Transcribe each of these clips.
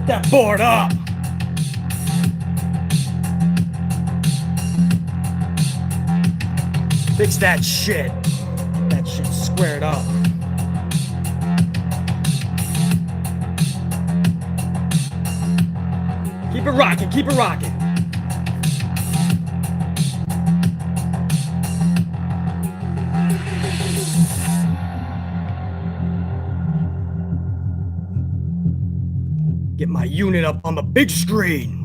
That board up. Fix that shit. That shit's squared up. Keep it rocking, keep it rocking. Get my unit up on the big screen.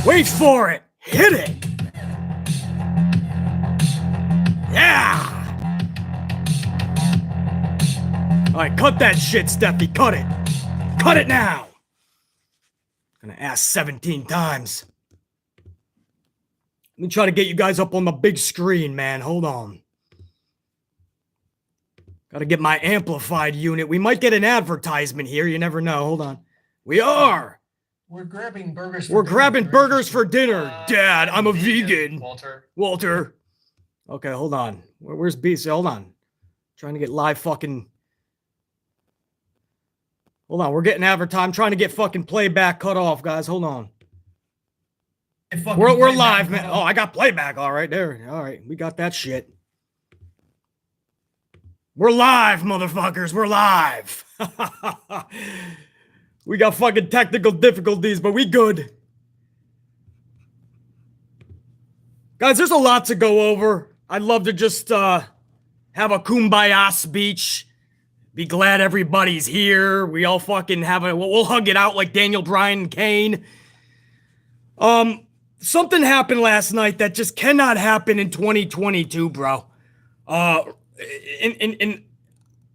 Wait for it. Hit it. Yeah. All right, cut that shit, Steffi. Cut it. Cut it now. I'm gonna ask 17 times. Let me try to get you guys up on the big screen, man. Hold on. Gotta get my amplified unit. We might get an advertisement here. You never know. Hold on. We are. We're grabbing burgers for We're dinner. grabbing burgers for dinner. Dad, I'm a vegan. Walter. Okay, hold on. Where's BC? Hold on. Trying to get live fucking... Hold on. We're getting advertised. I'm trying to get fucking playback cut off, guys. Hold on. We're live, man. Oh, I got playback. All right, there. All right, we got that shit. We're live, motherfuckers. We're live. We got fucking technical difficulties, but we good. Guys, there's a lot to go over. I'd love to just have a kumbaya speech. Be glad everybody's here. We all fucking we'll hug it out like Daniel Bryan and Kane. Something happened last night that just cannot happen in 2022, bro. In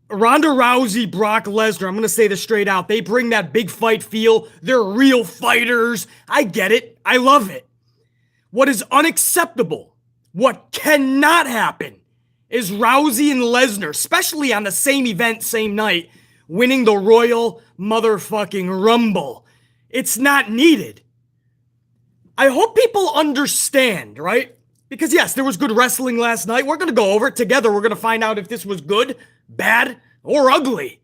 Ronda Rousey, Brock Lesnar, I'm going to say this straight out. They bring that big fight feel. They're real fighters. I get it. I love it. What is unacceptable, what cannot happen, is Rousey and Lesnar, especially on the same event, same night, winning the Royal motherfucking Rumble. It's not needed. I hope people understand, right? Because yes, there was good wrestling last night. We're going to go over it together. We're going to find out if this was good, bad, or ugly.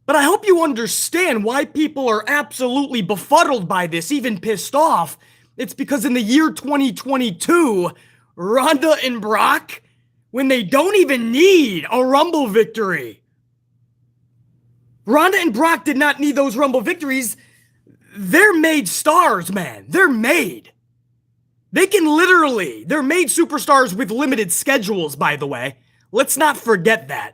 But I hope you understand why people are absolutely befuddled by this, even pissed off. It's because in the year 2022, Ronda and Brock, when they don't even need a Rumble victory. Ronda and Brock did not need those Rumble victories. They're made stars, man. They're made. They can literally, they're made superstars with limited schedules, by the way. Let's not forget that.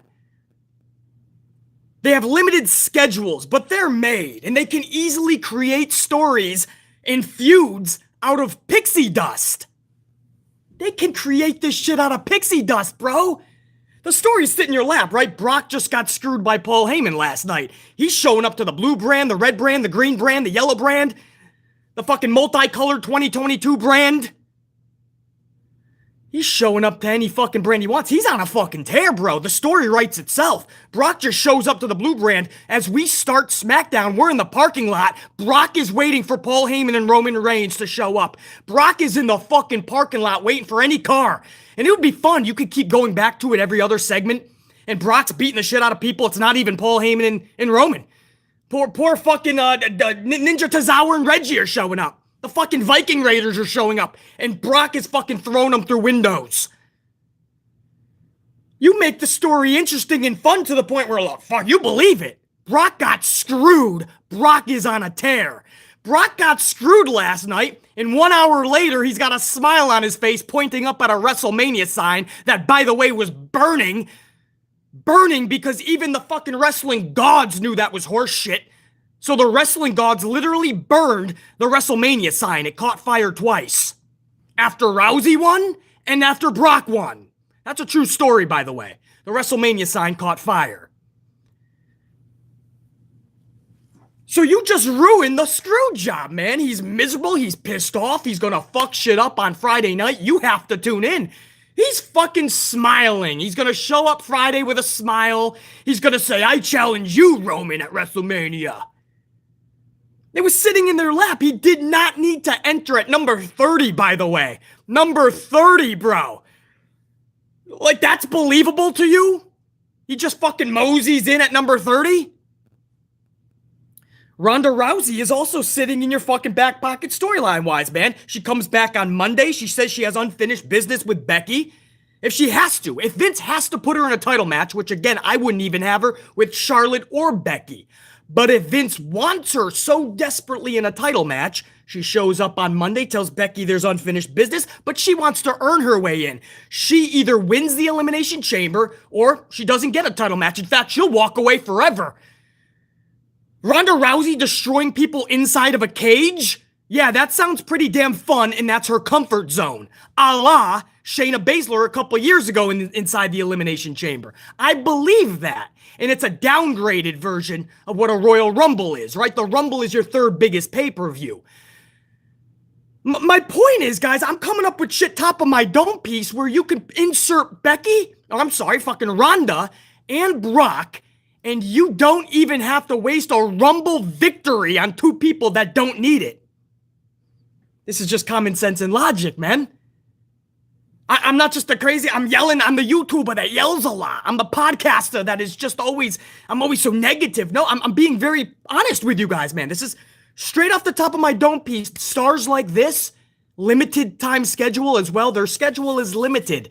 They have limited schedules, but they're made, and they can easily create stories and feuds out of pixie dust. They can create this shit out of pixie dust, bro. The stories sit in your lap, right? Brock just got screwed by Paul Heyman last night. He's showing up to the blue brand, the red brand, the green brand, the yellow brand, the fucking multicolored 2022 brand. He's showing up to any fucking brand he wants. He's on a fucking tear, bro. The story writes itself. Brock just shows up to the blue brand. As we start SmackDown, we're in the parking lot. Brock is waiting for Paul Heyman and Roman Reigns to show up. Brock is in the fucking parking lot waiting for any car. And it would be fun. You could keep going back to it every other segment. And Brock's beating the shit out of people. It's not even Paul Heyman and Roman. Poor fucking Ninja Tozawa and Reggie are showing up. The fucking Viking Raiders are showing up, and Brock is fucking throwing them through windows. You make the story interesting and fun to the point where, look, fuck, you believe it. Brock got screwed. Brock is on a tear. Brock got screwed last night, and 1 hour later, he's got a smile on his face pointing up at a WrestleMania sign that, by the way, was burning. burning because even the fucking wrestling gods knew that was horse shit. So the wrestling gods literally burned the WrestleMania sign. It caught fire twice. After Rousey won and after Brock won. That's a true story, by the way. The WrestleMania sign caught fire. So you just ruined the screw job, man. He's miserable. He's pissed off. He's gonna fuck shit up on Friday night. You have to tune in. He's fucking smiling. He's gonna show up Friday with a smile. He's gonna say, I challenge you, Roman, at WrestleMania. It was sitting in their lap. He did not need to enter at number 30, by the way. Number 30, bro. Like, that's believable to you? He just fucking moseys in at number 30? Ronda Rousey is also sitting in your fucking back pocket storyline-wise, man. She comes back on Monday. She says she has unfinished business with Becky. If she has to, if Vince has to put her in a title match, which again, I wouldn't even have her with Charlotte or Becky. But if Vince wants her so desperately in a title match, she shows up on Monday, tells Becky there's unfinished business, but she wants to earn her way in. She either wins the Elimination Chamber or she doesn't get a title match. In fact, she'll walk away forever. Ronda Rousey destroying people inside of a cage? Yeah, that sounds pretty damn fun, and that's her comfort zone. A la Shayna Baszler a couple years ago inside the Elimination Chamber. I believe that. And it's a downgraded version of what a Royal Rumble is, right? The Rumble is your third biggest pay-per-view. My point is, guys, I'm coming up with shit top of my dome piece where you can insert Becky, fucking Ronda, and Brock, and you don't even have to waste a Rumble victory on two people that don't need it. This is just common sense and logic, man. I'm not just I'm yelling, I'm the YouTuber that yells a lot. I'm the podcaster that is just I'm always so negative. No, I'm being very honest with you guys, man. This is straight off the top of my dome piece. Stars like this, limited time schedule as well. Their schedule is limited.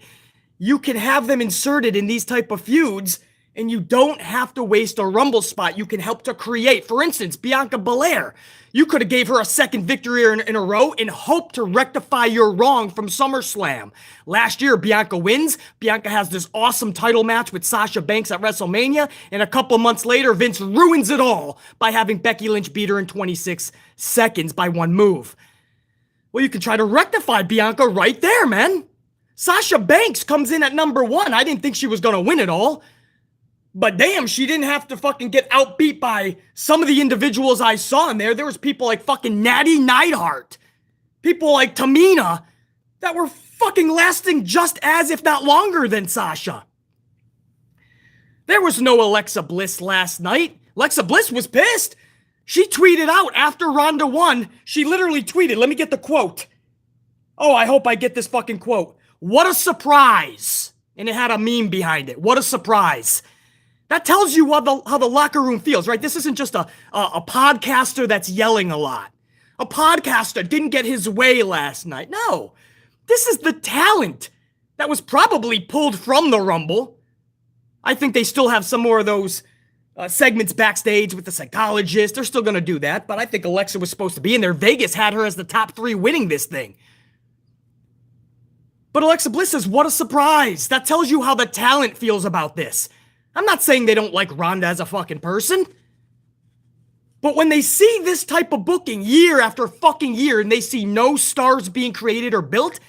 You can have them inserted in these type of feuds, and you don't have to waste a Rumble spot. You can help to create. For instance, Bianca Belair. You could have gave her a second victory in a row and hope to rectify your wrong from SummerSlam. Last year, Bianca wins. Bianca has this awesome title match with Sasha Banks at WrestleMania. And a couple months later, Vince ruins it all by having Becky Lynch beat her in 26 seconds by one move. Well, you can try to rectify Bianca right there, man. Sasha Banks comes in at number 1. I didn't think she was going to win it all. But damn, she didn't have to fucking get outbeat by some of the individuals I saw in there. There was people like fucking Natty Neidhart. People like Tamina that were fucking lasting just as, if not longer than Sasha. There was no Alexa Bliss last night. Alexa Bliss was pissed. She tweeted out after Ronda won. She literally tweeted, let me get the quote. Oh, I hope I get this fucking quote. What a surprise. And it had a meme behind it. What a surprise. That tells you how the locker room feels, right? This isn't just a podcaster that's yelling a lot. A podcaster didn't get his way last night. No, this is the talent that was probably pulled from the Rumble. I think they still have some more of those segments backstage with the psychologist. They're still going to do that, but I think Alexa was supposed to be in there. Vegas had her as the top 3 winning this thing. But Alexa Bliss says, what a surprise. That tells you how the talent feels about this. I'm not saying they don't like Ronda as a fucking person. But when they see this type of booking year after fucking year and they see no stars being created or built,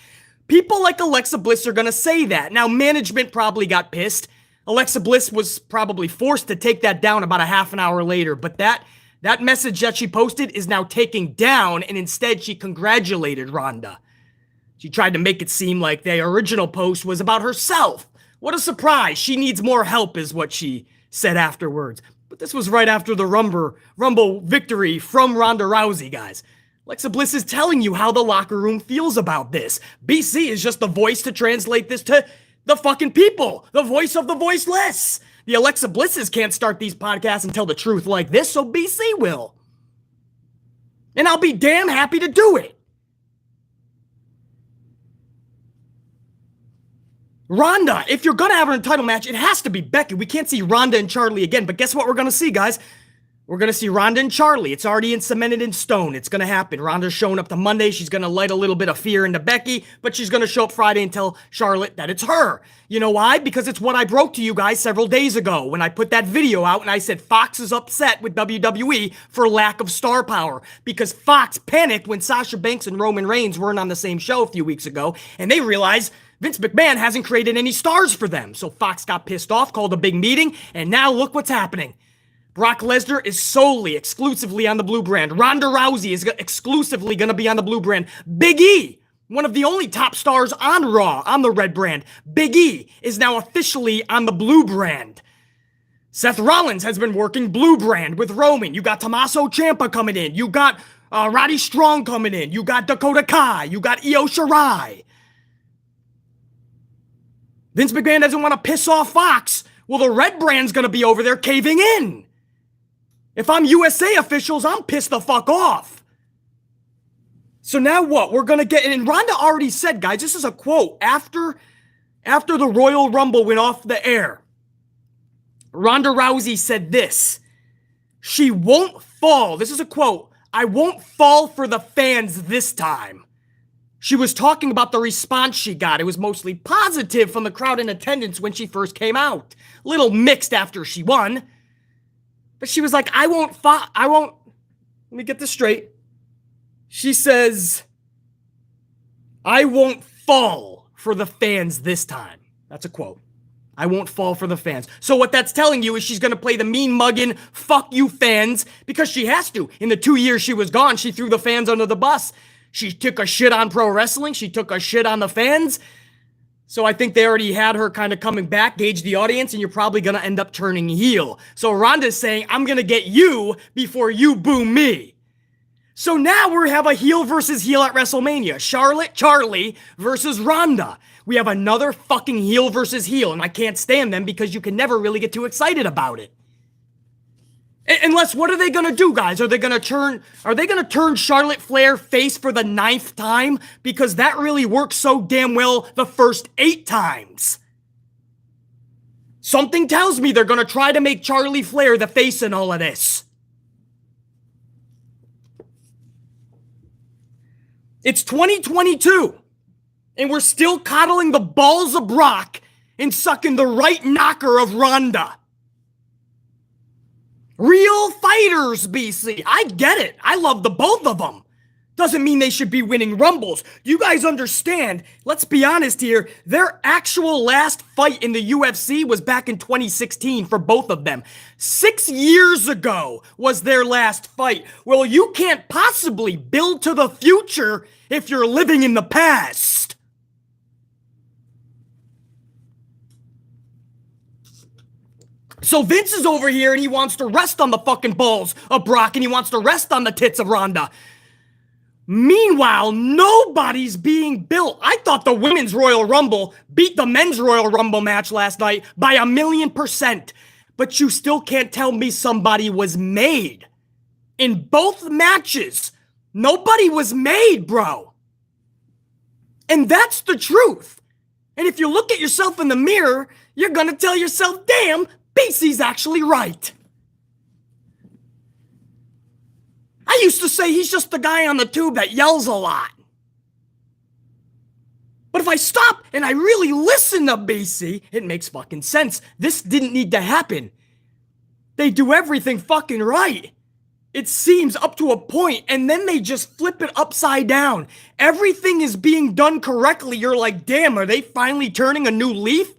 people like Alexa Bliss are going to say that. Now, management probably got pissed. Alexa Bliss was probably forced to take that down about a half an hour later. But that message that she posted is now taken down, and instead she congratulated Ronda. She tried to make it seem like the original post was about herself. What a surprise. She needs more help is what she said afterwards. But this was right after the Rumble victory from Ronda Rousey, guys. Alexa Bliss is telling you how the locker room feels about this. BC is just the voice to translate this to the fucking people. The voice of the voiceless. The Alexa Blisses can't start these podcasts and tell the truth like this, so BC will. And I'll be damn happy to do it. Ronda, if you're going to have her in a title match, it has to be Becky. We can't see Ronda and Charlie again, but guess what we're going to see, guys? We're going to see Ronda and Charlie. It's already cemented in stone. It's going to happen. Ronda's showing up to Monday. She's going to light a little bit of fear into Becky, but she's going to show up Friday and tell Charlotte that it's her. You know why? Because it's what I broke to you guys several days ago when I put that video out and I said Fox is upset with WWE for lack of star power because Fox panicked when Sasha Banks and Roman Reigns weren't on the same show a few weeks ago, and they realized Vince McMahon hasn't created any stars for them. So Fox got pissed off, called a big meeting, and now look what's happening. Brock Lesnar is solely, exclusively on the blue brand. Ronda Rousey is exclusively going to be on the blue brand. Big E, one of the only top stars on Raw, on the red brand. Big E is now officially on the blue brand. Seth Rollins has been working blue brand with Roman. You got Tommaso Ciampa coming in. You got Roddy Strong coming in. You got Dakota Kai. You got Io Shirai. Vince McMahon doesn't want to piss off Fox. Well, the red brand's going to be over there caving in. If I'm USA officials, I'm pissed the fuck off. So now what? We're going to get, and Ronda already said, guys, this is a quote. After the Royal Rumble went off the air, Ronda Rousey said this. She won't fall. This is a quote. I won't fall for the fans this time. She was talking about the response she got. It was mostly positive from the crowd in attendance when she first came out. A little mixed after she won. But she was like, let me get this straight. She says, I won't fall for the fans this time. That's a quote. I won't fall for the fans. So what that's telling you is she's going to play the mean mugging, fuck you fans, because she has to. In the 2 years she was gone, she threw the fans under the bus. She took a shit on pro wrestling. She took a shit on the fans. So I think they already had her kind of coming back, gauge the audience, and you're probably going to end up turning heel. So Ronda's saying, I'm going to get you before you boo me. So now we have a heel versus heel at WrestleMania. Charlie versus Ronda. We have another fucking heel versus heel, and I can't stand them because you can never really get too excited about it. Unless, what are they gonna do, guys? Are they gonna turn Charlotte Flair face for the 9th time? Because that really worked so damn well the first 8 times. Something tells me they're gonna try to make Charlie Flair the face in all of this. It's 2022, and we're still coddling the balls of Brock and sucking the right knocker of Ronda. Real fighters, BC. I get it. I love the both of them. Doesn't mean they should be winning Rumbles. You guys understand, let's be honest here, their actual last fight in the UFC was back in 2016 for both of them. 6 years ago was their last fight. Well, you can't possibly build to the future if you're living in the past. So Vince is over here and he wants to rest on the fucking balls of Brock and he wants to rest on the tits of Ronda. Meanwhile, nobody's being built. I thought the Women's Royal Rumble beat the Men's Royal Rumble match last night by 1,000,000%. But you still can't tell me somebody was made. In both matches, nobody was made, bro. And that's the truth. And if you look at yourself in the mirror, you're gonna tell yourself, damn, BC's actually right. I used to say he's just the guy on the tube that yells a lot. But if I stop and I really listen to BC, it makes fucking sense. This didn't need to happen. They do everything fucking right. It seems up to a point, and then they just flip it upside down. Everything is being done correctly. You're like, damn, are they finally turning a new leaf?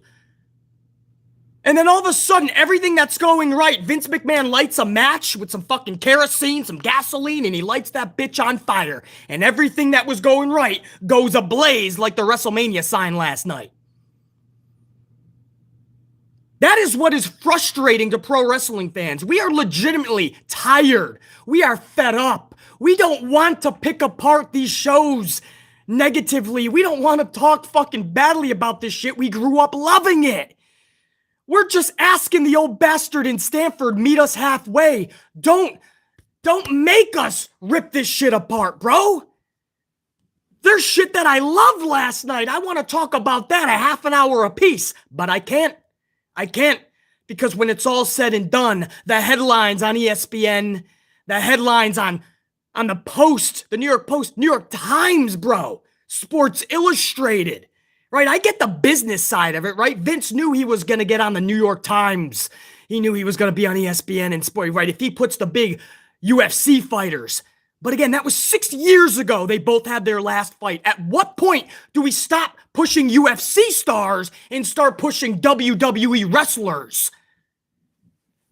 And then all of a sudden, everything that's going right, Vince McMahon lights a match with some fucking kerosene, some gasoline, and he lights that bitch on fire. And everything that was going right goes ablaze like the WrestleMania sign last night. That is what is frustrating to pro wrestling fans. We are legitimately tired. We are fed up. We don't want to pick apart these shows negatively. We don't want to talk fucking badly about this shit. We grew up loving it. We're just asking the old bastard in Stanford meet us halfway. Don't make us rip this shit apart, bro. There's shit that I loved last night. I want to talk about that a half an hour apiece, but I can't Because when it's all said and done, the headlines on ESPN, the headlines on the Post, the New York Post, New York Times, bro, Sports Illustrated, right? I get the business side of it, right? Vince knew he was going to get on the New York Times. He knew he was going to be on ESPN and sport, right? If he puts the big UFC fighters. But again, that was 6 years ago. They both had their last fight. At what point do we stop pushing UFC stars and start pushing WWE wrestlers?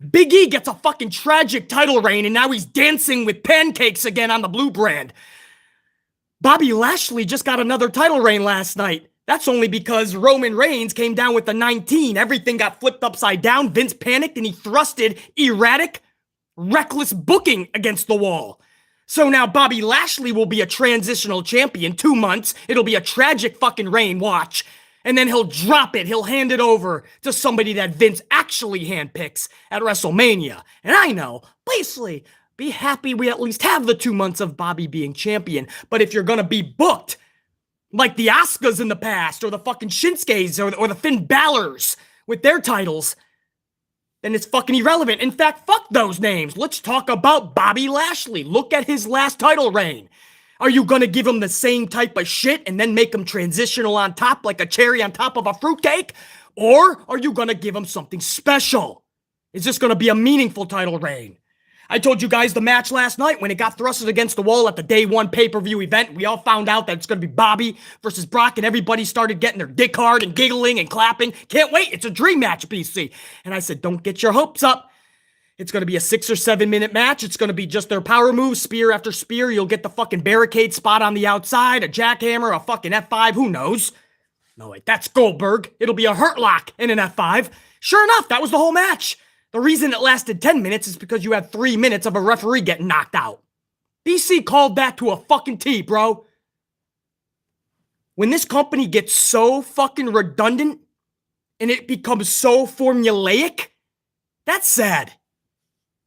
Big E gets a fucking tragic title reign, and now he's dancing with pancakes again on the blue brand. Bobby Lashley just got another title reign last night. That's only because Roman Reigns came down with the 19. Everything got flipped upside down. Vince panicked, and he thrusted erratic, reckless booking against the wall. So now Bobby Lashley will be a transitional champion. 2 months. It'll be a tragic fucking reign. Watch. And then he'll drop it. He'll hand it over to somebody that Vince actually handpicks at WrestleMania. And I know, basically, be happy we at least have the 2 months of Bobby being champion. But if you're going to be booked like the Asukas in the past, or the fucking Shinsuke's, or the Finn Balor's with their titles, then it's fucking irrelevant. In fact, fuck those names. Let's talk about Bobby Lashley. Look at his last title reign. Are you going to give him the same type of shit and then make him transitional on top like a cherry on top of a fruitcake? Or are you going to give him something special? Is this going to be a meaningful title reign? I told you guys the match last night when it got thrusted against the wall at the day one pay-per-view event. We all found out that it's going to be Bobby versus Brock, and everybody started getting their dick hard and giggling and clapping. Can't wait. It's a dream match, BC. And I said, don't get your hopes up. It's going to be a 6 or 7 minute match. It's going to be just their power moves, spear after spear. You'll get the fucking barricade spot on the outside, a jackhammer, a fucking F5, who knows? No, wait, that's Goldberg. It'll be a hurt lock in an F5. Sure enough, that was the whole match. The reason it lasted 10 minutes is because you had 3 minutes of a referee getting knocked out. BC called that to a fucking T, bro. When this company gets so fucking redundant and it becomes so formulaic, that's sad.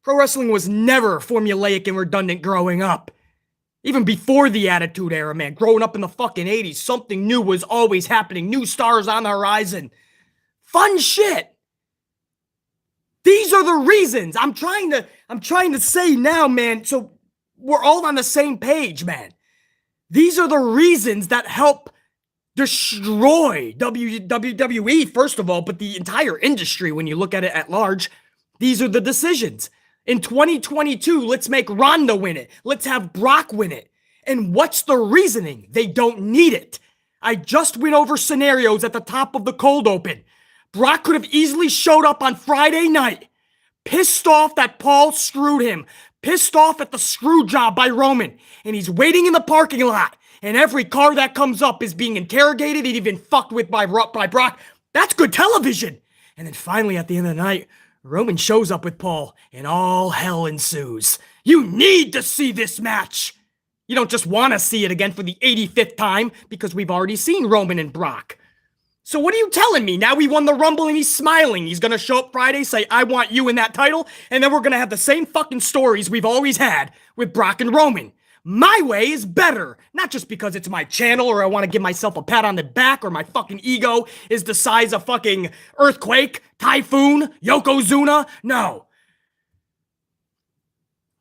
Pro wrestling was never formulaic and redundant growing up. Even before the Attitude Era, man. Growing up in the fucking 80s, something new was always happening. New stars on the horizon. Fun shit. These are the reasons. I'm trying to say now, man, so we're all on the same page, man. These are the reasons that help destroy WWE, first of all, but the entire industry when you look at it at large. These are the decisions. In 2022, let's make Ronda win it. Let's have Brock win it. And what's the reasoning? They don't need it. I just went over scenarios at the top of the cold open. Brock could have easily showed up on Friday night, pissed off that Paul screwed him, pissed off at the screw job by Roman, and he's waiting in the parking lot, and every car that comes up is being interrogated and even fucked with by Brock. That's good television. And then finally, at the end of the night, Roman shows up with Paul, and all hell ensues. You need to see this match. You don't just want to see it again for the 85th time, because we've already seen Roman and Brock. So what are you telling me? Now we won the Rumble and he's smiling. He's going to show up Friday, say, I want you in that title, and then we're going to have the same fucking stories we've always had with Brock and Roman. My way is better. Not just because it's my channel or I want to give myself a pat on the back or my fucking ego is the size of fucking earthquake, typhoon, Yokozuna. No.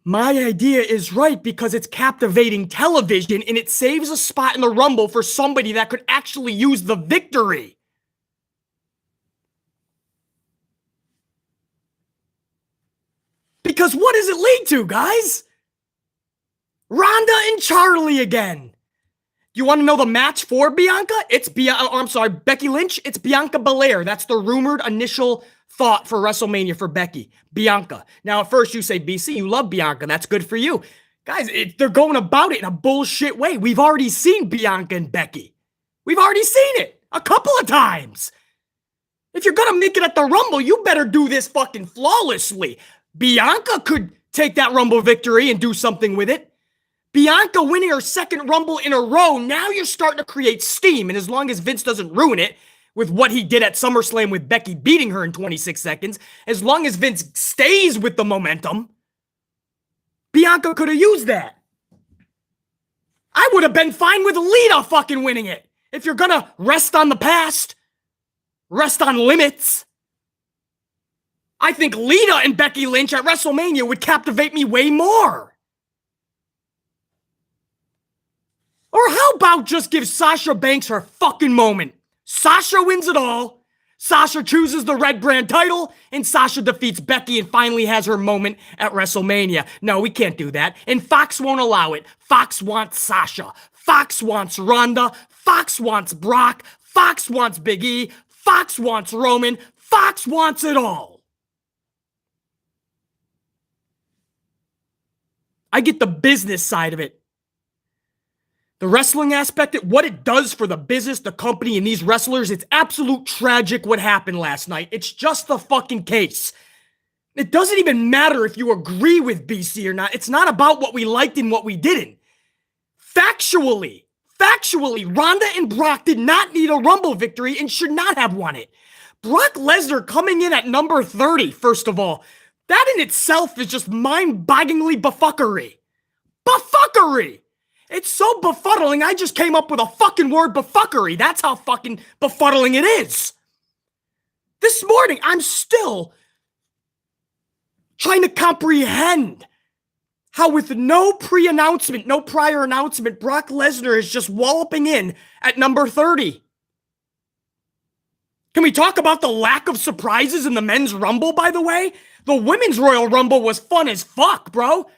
My idea is right because it's captivating television and it saves a spot in the Rumble for somebody that could actually use the victory. Because what does it lead to, guys? Ronda and Charlie again. You want to know the match for Bianca? Becky Lynch. It's Bianca Belair. That's the rumored initial thought for WrestleMania for Becky. Bianca. Now, at first you say, BC, you love Bianca. That's good for you. Guys, they're going about it in a bullshit way. We've already seen Bianca and Becky. We've already seen it a couple of times. If you're going to make it at the Rumble, you better do this fucking flawlessly. Bianca could take that Rumble victory and do something with it. Bianca winning her second Rumble in a row, now you're starting to create steam. And as long as Vince doesn't ruin it with what he did at SummerSlam with Becky beating her in 26 seconds, as long as Vince stays with the momentum, Bianca could have used that. I would have been fine with Lita fucking winning it. If you're gonna rest on the past, rest on limits. I think Lita and Becky Lynch at WrestleMania would captivate me way more. Or how about just give Sasha Banks her fucking moment? Sasha wins it all. Sasha chooses the red brand title, and Sasha defeats Becky and finally has her moment at WrestleMania. No, we can't do that, and Fox won't allow it. Fox wants Sasha. Fox wants Ronda. Fox wants Brock. Fox wants Big E. Fox wants Roman. Fox wants it all. I get the business side of it. The wrestling aspect, what it does for the business, the company, and these wrestlers, it's absolute tragic what happened last night. It's just the fucking case. It doesn't even matter if you agree with BC or not. It's not about what we liked and what we didn't. Factually, Ronda and Brock did not need a Rumble victory and should not have won it. Brock Lesnar coming in at number 30, first of all, that in itself is just mind-bogglingly buffuckery. Buffuckery! It's so befuddling, I just came up with a fucking word, buffuckery. That's how fucking befuddling it is. This morning, I'm still trying to comprehend how with no pre-announcement, no prior announcement, Brock Lesnar is just walloping in at number 30. Can we talk about the lack of surprises in the men's Rumble, by the way? The women's Royal Rumble was fun as fuck, bro.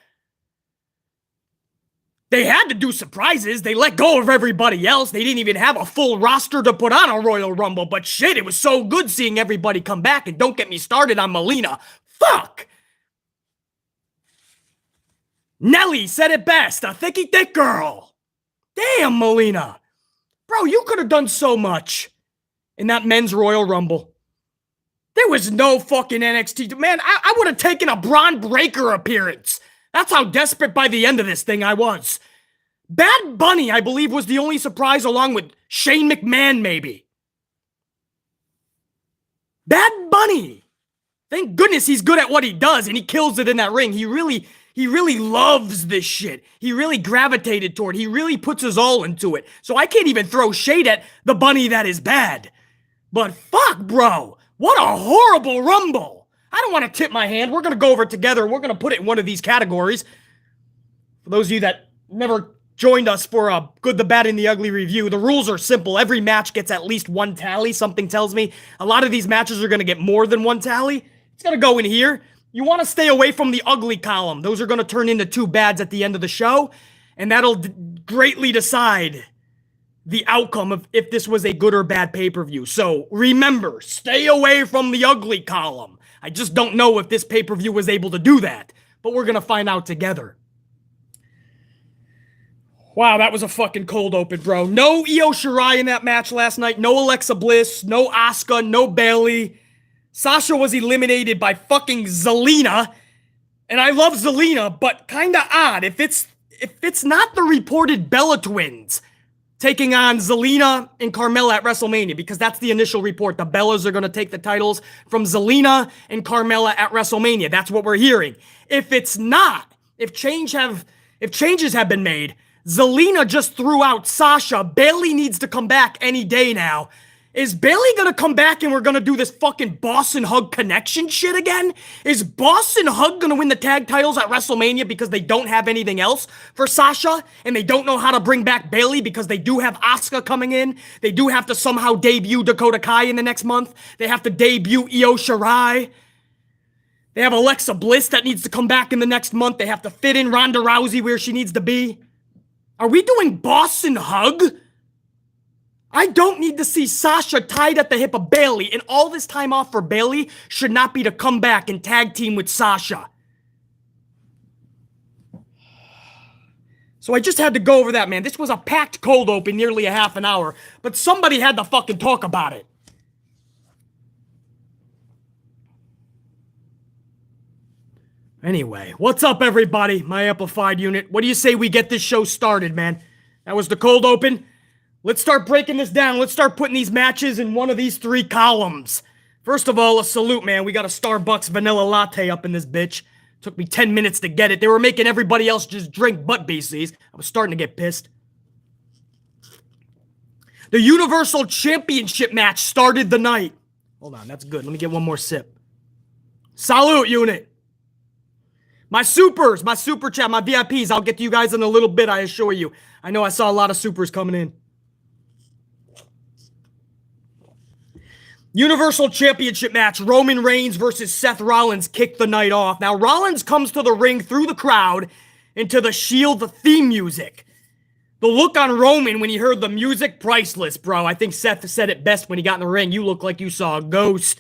They had to do surprises. They let go of everybody else. They didn't even have a full roster to put on a Royal Rumble. But shit, it was so good seeing everybody come back. And don't get me started on Melina. Fuck! Nelly said it best. A thicky thick girl. Damn, Melina. Bro, you could have done so much in that men's Royal Rumble. There was no fucking NXT. Man, I would have taken a Braun Breaker appearance. That's how desperate by the end of this thing I was. Bad Bunny, I believe, was the only surprise along with Shane McMahon, maybe. Bad Bunny. Thank goodness he's good at what he does and he kills it in that ring. He really loves this shit. He really gravitated toward it. He really puts his all into it. So I can't even throw shade at the Bunny that is bad. But fuck, bro. What a horrible Rumble. I don't want to tip my hand. We're going to go over it together. We're going to put it in one of these categories. For those of you that never joined us for a Good, the Bad, and the Ugly review, the rules are simple. Every match gets at least one tally. Something tells me a lot of these matches are going to get more than one tally. It's going to go in here. You want to stay away from the ugly column. Those are going to turn into two bads at the end of the show. And that'll greatly decide the outcome of if this was a good or bad pay-per-view. So remember, stay away from the ugly column. I just don't know if this pay-per-view was able to do that, but we're going to find out together. Wow, that was a fucking cold open, bro. No Io Shirai in that match last night. No Alexa Bliss. No Asuka. No Bayley. Sasha was eliminated by fucking Zelina. And I love Zelina, but kind of odd. If it's not the reported Bella Twins taking on Zelina and Carmella at WrestleMania, because that's the initial report. The Bellas are going to take the titles from Zelina and Carmella at WrestleMania. That's what we're hearing. If it's not, if changes have been made, Zelina just threw out Sasha. Bayley needs to come back any day now. Is Bayley going to come back and we're going to do this fucking Boss and Hug connection shit again? Is Boss and Hug going to win the tag titles at WrestleMania because they don't have anything else for Sasha? And they don't know how to bring back Bayley because they do have Asuka coming in? They do have to somehow debut Dakota Kai in the next month? They have to debut Io Shirai? They have Alexa Bliss that needs to come back in the next month. They have to fit in Ronda Rousey where she needs to be. Are we doing Boss and Hug? I don't need to see Sasha tied at the hip of Bayley, and all this time off for Bayley should not be to come back and tag team with Sasha. So I just had to go over that, man. This was a packed cold open, nearly a half an hour, but somebody had to fucking talk about it. Anyway, what's up, everybody? My amplified unit. What do you say we get this show started, man? That was the cold open. Let's start breaking this down. Let's start putting these matches in one of these three columns. First of all, a salute, man. We got a Starbucks vanilla latte up in this bitch. Took me 10 minutes to get it. They were making everybody else just drink butt BCs. I was starting to get pissed. The Universal Championship match started the night. Hold on, that's good. Let me get one more sip. Salute, unit. My supers, my super chat, my VIPs. I'll get to you guys in a little bit, I assure you. I know I saw a lot of supers coming in. Universal Championship match, Roman Reigns versus Seth Rollins kicked the night off. Now, Rollins comes to the ring through the crowd into the Shield theme music. The look on Roman when he heard the music, priceless, bro. I think Seth said it best when he got in the ring. You look like you saw a ghost.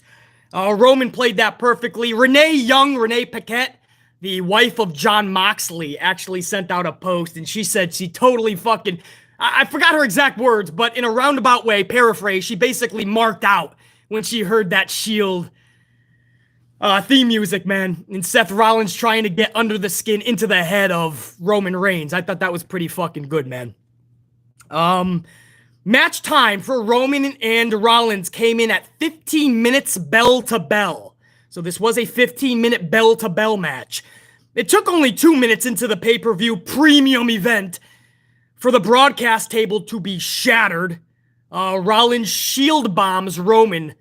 Roman played that perfectly. Renee Paquette, the wife of John Moxley, actually sent out a post, and she said she totally fucking... I forgot her exact words, but in a roundabout way, paraphrase, she basically marked out when she heard that Shield theme music, man. And Seth Rollins trying to get under the skin into the head of Roman Reigns. I thought that was pretty fucking good, man. Match time for Roman and Rollins came in at 15 minutes bell to bell. So this was a 15-minute bell to bell match. It took only 2 minutes into the pay-per-view premium event for the broadcast table to be shattered. Rollins shield bombs Roman,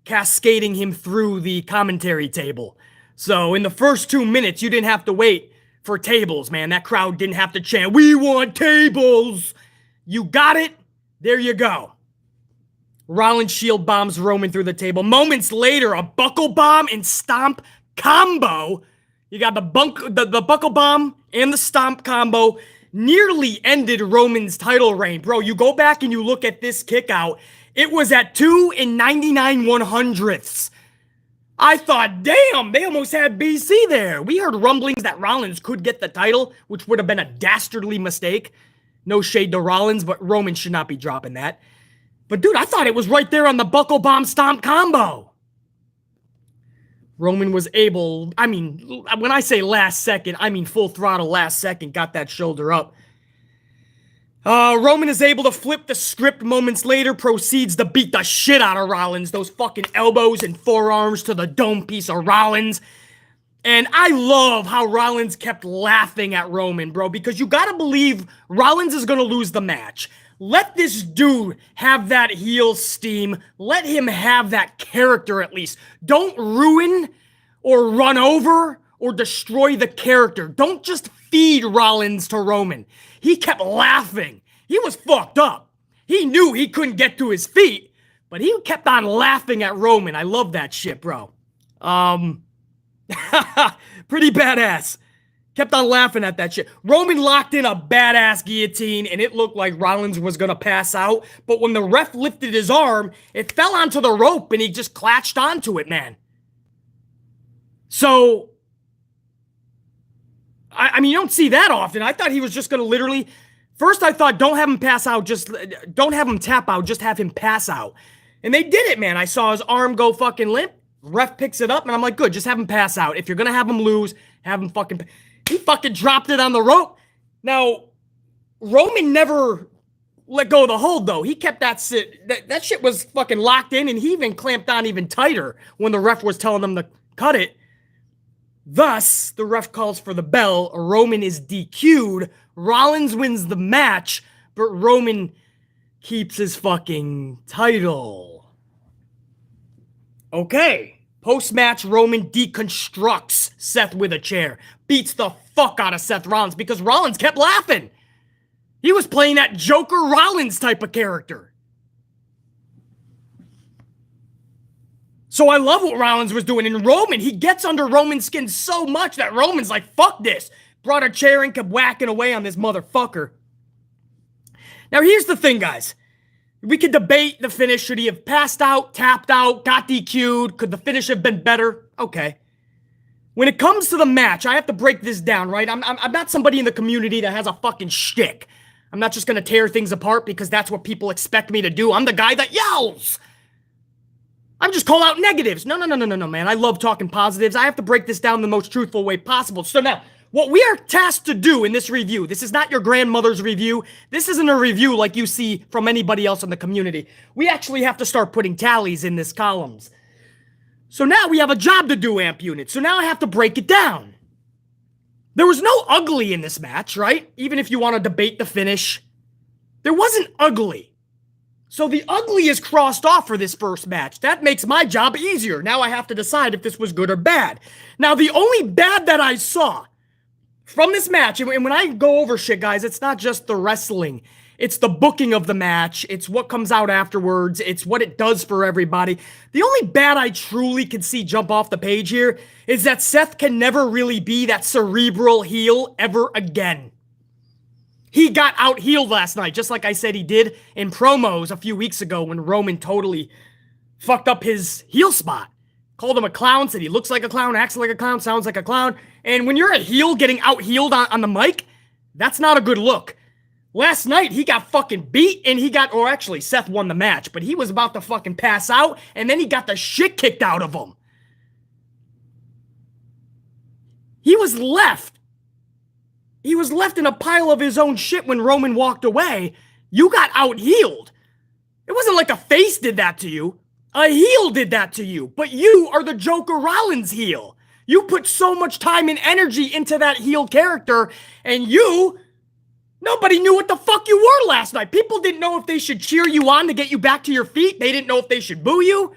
cascading him through the commentary table. So in the first 2 minutes, you didn't have to wait for tables, man. That crowd didn't have to chant, "We want tables!" You got it. There you go. Rollins shield bombs Roman through the table. Moments later, a buckle bomb and stomp combo. You got the buckle bomb and the stomp combo nearly ended Roman's title reign. Bro, you go back and you look at this kick out. It was at 2 99/100ths. I thought, damn, they almost had BC there. We heard rumblings that Rollins could get the title, which would have been a dastardly mistake. No shade to Rollins, but Roman should not be dropping that. But dude, I thought it was right there on the buckle bomb stomp combo. Roman was able, I mean, when I say last second, I mean full throttle last second, got that shoulder up. Roman is able to flip the script moments later, proceeds to beat the shit out of Rollins. Those fucking elbows and forearms to the dome piece of Rollins. And I love how Rollins kept laughing at Roman, bro, because you gotta believe Rollins is gonna lose the match. Let this dude have that heel steam. Let him have that character at least. Don't ruin or run over or destroy the character. Don't just feed Rollins to Roman. He kept laughing. He was fucked up. He knew he couldn't get to his feet, but he kept on laughing at Roman. I love that shit, bro. Pretty badass. Kept on laughing at that shit. Roman locked in a badass guillotine, and it looked like Rollins was going to pass out. But when the ref lifted his arm, it fell onto the rope, and he just clatched onto it, man. So, I mean, you don't see that often. I thought he was just going to literally... First, I thought, don't have him pass out. Just don't have him tap out. Just have him pass out. And they did it, man. I saw his arm go fucking limp. Ref picks it up, and I'm like, good, just have him pass out. If you're going to have him lose, have him fucking... He fucking dropped it on the rope. Now, Roman never let go of the hold, though. He kept that shit. That shit was fucking locked in, and he even clamped on even tighter when the ref was telling them to cut it. Thus, the ref calls for the bell. Roman is DQ'd. Rollins wins the match, but Roman keeps his fucking title. Okay. Post-match, Roman deconstructs Seth with a chair. Beats the fuck out of Seth Rollins because Rollins kept laughing. He was playing that Joker Rollins type of character. So I love what Rollins was doing. And Roman, he gets under Roman's skin so much that Roman's like, fuck this. Brought a chair and kept whacking away on this motherfucker. Now here's the thing, guys. We could debate the finish. Should he have passed out, tapped out, got DQ'd? Could the finish have been better? Okay. When it comes to the match, I have to break this down, right? I'm not somebody in the community that has a fucking shtick. I'm not just going to tear things apart because that's what people expect me to do. I'm the guy that yells. I'm just call out negatives. No, man. I love talking positives. I have to break this down the most truthful way possible. So now, what we are tasked to do in this review, this is not your grandmother's review. This isn't a review like you see from anybody else in the community. We actually have to start putting tallies in this columns. So now we have a job to do, Amp Unit. So now I have to break it down. There was no ugly in this match, right? Even if you want to debate the finish. There wasn't ugly. So the ugly is crossed off for this first match. That makes my job easier. Now I have to decide if this was good or bad. Now, the only bad that I saw from this match, and when I go over shit, guys, it's not just the wrestling. It's the booking of the match. It's what comes out afterwards. It's what it does for everybody. The only bad I truly can see jump off the page here is that Seth can never really be that cerebral heel ever again. He got out-heeled last night, just like I said he did in promos a few weeks ago when Roman totally fucked up his heel spot. Called him a clown, said he looks like a clown, acts like a clown, sounds like a clown. And when you're a heel getting out-heeled on the mic, that's not a good look. Last night, he got fucking beat and or actually, Seth won the match, but he was about to fucking pass out, and then he got the shit kicked out of him. He was left in a pile of his own shit when Roman walked away. You got out-heeled. It wasn't like a face did that to you. A heel did that to you. But you are the Joker Rollins heel. You put so much time and energy into that heel character, and nobody knew what the fuck you were last night. People didn't know if they should cheer you on to get you back to your feet. They didn't know if they should boo you.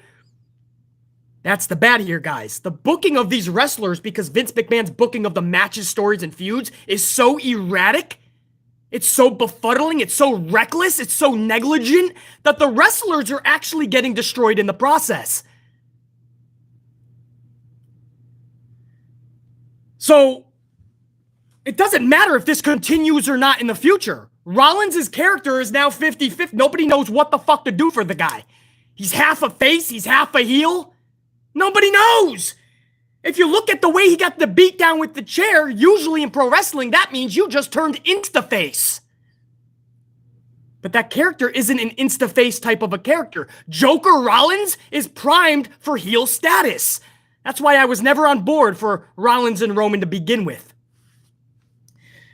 That's the bad here, guys. The booking of these wrestlers, because Vince McMahon's booking of the matches, stories, and feuds is so erratic, it's so befuddling, it's so reckless, it's so negligent, that the wrestlers are actually getting destroyed in the process. So, it doesn't matter if this continues or not in the future. Rollins' character is now 50-50. Nobody knows what the fuck to do for the guy. He's half a face, he's half a heel. Nobody knows. If you look at the way he got the beat down with the chair, usually in pro wrestling, that means you just turned insta-face. But that character isn't an insta-face type of a character. Joker Rollins is primed for heel status. That's why I was never on board for Rollins and Roman to begin with.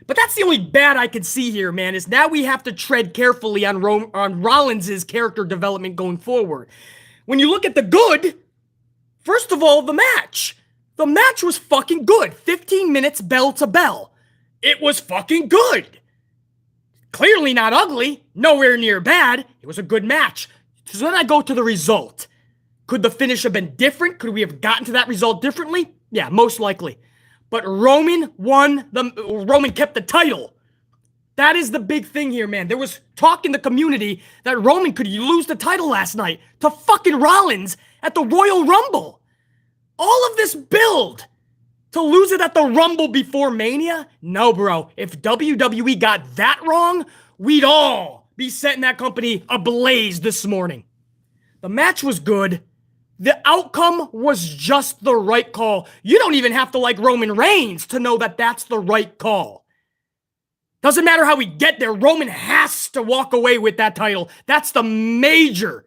But that's the only bad I can see here, man, is now we have to tread carefully on Rollins' character development going forward. When you look at the good, first of all, the match. The match was fucking good. 15 minutes bell to bell. It was fucking good. Clearly not ugly. Nowhere near bad. It was a good match. So then I go to the result. Could the finish have been different? Could we have gotten to that result differently? Yeah, most likely. But Roman kept the title. That is the big thing here, man. There was talk in the community that Roman could lose the title last night to fucking Rollins at the Royal Rumble. All of this build to lose it at the Rumble before Mania? No, bro. If WWE got that wrong, we'd all be setting that company ablaze this morning. The match was good. The outcome was just the right call. You don't even have to like Roman Reigns to know that that's the right call. Doesn't matter how we get there, Roman has to walk away with that title. That's the major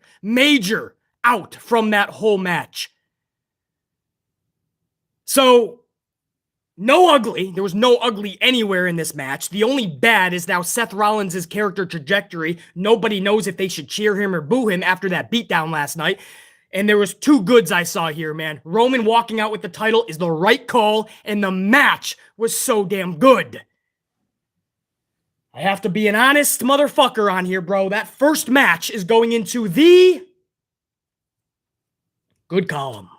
out from that whole match. So, no ugly. There was no ugly anywhere in this match. The only bad is now Seth Rollins' character trajectory. Nobody knows if they should cheer him or boo him after that beatdown last night. And there was two goods I saw here, man. Roman walking out with the title is the right call, and the match was so damn good. I have to be an honest motherfucker on here, bro. That first match is going into the good column.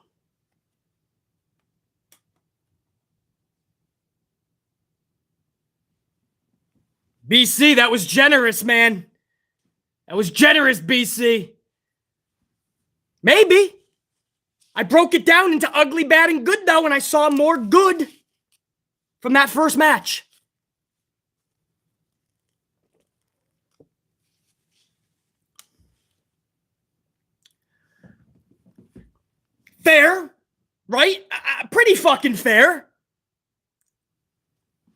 BC, that was generous, man. That was generous, BC. Maybe. I broke it down into ugly, bad, and good, though, and I saw more good from that first match. Fair, right? Pretty fucking fair.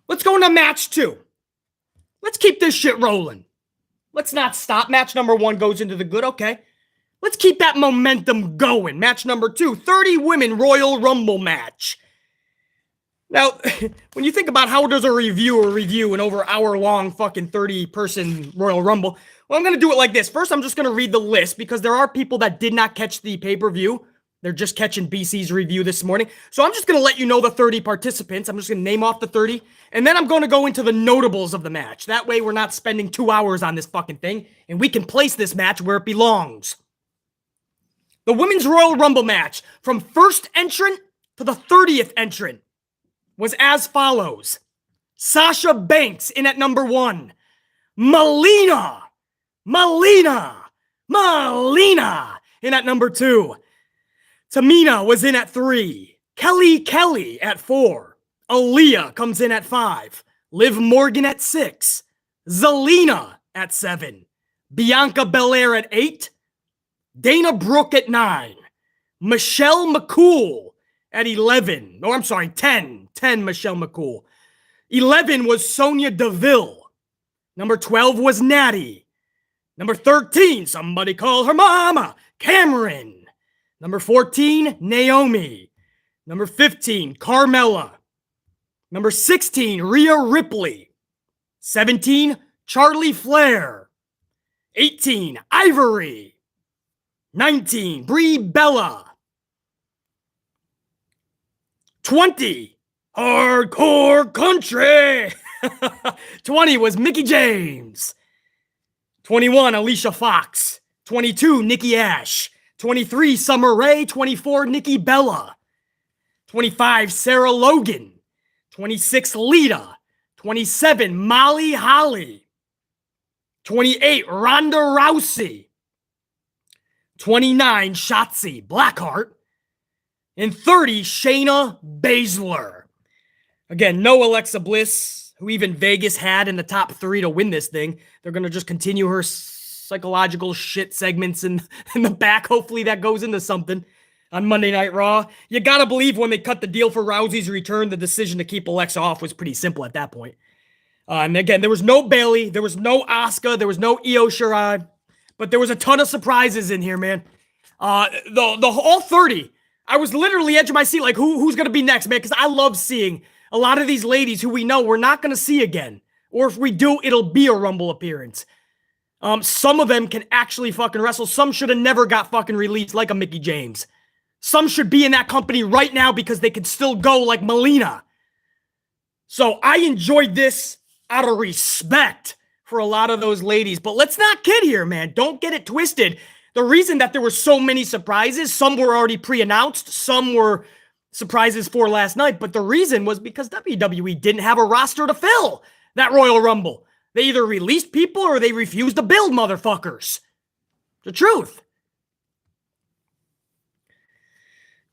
Let's go into match 2. Let's keep this shit rolling. Let's not stop. Match number 1 goes into the good, okay. Let's keep that momentum going. Match number 2, 30 women Royal Rumble match. Now, when you think about how does a reviewer review an over hour-long fucking 30-person Royal Rumble, well, I'm going to do it like this. First, I'm just going to read the list because there are people that did not catch the pay-per-view They're just catching BC's review this morning. So I'm just going to let you know the 30 participants. I'm just going to name off the 30. And then I'm going to go into the notables of the match. That way we're not spending 2 hours on this fucking thing. And we can place this match where it belongs. The Women's Royal Rumble match from first entrant to the 30th entrant was as follows. Sasha Banks in at number 1. Melina in at number 2. Tamina was in at 3. Kelly at 4. Aaliyah comes in at 5. Liv Morgan at 6. Zelina at 7. Bianca Belair at 8. Dana Brooke at 9. Michelle McCool at 11. Oh, I'm sorry, 10. 10 Michelle McCool. 11 was Sonya Deville. Number 12 was Natty. Number 13, somebody call her mama, Cameron. Number 14, Naomi. Number 15, Carmella. Number 16, Rhea Ripley. 17, Charlie Flair. 18, Ivory. 19, Brie Bella. 20, Hardcore Country. 20 was Mickie James. 21, Alicia Fox. 22, Nikki Ash. 23, Summer Rae. 24, Nikki Bella. 25, Sarah Logan. 26, Lita. 27, Molly Holly. 28, Ronda Rousey. 29, Shotzi Blackheart. And 30, Shayna Baszler. Again, no Alexa Bliss, who even Vegas had in the top 3 to win this thing. They're going to just continue her psychological shit segments in the back. Hopefully that goes into something on Monday Night Raw. You got to believe when they cut the deal for Rousey's return, the decision to keep Alexa off was pretty simple at that point. And again, there was no Bayley, there was no Asuka, there was no Io Shirai, but there was a ton of surprises in here, man. The all 30, I was literally edge of my seat, like who's going to be next, man? Because I love seeing a lot of these ladies who we know we're not going to see again. Or if we do, it'll be a Rumble appearance. Some of them can actually fucking wrestle. Some should have never got fucking released like a Mickie James. Some should be in that company right now because they could still go like Melina. So I enjoyed this out of respect for a lot of those ladies. But let's not kid here, man. Don't get it twisted. The reason that there were so many surprises, some were already pre-announced, some were surprises for last night, but the reason was because WWE didn't have a roster to fill that Royal Rumble. They either released people or they refused to build motherfuckers. The truth.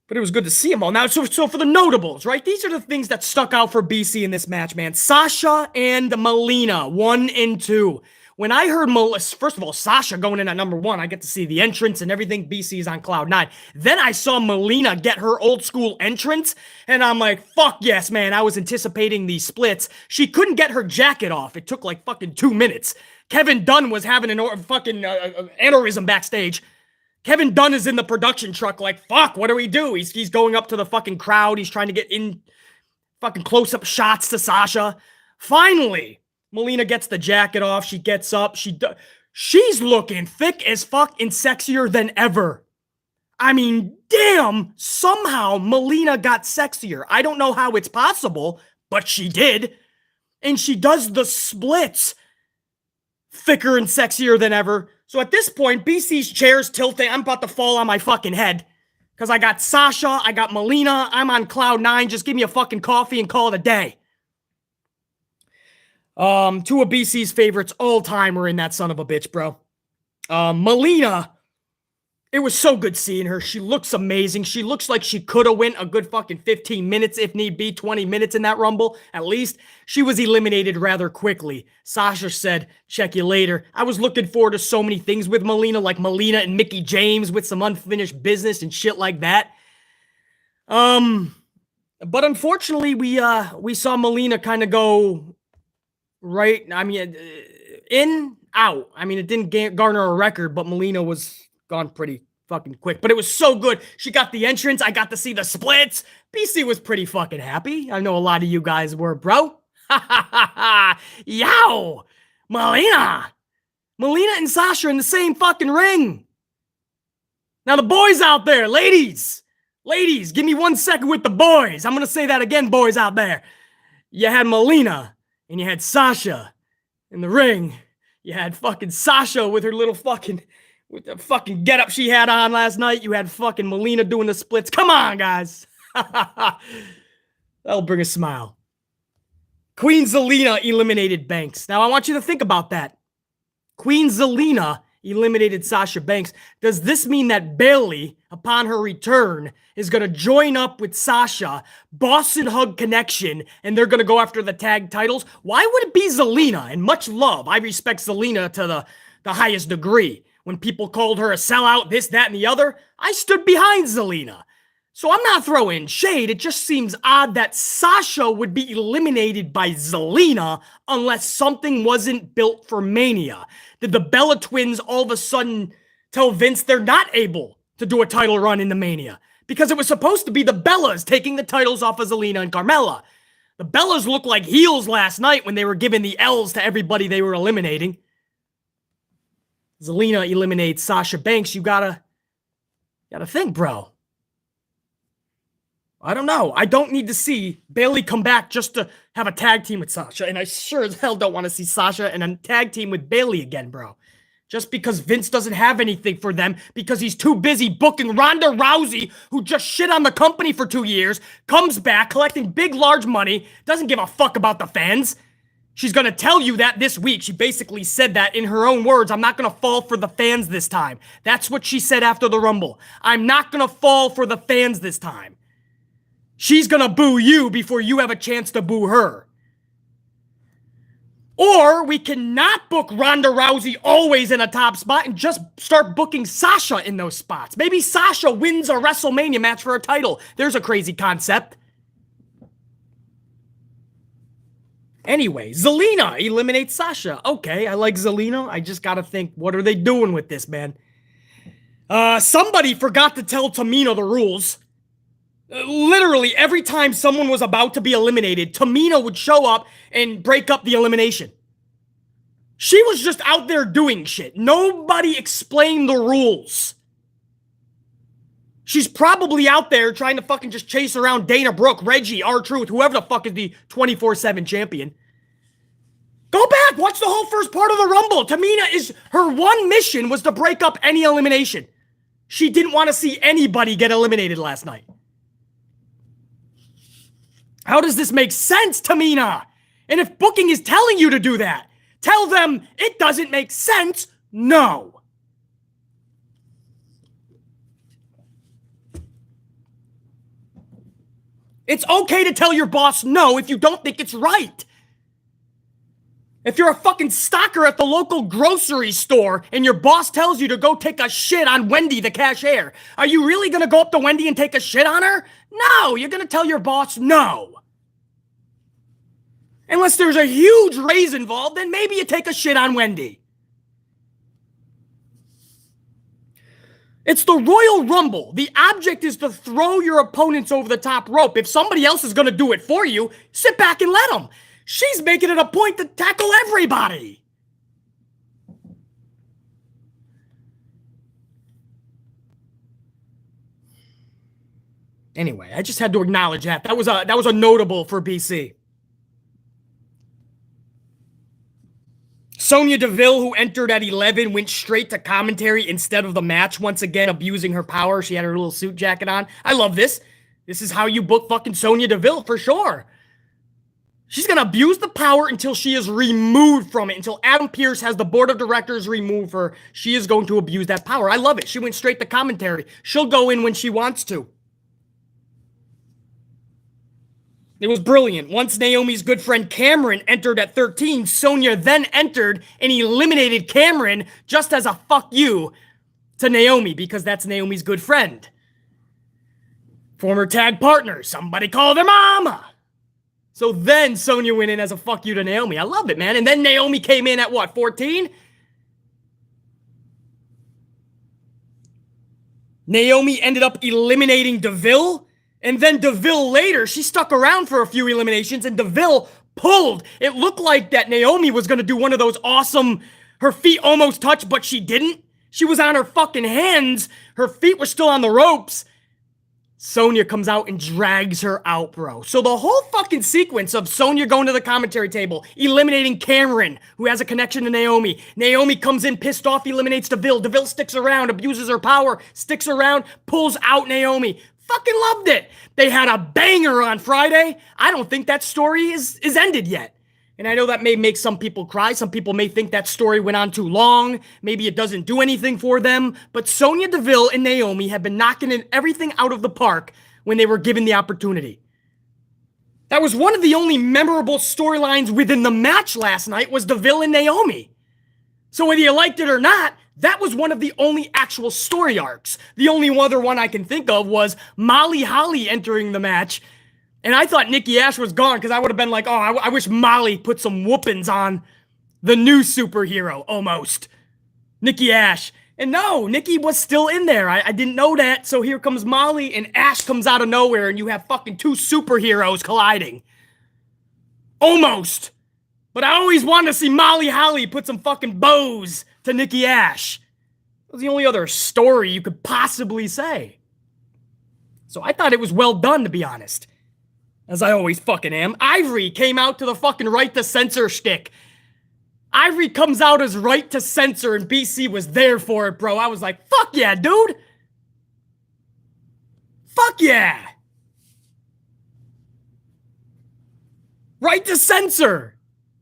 But it was good to see them all. Now, so for the notables, right? These are the things that stuck out for BC in this match, man. Sasha and Melina, 1 and 2. When I heard, first of all, Sasha going in at number 1, I get to see the entrance and everything. BC is on cloud 9. Then I saw Melina get her old school entrance, and I'm like, fuck yes, man. I was anticipating these splits. She couldn't get her jacket off. It took like fucking 2 minutes. Kevin Dunn was having an fucking aneurysm backstage. Kevin Dunn is in the production truck like, fuck, what do we do? He's going up to the fucking crowd. He's trying to get in fucking close-up shots to Sasha. Finally, Melina gets the jacket off. She gets up. She's looking thick as fuck and sexier than ever. I mean, damn, somehow Melina got sexier. I don't know how it's possible, but she did. And she does the splits thicker and sexier than ever. So at this point, BC's chair's tilting. I'm about to fall on my fucking head. Because I got Sasha, I got Melina, I'm on cloud 9. Just give me a fucking coffee and call it a day. 2 of BC's favorites all time were in that son of a bitch, bro. Melina, it was so good seeing her. She looks amazing. She looks like she could have went a good fucking 15 minutes, if need be, 20 minutes in that Rumble, at least. She was eliminated rather quickly. Sasha said, check you later. I was looking forward to so many things with Melina, like Melina and Mickie James with some unfinished business and shit like that. But unfortunately, we saw Melina kind of go right, I mean, in, out. I mean, it didn't garner a record, but Melina was gone pretty fucking quick. But it was so good. She got the entrance. I got to see the splits. BC was pretty fucking happy. I know a lot of you guys were, bro. Ha ha ha ha. Yow! Melina! Melina and Sasha in the same fucking ring. Now the boys out there, ladies, Ladies, give me 1 second with the boys. I'm going to say that again, boys out there. You had Melina and you had Sasha in the ring. You had fucking Sasha with her little fucking, with the fucking getup she had on last night. You had fucking Melina doing the splits. Come on, guys. That'll bring a smile. Queen Zelina eliminated Banks. Now, I want you to think about that. Queen Zelina eliminated Sasha Banks. Does this mean that Bayley, upon her return, is going to join up with Sasha, Boston Hug Connection, and they're going to go after the tag titles? Why would it be Zelina? And much love. I respect Zelina to the highest degree. When people called her a sellout, this, that, and the other, I stood behind Zelina. So I'm not throwing shade. It just seems odd that Sasha would be eliminated by Zelina unless something wasn't built for Mania. Did the Bella twins all of a sudden tell Vince they're not able to do a title run in the Mania? Because it was supposed to be the Bellas taking the titles off of Zelina and Carmella. The Bellas looked like heels last night when they were giving the L's to everybody they were eliminating. Zelina eliminates Sasha Banks. You gotta think, bro. I don't know. I don't need to see Bayley come back just to have a tag team with Sasha. And I sure as hell don't want to see Sasha and a tag team with Bayley again, bro. Just because Vince doesn't have anything for them because he's too busy booking Ronda Rousey, who just shit on the company for 2 years, comes back collecting big, large money, doesn't give a fuck about the fans. She's going to tell you that this week. She basically said that in her own words. I'm not going to fall for the fans this time. That's what she said after the Rumble. I'm not going to fall for the fans this time. She's gonna boo you before you have a chance to boo her. Or we cannot book Ronda Rousey always in a top spot and just start booking Sasha in those spots. Maybe Sasha wins a WrestleMania match for a title. There's a crazy concept. Anyway, Zelina eliminates Sasha. Okay, I like Zelina. I just gotta think, what are they doing with this, man? Somebody forgot to tell Tamina the rules. Literally, every time someone was about to be eliminated, Tamina would show up and break up the elimination. She was just out there doing shit. Nobody explained the rules. She's probably out there trying to fucking just chase around Dana Brooke, Reggie, R-Truth, whoever the fuck is the 24/7 champion. Go back, watch the whole first part of the Rumble. Tamina her one mission was to break up any elimination. She didn't want to see anybody get eliminated last night. How does this make sense, Tamina? And if booking is telling you to do that, tell them it doesn't make sense. No. It's okay to tell your boss no if you don't think it's right. If you're a fucking stocker at the local grocery store and your boss tells you to go take a shit on Wendy, the cashier, are you really going to go up to Wendy and take a shit on her? No, you're going to tell your boss no. Unless there's a huge raise involved, then maybe you take a shit on Wendy. It's the Royal Rumble. The object is to throw your opponents over the top rope. If somebody else is going to do it for you, sit back and let them. She's making it a point to tackle everybody. Anyway, I just had to acknowledge that. That was a notable for BC. Sonya Deville, who entered at 11, went straight to commentary instead of the match, once again abusing her power. She had her little suit jacket on. I love this. This is how you book fucking Sonya Deville, for sure. She's going to abuse the power until she is removed from it. Until Adam Pearce has the board of directors remove her, she is going to abuse that power. I love it. She went straight to commentary. She'll go in when she wants to. It was brilliant. Once Naomi's good friend Cameron entered at 13, Sonya then entered and eliminated Cameron just as a fuck you to Naomi because that's Naomi's good friend. Former tag partner. Somebody called her mama. So then Sonya went in as a fuck you to Naomi. I love it, man. And then Naomi came in at what, 14? Naomi ended up eliminating Deville. And then Deville later, she stuck around for a few eliminations and Deville pulled. It looked like that Naomi was going to do one of those awesome, her feet almost touched, but she didn't. She was on her fucking hands. Her feet were still on the ropes. Sonya comes out and drags her out, bro. So the whole fucking sequence of Sonya going to the commentary table, eliminating Cameron, who has a connection to Naomi. Naomi comes in pissed off, eliminates Deville. Deville sticks around, abuses her power, sticks around, pulls out Naomi. Fucking loved it. They had a banger on Friday. I don't think that story is ended yet. And I know that may make some people cry. Some people may think that story went on too long. Maybe it doesn't do anything for them. But Sonya Deville and Naomi have been knocking everything out of the park when they were given the opportunity. That was one of the only memorable storylines within the match last night was Deville and Naomi. So whether you liked it or not, that was one of the only actual story arcs. The only other one I can think of was Molly Holly entering the match. And I thought Nikki Ash was gone because I would have been like, oh, I wish Molly put some whoopings on the new superhero, almost. Nikki Ash. And no, Nikki was still in there. I didn't know that. So here comes Molly and Ash comes out of nowhere and you have fucking two superheroes colliding. Almost. But I always wanted to see Molly Holly put some fucking bows to Nikki Ash. That was the only other story you could possibly say. So I thought it was well done, to be honest. As I always fucking am. Ivory came out to the fucking right to censor shtick. Ivory comes out as right to censor and BC was there for it, bro. I was like, fuck yeah, dude. Fuck yeah. Right to censor.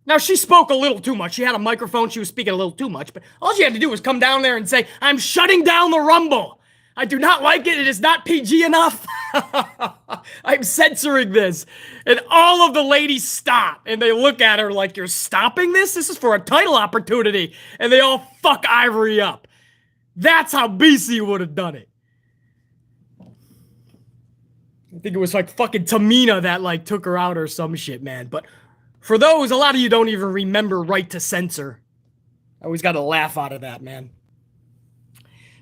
Now, she spoke a little too much. She had a microphone. She was speaking a little too much. But all she had to do was come down there and say, I'm shutting down the Rumble. I do not like it. It is not PG enough. I'm censoring this. And all of the ladies stop. And they look at her like, you're stopping this? This is for a title opportunity. And they all fuck Ivory up. That's how BC would have done it. I think it was like fucking Tamina that like took her out or some shit, man. But for those, a lot of you don't even remember right to censor. I always got a laugh out of that, man.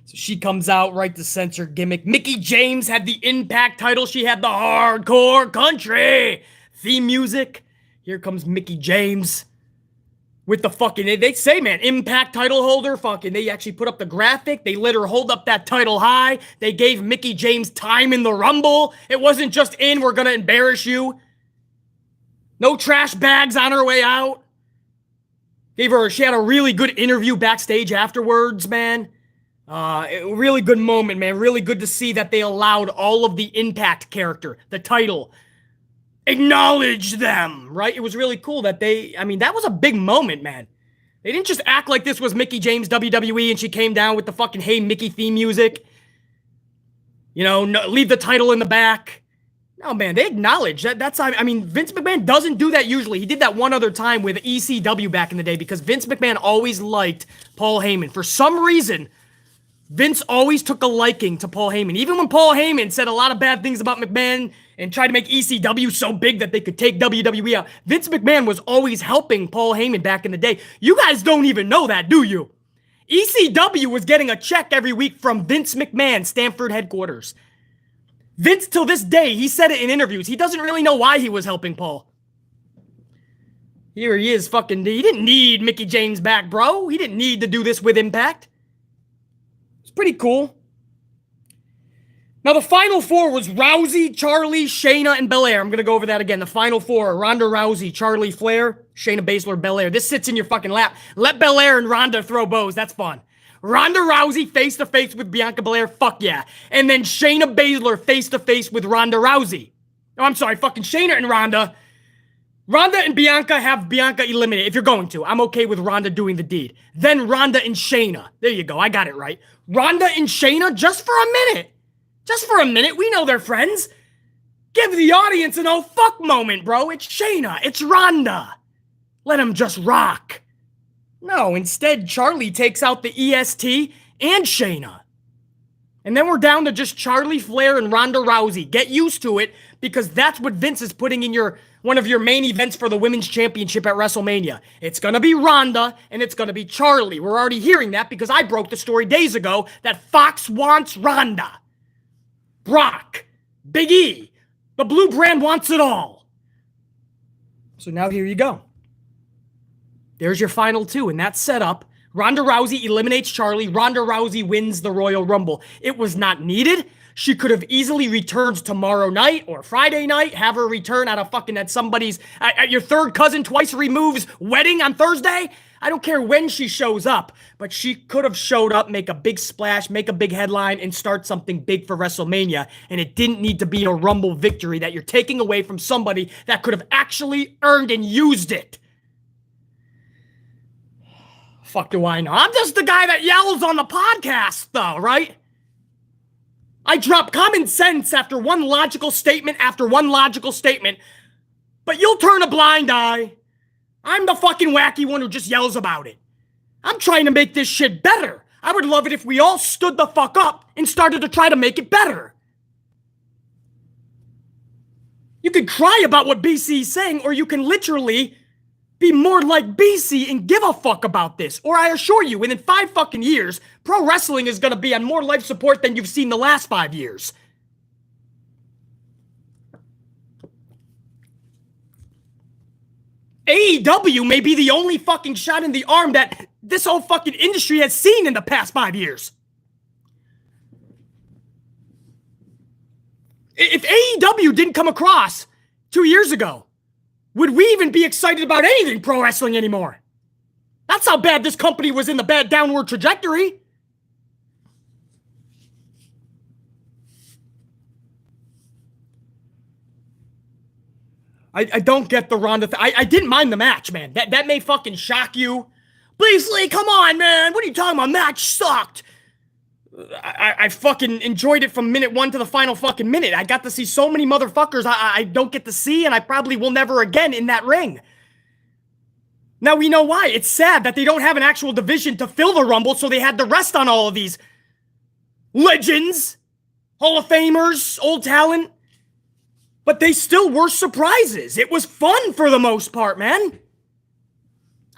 So she comes out, right to censor gimmick. Mickie James had the Impact title. She had the Hardcore Country theme music. Here comes Mickie James with the fucking, they say, man, Impact title holder. Fucking, they actually put up the graphic. They let her hold up that title high. They gave Mickie James time in the Rumble. It wasn't just in, we're going to embarrass you. No trash bags on her way out. She had a really good interview backstage afterwards, man. Really good moment, man. Really good to see that they allowed all of the Impact character, the title, acknowledge them, right? It was really cool that that was a big moment, man. They didn't just act like this was Mickie James WWE and she came down with the fucking Hey Mickie theme music. You know, leave the title in the back. No, man, they acknowledge that. Vince McMahon doesn't do that usually. He did that one other time with ECW back in the day because Vince McMahon always liked Paul Heyman. For some reason, Vince always took a liking to Paul Heyman. Even when Paul Heyman said a lot of bad things about McMahon and tried to make ECW so big that they could take WWE out, Vince McMahon was always helping Paul Heyman back in the day. You guys don't even know that, do you? ECW was getting a check every week from Vince McMahon, Stamford headquarters. Vince, till this day, he said it in interviews. He doesn't really know why he was helping Paul. Here he is, he didn't need Mickie James back, bro. He didn't need to do this with Impact. Pretty cool. Now, the Final Four was Rousey, Charlie, Shayna, and Belair. I'm going to go over that again. The Final Four, Ronda Rousey, Charlie Flair, Shayna Baszler, Belair. This sits in your fucking lap. Let Belair and Ronda throw bows. That's fun. Ronda Rousey face-to-face with Bianca Belair. Fuck yeah. And then Shayna Baszler face-to-face with Ronda Rousey. Oh, I'm sorry. Fucking Shayna and Ronda. Ronda and Bianca have Bianca eliminated. If you're going to, I'm okay with Ronda doing the deed. Then Ronda and Shayna. There you go. I got it right. Ronda and Shayna just for a minute. Just for a minute. We know they're friends. Give the audience an oh fuck moment, bro. It's Shayna. It's Ronda. Let them just rock. No, instead, Charlie takes out the EST and Shayna. And then we're down to just Charlie Flair and Ronda Rousey. Get used to it because that's what Vince is putting in one of your main events for the Women's Championship at WrestleMania. It's going to be Ronda and it's going to be Charlie. We're already hearing that because I broke the story days ago that Fox wants Ronda. Brock, Big E, the blue brand wants it all. So now here you go. There's your final two, and that's set up. Ronda Rousey eliminates Charlie. Ronda Rousey wins the Royal Rumble. It was not needed. She could have easily returned tomorrow night or Friday night, have her return at somebody's, at your third cousin twice removed's wedding on Thursday. I don't care when she shows up, but she could have showed up, make a big splash, make a big headline, and start something big for WrestleMania. And it didn't need to be a Rumble victory that you're taking away from somebody that could have actually earned and used it. Fuck do I know? I'm just the guy that yells on the podcast, though, right? I drop common sense after one logical statement after one logical statement, but you'll turn a blind eye. I'm the fucking wacky one who just yells about it. I'm trying to make this shit better. I would love it if we all stood the fuck up and started to try to make it better. You can cry about what BC's saying, or you can literally be more like BC and give a fuck about this. Or I assure you, within 5 fucking years, pro wrestling is going to be on more life support than you've seen the last 5 years. AEW may be the only fucking shot in the arm that this whole fucking industry has seen in the past 5 years. If AEW didn't come across 2 years ago, would we even be excited about anything pro wrestling anymore? That's how bad this company was in the bad downward trajectory. I don't get the Ronda thing. I didn't mind the match, man. That may fucking shock you. Beasley, come on, man. What are you talking about? Match sucked. I fucking enjoyed it from minute 1 to the final fucking minute. I got to see so many motherfuckers I don't get to see, and I probably will never again in that ring. Now we know why. It's sad that they don't have an actual division to fill the Rumble, so they had to rest on all of these legends, Hall of Famers, old talent. But they still were surprises. It was fun for the most part, man.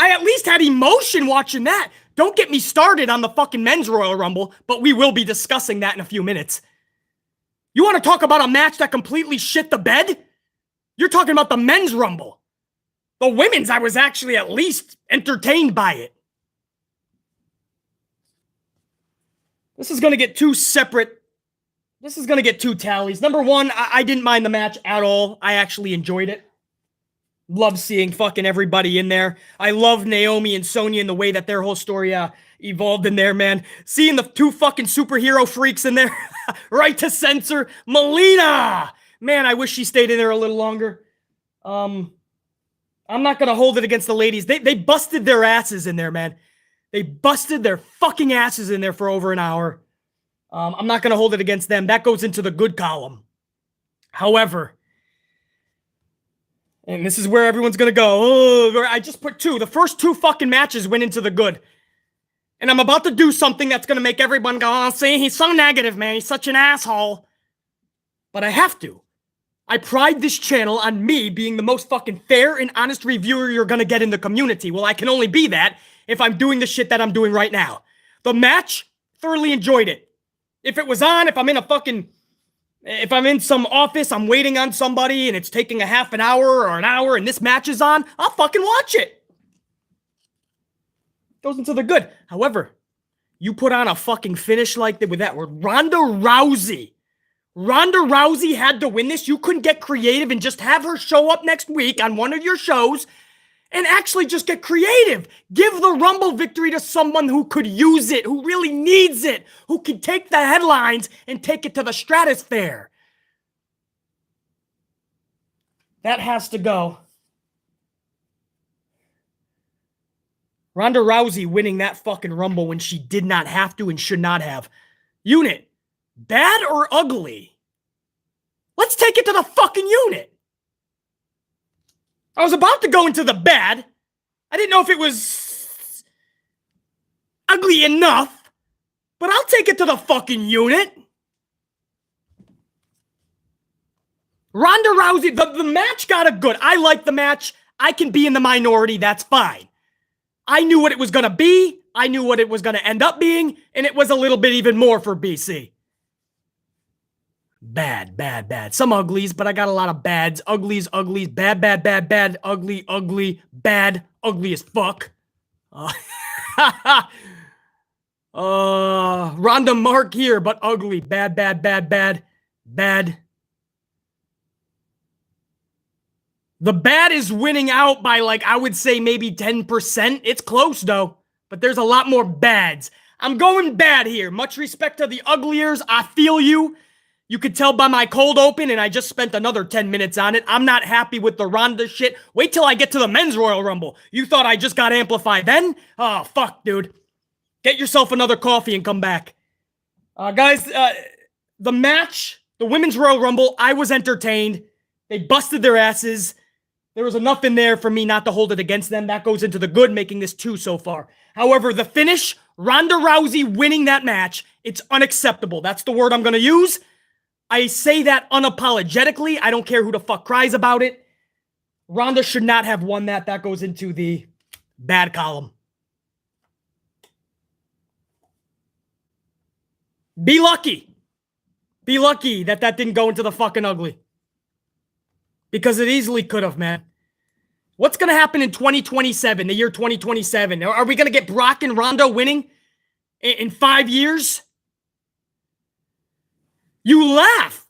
I at least had emotion watching that. Don't get me started on the fucking men's Royal Rumble, but we will be discussing that in a few minutes. You want to talk about a match that completely shit the bed? You're talking about the men's Rumble. The women's, I was actually at least entertained by it. This is going to get two separate. This is going to get two tallies. Number one, I didn't mind the match at all. I actually enjoyed it. Love seeing fucking everybody in there. I love Naomi and Sonya and the way that their whole story evolved in there, man. Seeing the two fucking superhero freaks in there. Right to censor. Melina! Man, I wish she stayed in there a little longer. I'm not going to hold it against the ladies. They busted their asses in there, man. They busted their fucking asses in there for over an hour. I'm not going to hold it against them. That goes into the good column. However, and this is where everyone's going to go, oh, I just put two. The first two fucking matches went into the good. And I'm about to do something that's going to make everyone go, oh, see, he's so negative, man. He's such an asshole. But I have to. I pride this channel on me being the most fucking fair and honest reviewer you're going to get in the community. Well, I can only be that if I'm doing the shit that I'm doing right now. The match, thoroughly enjoyed it. If it was on, if I'm in some office, I'm waiting on somebody and it's taking a half an hour or an hour and this match is on, I'll fucking watch it. Goes into the good. However, you put on a fucking finish like that with that word, Ronda Rousey. Ronda Rousey had to win this. You couldn't get creative and just have her show up next week on one of your shows and actually just get creative. Give the Rumble victory to someone who could use it, who really needs it, who can take the headlines and take it to the stratosphere. That has to go. Ronda Rousey winning that fucking Rumble when she did not have to and should not have. Unit, bad or ugly? Let's take it to the fucking unit. I was about to go into the bad. I didn't know if it was ugly enough, but I'll take it to the fucking unit. Ronda Rousey, the match got a good. I like the match. I can be in the minority. That's fine. I knew what it was going to be. I knew what it was going to end up being, and it was a little bit even more for BC. Bad, bad, bad. Some uglies, but I got a lot of bads. Uglies, uglies, bad, bad, bad, bad, ugly, ugly, bad, ugly as fuck. Ronda Mark here, but ugly. Bad, bad, bad, bad, bad. The bad is winning out by, like, I would say maybe 10%. It's close, though. But there's a lot more bads. I'm going bad here. Much respect to the ugliers. I feel you. You could tell by my cold open, and I just spent another 10 minutes on it. I'm not happy with the Ronda shit. Wait till I get to the men's Royal Rumble. You thought I just got amplified then? Oh, fuck, dude. Get yourself another coffee and come back. Guys, the match, the women's Royal Rumble, I was entertained. They busted their asses. There was enough in there for me not to hold it against them. That goes into the good, making this 2 so far. However, the finish, Ronda Rousey winning that match, it's unacceptable. That's the word I'm going to use. I say that unapologetically. I don't care who the fuck cries about it. Ronda should not have won that. That goes into the bad column. Be lucky. Be lucky that that didn't go into the fucking ugly. Because it easily could have, man. What's going to happen in 2027, the year 2027? Are we going to get Brock and Ronda winning in 5 years? You laugh.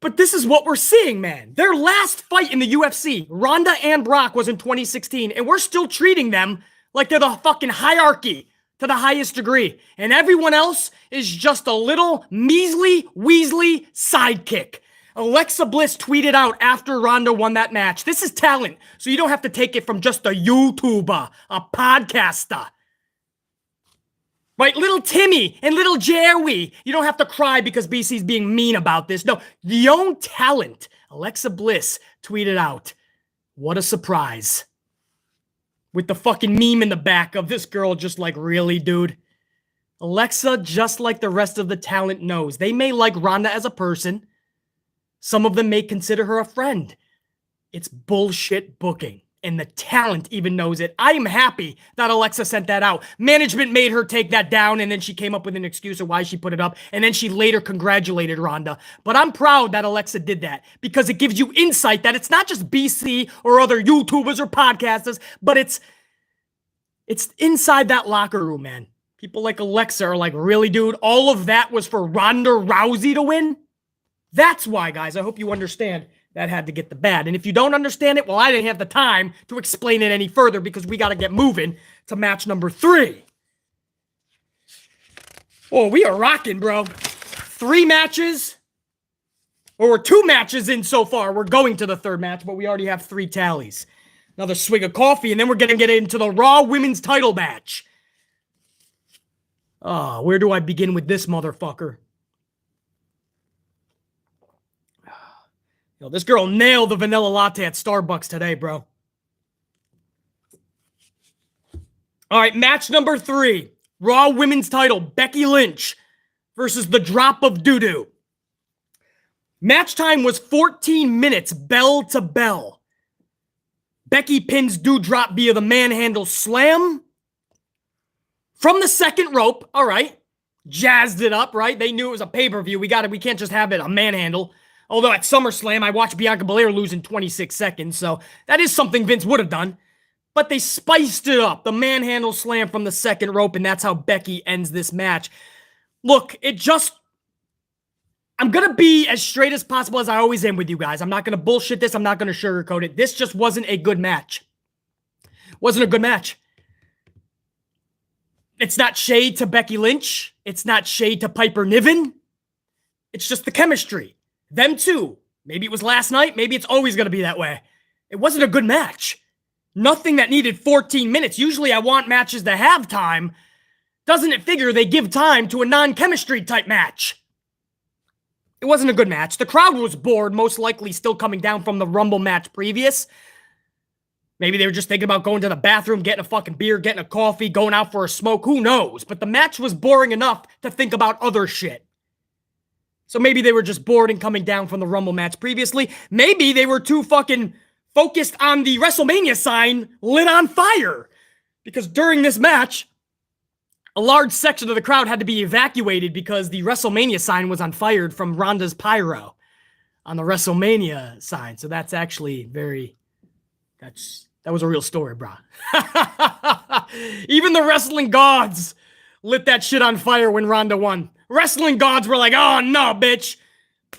But this is what we're seeing, man. Their last fight in the UFC, Ronda and Brock, was in 2016. And we're still treating them like they're the fucking hierarchy to the highest degree. And everyone else is just a little measly, weaselly sidekick. Alexa Bliss tweeted out after Ronda won that match. This is talent, so you don't have to take it from just a YouTuber, a podcaster. Right? Little Timmy and little Jerry. You don't have to cry because BC's being mean about this. No, the own talent. Alexa Bliss tweeted out, what a surprise. With the fucking meme in the back of this girl just like, really, dude? Alexa, just like the rest of the talent, knows. They may like Ronda as a person. Some of them may consider her a friend. It's bullshit booking, and the talent even knows it. I am happy that Alexa sent that out. Management made her take that down, and then she came up with an excuse of why she put it up, and then she later congratulated Ronda. But I'm proud that Alexa did that, because it gives you insight that it's not just BC or other YouTubers or podcasters, but it's inside that locker room, man. People like Alexa are like, really, dude? All of that was for Ronda Rousey to win? That's why, guys, I hope you understand that had to get the bad. And if you don't understand it, well, I didn't have the time to explain it any further because we got to get moving to match number 3. Oh, we are rocking, bro. 3 matches. Or we're 2 matches in so far. We're going to the 3rd match, but we already have 3 tallies. Another swig of coffee, and then we're going to get into the Raw Women's title match. Oh, where do I begin with this motherfucker? Yo, this girl nailed the vanilla latte at Starbucks today, bro. All right, match number 3. Raw Women's title, Becky Lynch versus the Drop of Doo-Doo. Match time was 14 minutes, bell to bell. Becky pins Doudrop via the manhandle slam. From the second rope, all right. Jazzed it up, right? They knew it was a pay-per-view. We can't just have it a manhandle. Although at SummerSlam, I watched Bianca Belair lose in 26 seconds, so that is something Vince would have done. But they spiced it up. The manhandle slam from the second rope, and that's how Becky ends this match. Look, I'm going to be as straight as possible as I always am with you guys. I'm not going to bullshit this. I'm not going to sugarcoat it. This just wasn't a good match. Wasn't a good match. It's not shade to Becky Lynch. It's not shade to Piper Niven. It's just the chemistry. Them two. Maybe it was last night. Maybe it's always going to be that way. It wasn't a good match. Nothing that needed 14 minutes. Usually I want matches to have time. Doesn't it figure they give time to a non-chemistry type match? It wasn't a good match. The crowd was bored, most likely still coming down from the Rumble match previous. Maybe they were just thinking about going to the bathroom, getting a fucking beer, getting a coffee, going out for a smoke. Who knows? But the match was boring enough to think about other shit. So maybe they were just bored and coming down from the Rumble match previously. Maybe they were too fucking focused on the WrestleMania sign lit on fire. Because during this match, a large section of the crowd had to be evacuated because the WrestleMania sign was on fire from Ronda's pyro on the WrestleMania sign. So that's actually that was a real story, brah. Even the wrestling gods lit that shit on fire when Ronda won. Wrestling gods were like, oh no, bitch.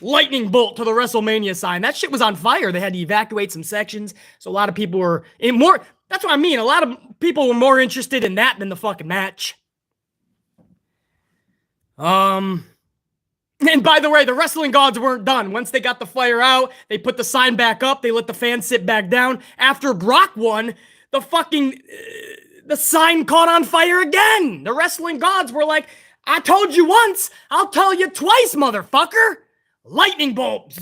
Lightning bolt to the WrestleMania sign. That shit was on fire. They had to evacuate some sections. So a lot of people were in more. That's what I mean. A lot of people were more interested in that than the fucking match. And by the way, the wrestling gods weren't done. Once they got the fire out, they put the sign back up. They let the fans sit back down. After Brock won, the fucking the sign caught on fire again. The wrestling gods were like, I told you once, I'll tell you twice, motherfucker. Lightning bolt.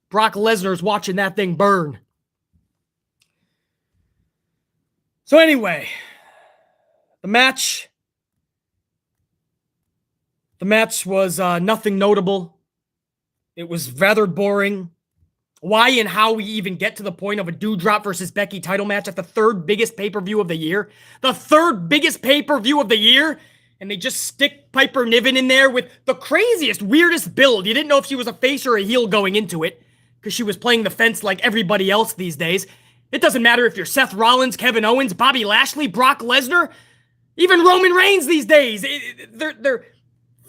Brock Lesnar's watching that thing burn. So anyway, the match was nothing notable. It was rather boring. Why and how we even get to the point of a Doudrop versus Becky title match at the third biggest pay-per-view of the year? The third biggest pay-per-view of the year? And they just stick Piper Niven in there with the craziest, weirdest build. You didn't know if she was a face or a heel going into it because she was playing the fence like everybody else these days. It doesn't matter if you're Seth Rollins, Kevin Owens, Bobby Lashley, Brock Lesnar, even Roman Reigns these days. They're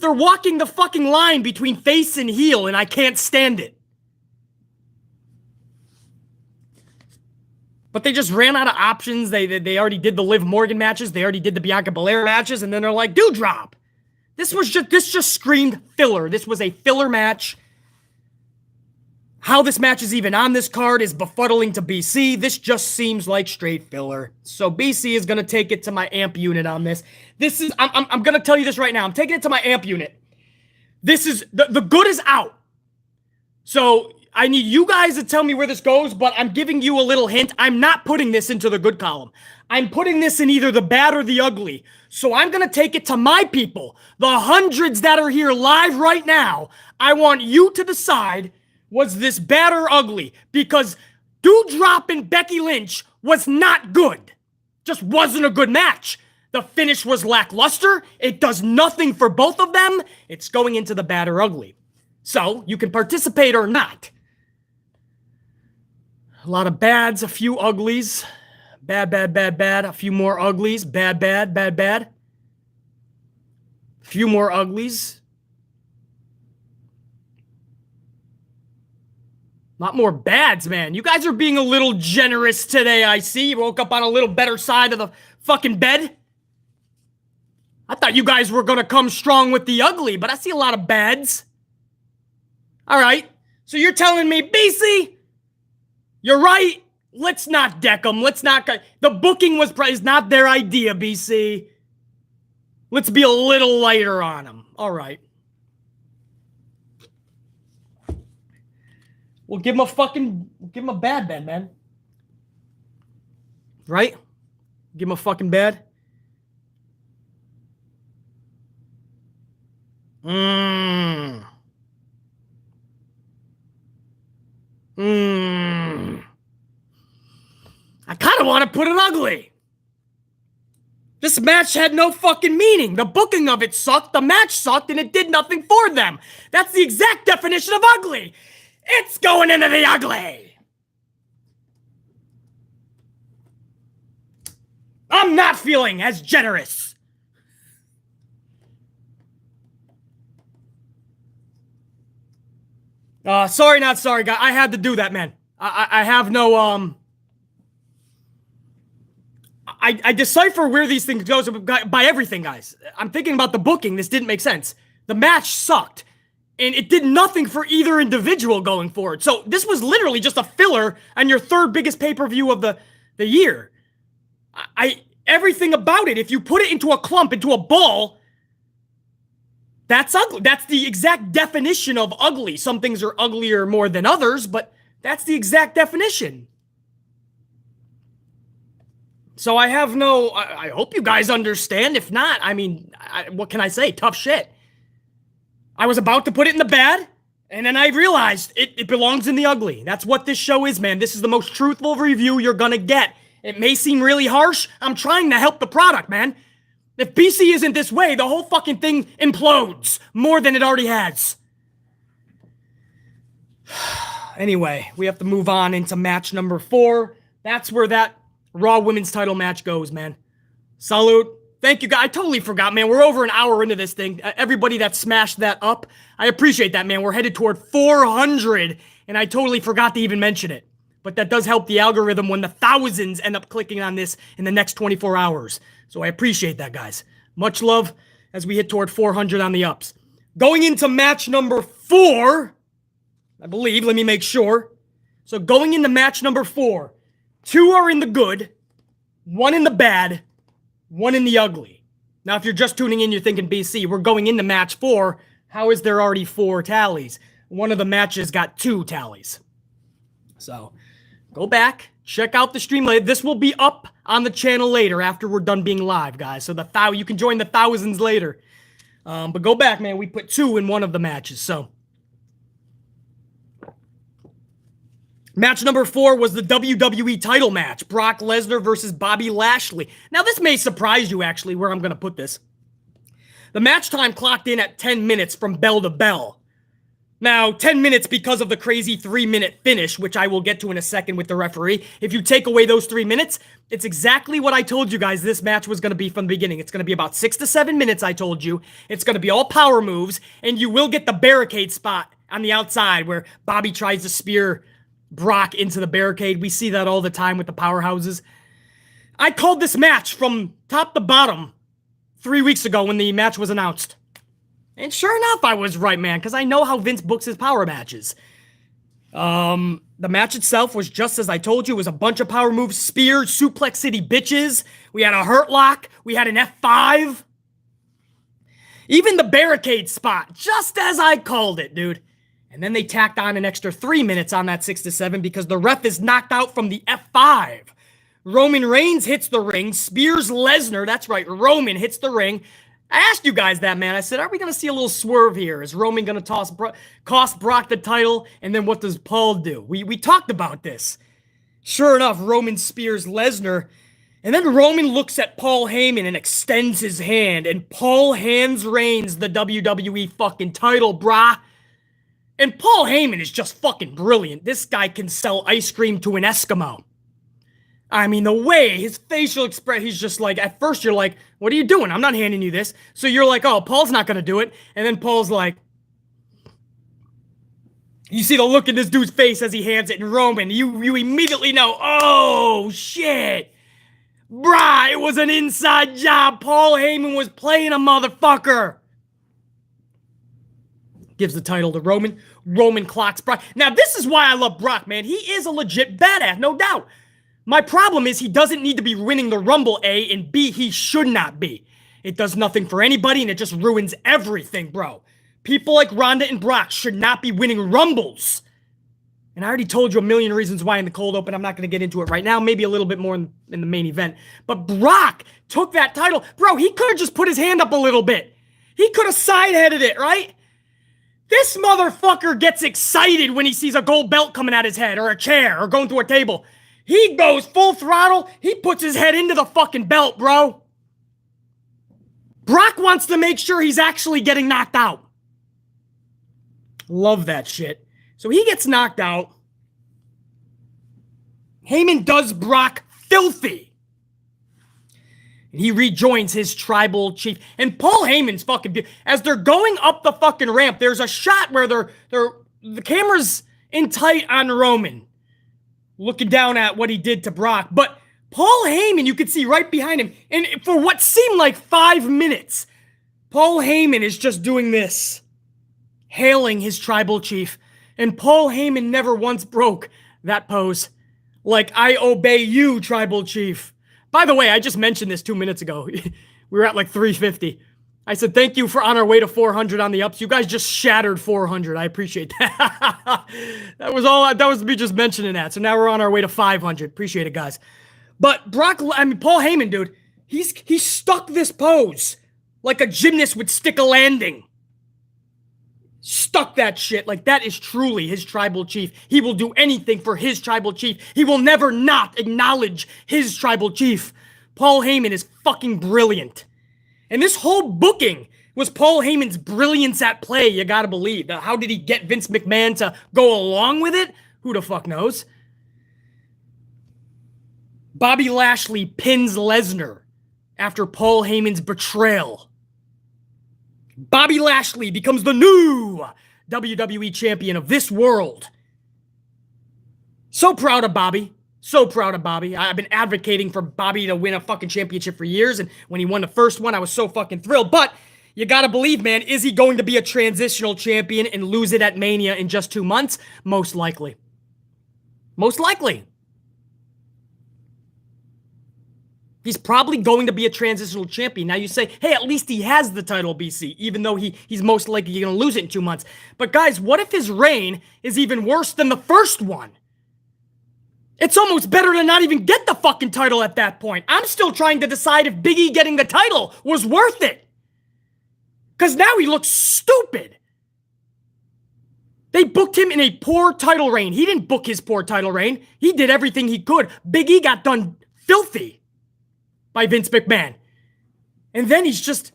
walking the fucking line between face and heel, and I can't stand it. But they just ran out of options. They already did the Liv Morgan matches. They already did the Bianca Belair matches. And then they're like, Doudrop. This just screamed filler. This was a filler match. How this match is even on this card is befuddling to BC. This just seems like straight filler. So BC is going to take it to my amp unit on this. I'm going to tell you this right now. I'm taking it to my amp unit. This is, the good is out. So I need you guys to tell me where this goes, but I'm giving you a little hint. I'm not putting this into the good column. I'm putting this in either the bad or the ugly. So I'm going to take it to my people, the hundreds that are here live right now. I want you to decide, was this bad or ugly? Because Doudrop and Becky Lynch was not good. Just wasn't a good match. The finish was lackluster. It does nothing for both of them. It's going into the bad or ugly. So you can participate or not. A lot of bads, a few uglies. Bad, bad, bad, bad. A few more uglies. Bad, bad, bad, bad. A few more uglies. A lot more bads, man. You guys are being a little generous today, I see. You woke up on a little better side of the fucking bed. I thought you guys were going to come strong with the ugly, but I see a lot of bads. All right. So you're telling me, BC, you're right. Let's not deck them. Let's not. The booking is not their idea, BC. Let's be a little lighter on them. All right. We'll give him a bad, man. Right? Give him a fucking bad. I kind of want to put it ugly. This match had no fucking meaning. The booking of it sucked, the match sucked, and it did nothing for them. That's the exact definition of ugly. It's going into the ugly. I'm not feeling as generous. Sorry, not sorry, guy. I had to do that, man. I have no, I decipher where these things go by everything, guys. I'm thinking about the booking. This didn't make sense. The match sucked. And it did nothing for either individual going forward. So this was literally just a filler on your third biggest pay-per-view of the year. Everything about it, if you put it into a clump, into a ball, that's ugly. That's the exact definition of ugly. Some things are uglier more than others, but that's the exact definition. So I have no, I hope you guys understand. If not, I mean, what can I say? Tough shit. I was about to put it in the bad, and then I realized it belongs in the ugly. That's what this show is, man. This is the most truthful review you're gonna get. It may seem really harsh. I'm trying to help the product, man. If BC isn't this way, the whole fucking thing implodes more than it already has. Anyway, we have to move on into match number 4. That's where that Raw Women's title match goes, man. Salute. Thank you, guys. I totally forgot, man. We're over an hour into this thing. Everybody that smashed that up, I appreciate that, man. We're headed toward 400, and I totally forgot to even mention it. But that does help the algorithm when the thousands end up clicking on this in the next 24 hours. So I appreciate that, guys. Much love as we hit toward 400 on the ups. Going into match number 4, I believe, let me make sure. So going into match number 4, 2 are in the good, 1 in the bad, 1 in the ugly. Now, if you're just tuning in, you're thinking, BC, we're going into match 4. How is there already 4 tallies? One of the matches got 2 tallies. So go back, check out the stream later. This will be up on the channel later after we're done being live, guys. So you can join the thousands later. But go back, man. We put 2 in one of the matches. So match number 4 was the WWE title match. Brock Lesnar versus Bobby Lashley. Now, this may surprise you, actually, where I'm going to put this. The match time clocked in at 10 minutes from bell to bell. Now, 10 minutes because of the crazy 3-minute finish, which I will get to in a second with the referee. If you take away those 3 minutes, it's exactly what I told you guys this match was going to be from the beginning. It's going to be about 6 to 7 minutes, I told you. It's going to be all power moves, and you will get the barricade spot on the outside where Bobby tries to spear Brock into the barricade. We see that all the time with the powerhouses. I called this match from top to bottom 3 weeks ago when the match was announced. And sure enough, I was right, man, because I know how Vince books his power matches. The match itself was just as I told you. It was a bunch of power moves, spears, suplex city bitches. We had a hurt lock. We had an F5. Even the barricade spot, just as I called it, dude. And then they tacked on an extra 3 minutes on that 6 to 7 because the ref is knocked out from the F5. Roman Reigns hits the ring, spears Lesnar. That's right, Roman hits the ring. I asked you guys that, man. I said, are we going to see a little swerve here? Is Roman going to cost Brock the title? And then what does Paul do? We talked about this. Sure enough, Roman spears Lesnar. And then Roman looks at Paul Heyman and extends his hand. And Paul hands Reigns the WWE fucking title, brah. And Paul Heyman is just fucking brilliant. This guy can sell ice cream to an Eskimo. I mean, the way his facial expression, he's just like, at first you're like, what are you doing? I'm not handing you this. So you're like, oh, Paul's not going to do it. And then Paul's like, you see the look in this dude's face as he hands it, and Roman, you immediately know, oh, shit. Bruh, it was an inside job. Paul Heyman was playing a motherfucker. Gives the title to Roman. Roman clocks Brock. Now, this is why I love Brock, man. He is a legit badass, no doubt. My problem is he doesn't need to be winning the Rumble, A, and B, he should not be. It does nothing for anybody, and it just ruins everything, bro. People like Ronda and Brock should not be winning Rumbles. And I already told you a million reasons why in the cold open. I'm not going to get into it right now. Maybe a little bit more in the main event. But Brock took that title. Bro, he could have just put his hand up a little bit. He could have side-headed it, right? This motherfucker gets excited when he sees a gold belt coming at his head, or a chair, or going through a table. He goes full throttle. He puts his head into the fucking belt, bro. Brock wants to make sure he's actually getting knocked out. Love that shit. So he gets knocked out. Heyman does Brock filthy. And he rejoins his tribal chief. And Paul Heyman's fucking... As they're going up the fucking ramp, there's a shot where the camera's in tight on Roman, looking down at what he did to Brock. But Paul Heyman, you could see right behind him. And for what seemed like 5 minutes, Paul Heyman is just doing this, hailing his tribal chief. And Paul Heyman never once broke that pose. Like, I obey you, tribal chief. By the way, I just mentioned this 2 minutes ago. We were at like 350. I said, thank you for on our way to 400 on the ups. You guys just shattered 400. I appreciate that. That was me just mentioning that. So now we're on our way to 500. Appreciate it, guys. But Paul Heyman, dude, he stuck this pose like a gymnast would stick a landing. Stuck that shit. Like, that is truly his tribal chief. He will do anything for his tribal chief. He will never not acknowledge his tribal chief. Paul Heyman is fucking brilliant. And this whole booking was Paul Heyman's brilliance at play, you gotta believe. How did he get Vince McMahon to go along with it? Who the fuck knows? Bobby Lashley pins Lesnar. after Paul Heyman's betrayal. Bobby Lashley becomes the new WWE champion of this world. So proud of Bobby. So proud of Bobby. I've been advocating for Bobby to win a fucking championship for years, and when he won the first one, I was so fucking thrilled. But you gotta believe, man, is he going to be a transitional champion and lose it at Mania in just 2 months? Most likely. Most likely. He's probably going to be a transitional champion. Now you say, hey, at least he has the title, BC, even though he's most likely going to lose it in 2 months. But guys, what if his reign is even worse than the first one? It's almost better to not even get the fucking title at that point. I'm still trying to decide if Big E getting the title was worth it. Because now he looks stupid. They booked him in a poor title reign. He didn't book his poor title reign. He did everything he could. Big E got done filthy by Vince McMahon. And then he's just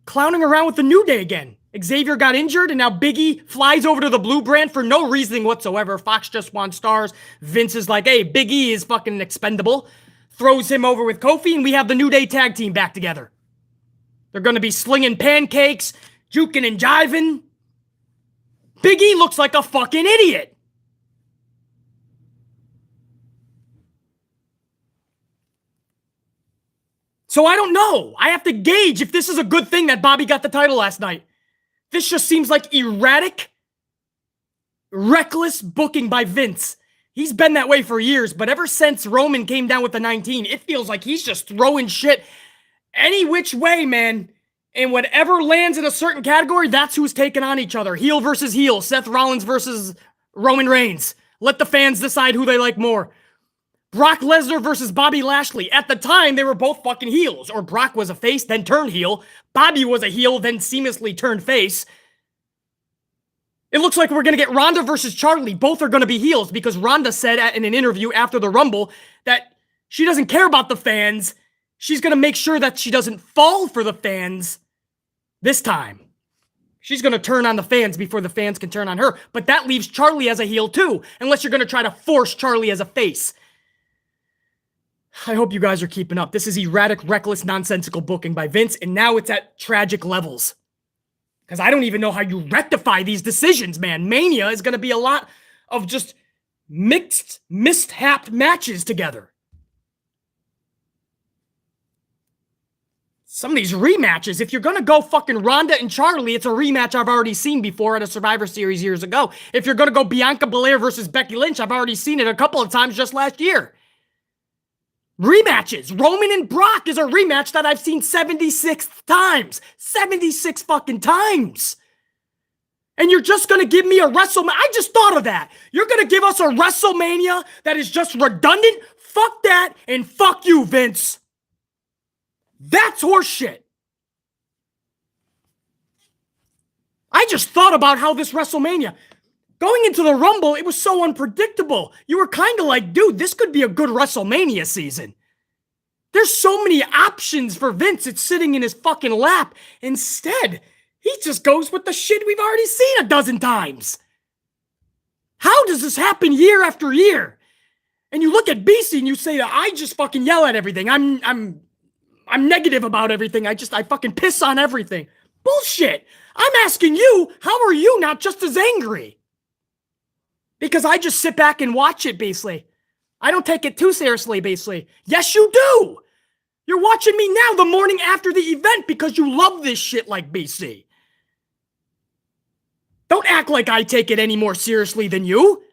clowning around with the New Day again. Xavier got injured, and now Big E flies over to the Blue Brand for no reasoning whatsoever. Fox just wants stars. Vince is like, hey, Big E is fucking expendable. Throws him over with Kofi, and we have the New Day tag team back together. They're going to be slinging pancakes, juking and jiving. Big E looks like a fucking idiot. So I don't know. I have to gauge if this is a good thing that Bobby got the title last night. This just seems like erratic, reckless booking by Vince. He's been that way for years, but ever since Roman came down with the 19, it feels like he's just throwing shit any which way, man. And whatever lands in a certain category, that's who's taking on each other. Heel versus heel. Seth Rollins versus Roman Reigns. Let the fans decide who they like more. Brock Lesnar versus Bobby Lashley. At the time, they were both fucking heels. Or Brock was a face, then turned heel. Bobby was a heel, then seamlessly turned face. It looks like we're going to get Ronda versus Charlie. Both are going to be heels because Ronda said in an interview after the Rumble that she doesn't care about the fans. She's going to make sure that she doesn't fall for the fans this time. She's going to turn on the fans before the fans can turn on her. But that leaves Charlie as a heel too, unless you're going to try to force Charlie as a face. I hope you guys are keeping up. This is erratic, reckless, nonsensical booking by Vince, and now it's at tragic levels. Because I don't even know how you rectify these decisions, man. Mania is going to be a lot of just mixed, mishapped matches together. Some of these rematches, if you're going to go fucking Ronda and Charlie, it's a rematch I've already seen before at a Survivor Series years ago. If you're going to go Bianca Belair versus Becky Lynch, I've already seen it a couple of times just last year. Rematches. Roman and Brock is a rematch that I've seen 76 times. 76 fucking times. And you're just going to give me a WrestleMania. I just thought of that. You're going to give us a WrestleMania that is just redundant? Fuck that and fuck you, Vince. That's horseshit. I just thought about how this WrestleMania, going into the Rumble, it was so unpredictable. You were kind of like, dude, this could be a good WrestleMania season. There's so many options for Vince. It's sitting in his fucking lap. Instead, he just goes with the shit we've already seen a dozen times. How does this happen year after year? And you look at BC and you say, I just fucking yell at everything. I'm negative about everything. I fucking piss on everything. Bullshit. I'm asking you, how are you not just as angry? Because I just sit back and watch it, basically. I don't take it too seriously, basically. Yes, you do. You're watching me now the morning after the event because you love this shit like BC. Don't act like I take it any more seriously than you.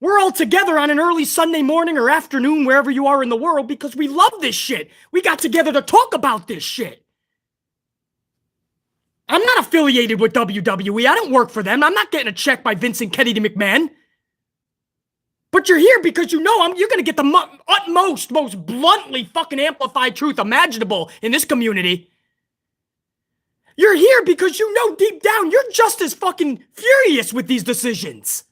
We're all together on an early Sunday morning or afternoon, wherever you are in the world, because we love this shit. We got together to talk about this shit. I'm not affiliated with WWE. I don't work for them. I'm not getting a check by Vince and Kennedy McMahon. But you're here because you know you're going to get the utmost, most bluntly fucking amplified truth imaginable in this community. You're here because you know deep down you're just as fucking furious with these decisions.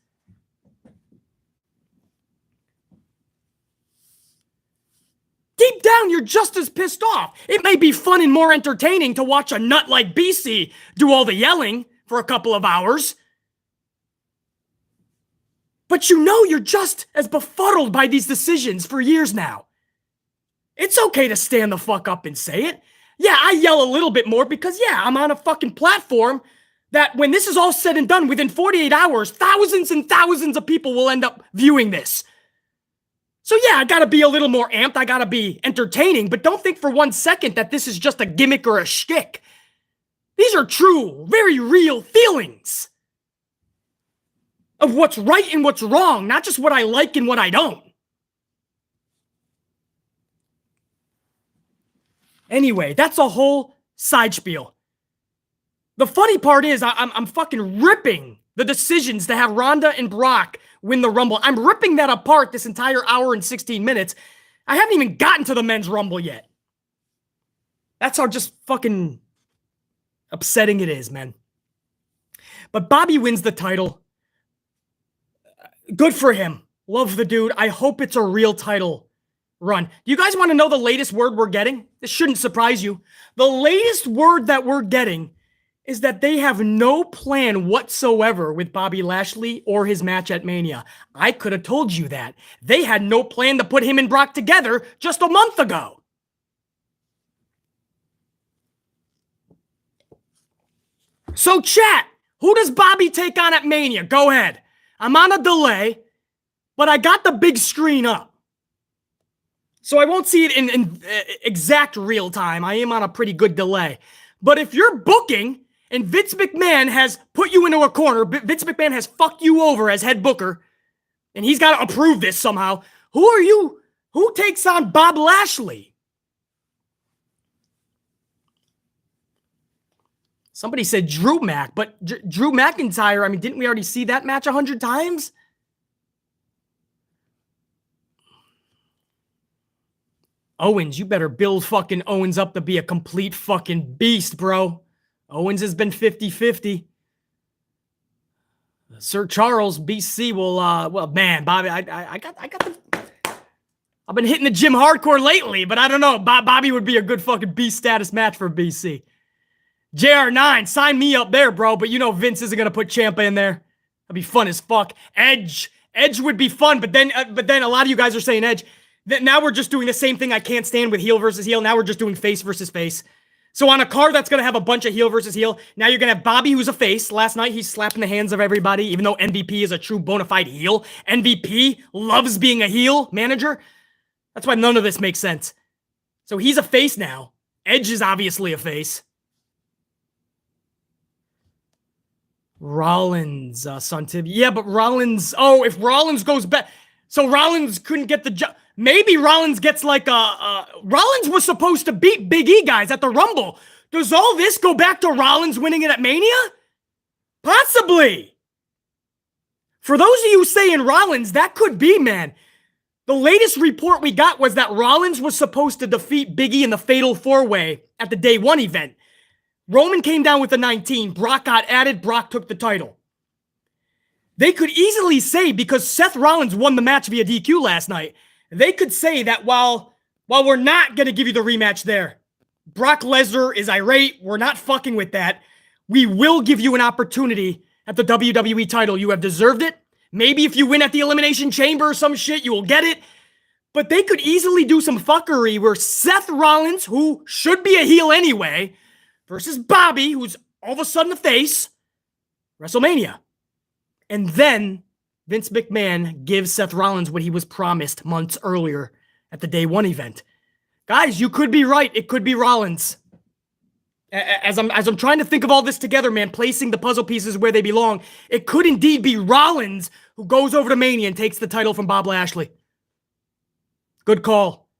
Deep down, you're just as pissed off. It may be fun and more entertaining to watch a nut like BC do all the yelling for a couple of hours. But you know you're just as befuddled by these decisions for years now. It's okay to stand the fuck up and say it. Yeah, I yell a little bit more because, yeah, I'm on a fucking platform that when this is all said and done, within 48 hours, thousands and thousands of people will end up viewing this. So yeah, I gotta be a little more amped. I gotta be entertaining, but don't think for 1 second that this is just a gimmick or a shtick. These are true, very real feelings of what's right and what's wrong, not just what I like and what I don't. Anyway, that's a whole side spiel. The funny part is I'm fucking ripping the decisions to have Ronda and Brock win the Rumble. I'm ripping that apart this entire hour and 16 minutes. I haven't even gotten to the men's Rumble yet. That's how just fucking upsetting it is, man. But Bobby wins the title. Good for him. Love the dude. I hope it's a real title run. Do you guys want to know the latest word we're getting? This shouldn't surprise you. The latest word that we're getting is that they have no plan whatsoever with Bobby Lashley or his match at Mania. I could have told you that. They had no plan to put him and Brock together just a month ago. So chat, who does Bobby take on at Mania? Go ahead. I'm on a delay, but I got the big screen up. So I won't see it in exact real time. I am on a pretty good delay. But if you're booking and Vince McMahon has put you into a corner, Vince McMahon has fucked you over as head booker, and he's got to approve this somehow, who are you? Who takes on Bob Lashley? Somebody said Drew Mac, but Drew McIntyre, I mean, didn't we already see that match 100 times? Owens, you better build fucking Owens up to be a complete fucking beast, bro. Owens has been 50-50. Sir Charles, BC will, well, man, Bobby, I've been hitting the gym hardcore lately, but I don't know. Bobby would be a good fucking beast status match for BC. JR9, sign me up there, bro, but you know Vince isn't going to put Ciampa in there. That'd be fun as fuck. Edge would be fun, but then a lot of you guys are saying Edge. Now we're just doing the same thing I can't stand with heel versus heel. Now we're just doing face versus face. So on a card that's going to have a bunch of heel versus heel, now you're going to have Bobby, who's a face. Last night, he's slapping the hands of everybody, even though MVP is a true bona fide heel. MVP loves being a heel manager. That's why none of this makes sense. So he's a face now. Edge is obviously a face. Rollins, son Tib. Yeah, but Rollins, if Rollins goes back, so Rollins couldn't get the job. Maybe Rollins gets like Rollins was supposed to beat Big E guys at the Rumble. Does all this go back to Rollins winning it at Mania? Possibly. For those of you saying Rollins, that could be, man. The latest report we got was that Rollins was supposed to defeat Big E in the Fatal 4-Way at the Day 1 event. Roman came down with the 19. Brock got added. Brock took the title. They could easily say, because Seth Rollins won the match via DQ last night, they could say that while we're not going to give you the rematch there, Brock Lesnar is irate, we're not fucking with that, we will give you an opportunity at the WWE title. You have deserved it. Maybe if you win at the Elimination Chamber or some shit, you will get it. But they could easily do some fuckery where Seth Rollins, who should be a heel anyway, versus Bobby, who's all of a sudden a face, WrestleMania. And then Vince McMahon gives Seth Rollins what he was promised months earlier at the Day 1 event. Guys, you could be right. It could be Rollins. As I'm trying to think of all this together, man, placing the puzzle pieces where they belong, it could indeed be Rollins who goes over to Mania and takes the title from Bob Lashley. Good call.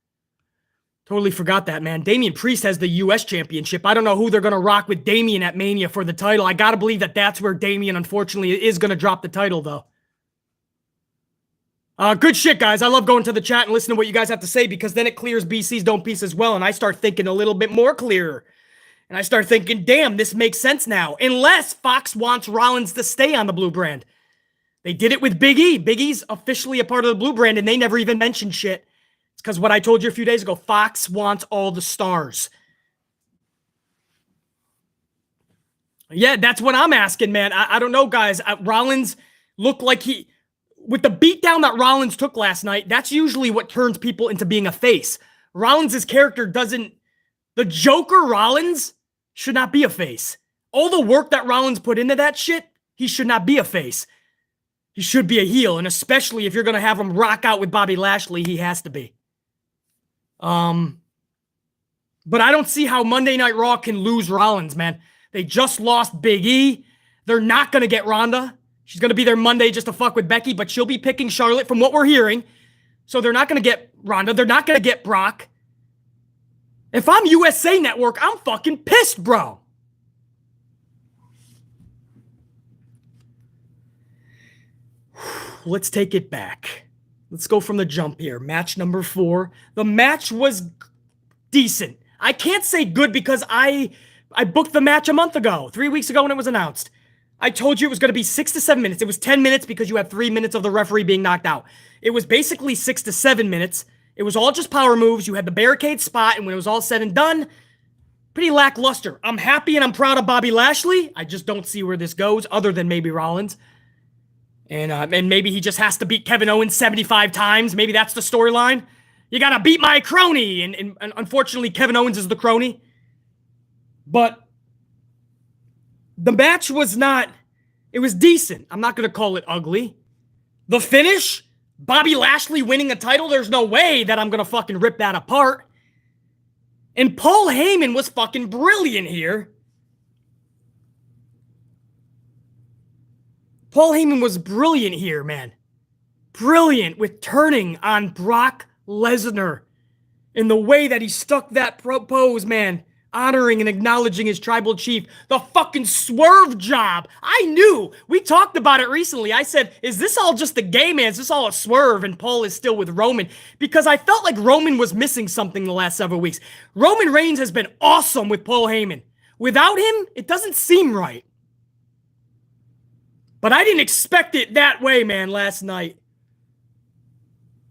Totally forgot that, man. Damian Priest has the U.S. Championship. I don't know who they're going to rock with Damian at Mania for the title. I got to believe that that's where Damian, unfortunately, is going to drop the title, though. Good shit, guys. I love going to the chat and listening to what you guys have to say because then it clears BC's Don't Piece as well, and I start thinking a little bit more clearer. And I start thinking, damn, this makes sense now. Unless Fox wants Rollins to stay on the Blue Brand. They did it with Big E. Big E's officially a part of the Blue Brand, and they never even mentioned shit. It's because what I told you a few days ago, Fox wants all the stars. Yeah, that's what I'm asking, man. I don't know, guys. Rollins looked like with the beatdown that Rollins took last night, that's usually what turns people into being a face. Rollins' character doesn't... The Joker Rollins should not be a face. All the work that Rollins put into that shit, he should not be a face. He should be a heel, and especially if you're going to have him rock out with Bobby Lashley, he has to be. But I don't see how Monday Night Raw can lose Rollins, man. They just lost Big E. They're not going to get Ronda. She's going to be there Monday just to fuck with Becky, but she'll be picking Charlotte from what we're hearing. So they're not going to get Ronda. They're not going to get Brock. If I'm USA Network, I'm fucking pissed, bro. Let's take it back. Let's go from the jump here. Match number 4. The match was decent. I can't say good because I booked the match a month ago, 3 weeks ago when it was announced. I told you it was going to be 6 to 7 minutes. It was 10 minutes because you had 3 minutes of the referee being knocked out. It was basically 6 to 7 minutes. It was all just power moves. You had the barricade spot, and when it was all said and done, pretty lackluster. I'm happy and I'm proud of Bobby Lashley. I just don't see where this goes, other than maybe Rollins. And maybe he just has to beat Kevin Owens 75 times. Maybe that's the storyline. You got to beat my crony. And unfortunately, Kevin Owens is the crony. But the match was not... It was decent. I'm not going to call it ugly. The finish... Bobby Lashley winning a title, there's no way that I'm going to fucking rip that apart. And Paul Heyman was fucking brilliant here. Paul Heyman was brilliant here, man. Brilliant with turning on Brock Lesnar. In the way that he stuck that pose, man. Honoring and acknowledging his tribal chief. The fucking swerve job. I knew. We talked about it recently. I said, is this all just a game, man? Is this all a swerve? And Paul is still with Roman. Because I felt like Roman was missing something the last several weeks. Roman Reigns has been awesome with Paul Heyman. Without him, it doesn't seem right. But I didn't expect it that way, man, last night.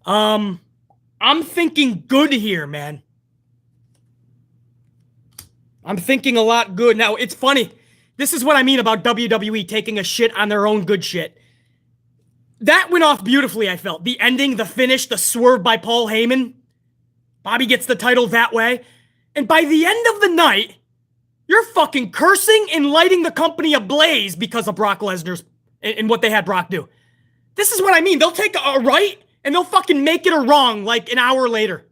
I'm thinking good here, man. I'm thinking a lot good. Now, it's funny. This is what I mean about WWE taking a shit on their own good shit. That went off beautifully, I felt. The ending, the finish, the swerve by Paul Heyman. Bobby gets the title that way. And by the end of the night, you're fucking cursing and lighting the company ablaze because of Brock Lesnar's and what they had Brock do. This is what I mean. They'll take a right and they'll fucking make it a wrong like an hour later.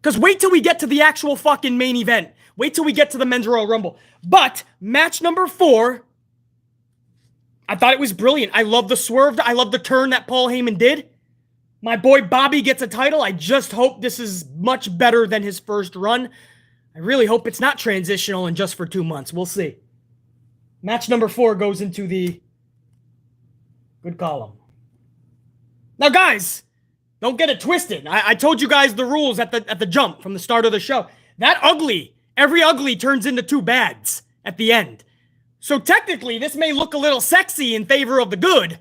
Because wait till we get to the actual fucking main event. Wait till we get to the Men's Royal Rumble. But match number 4, I thought it was brilliant. I love the swerve. I love the turn that Paul Heyman did. My boy Bobby gets a title. I just hope this is much better than his first run. I really hope it's not transitional and just for 2 months. We'll see. Match number 4 goes into the good column. Now, guys... Don't get it twisted. I told you guys the rules at the jump from the start of the show. That ugly, every ugly turns into 2 bads at the end. So technically, this may look a little sexy in favor of the good.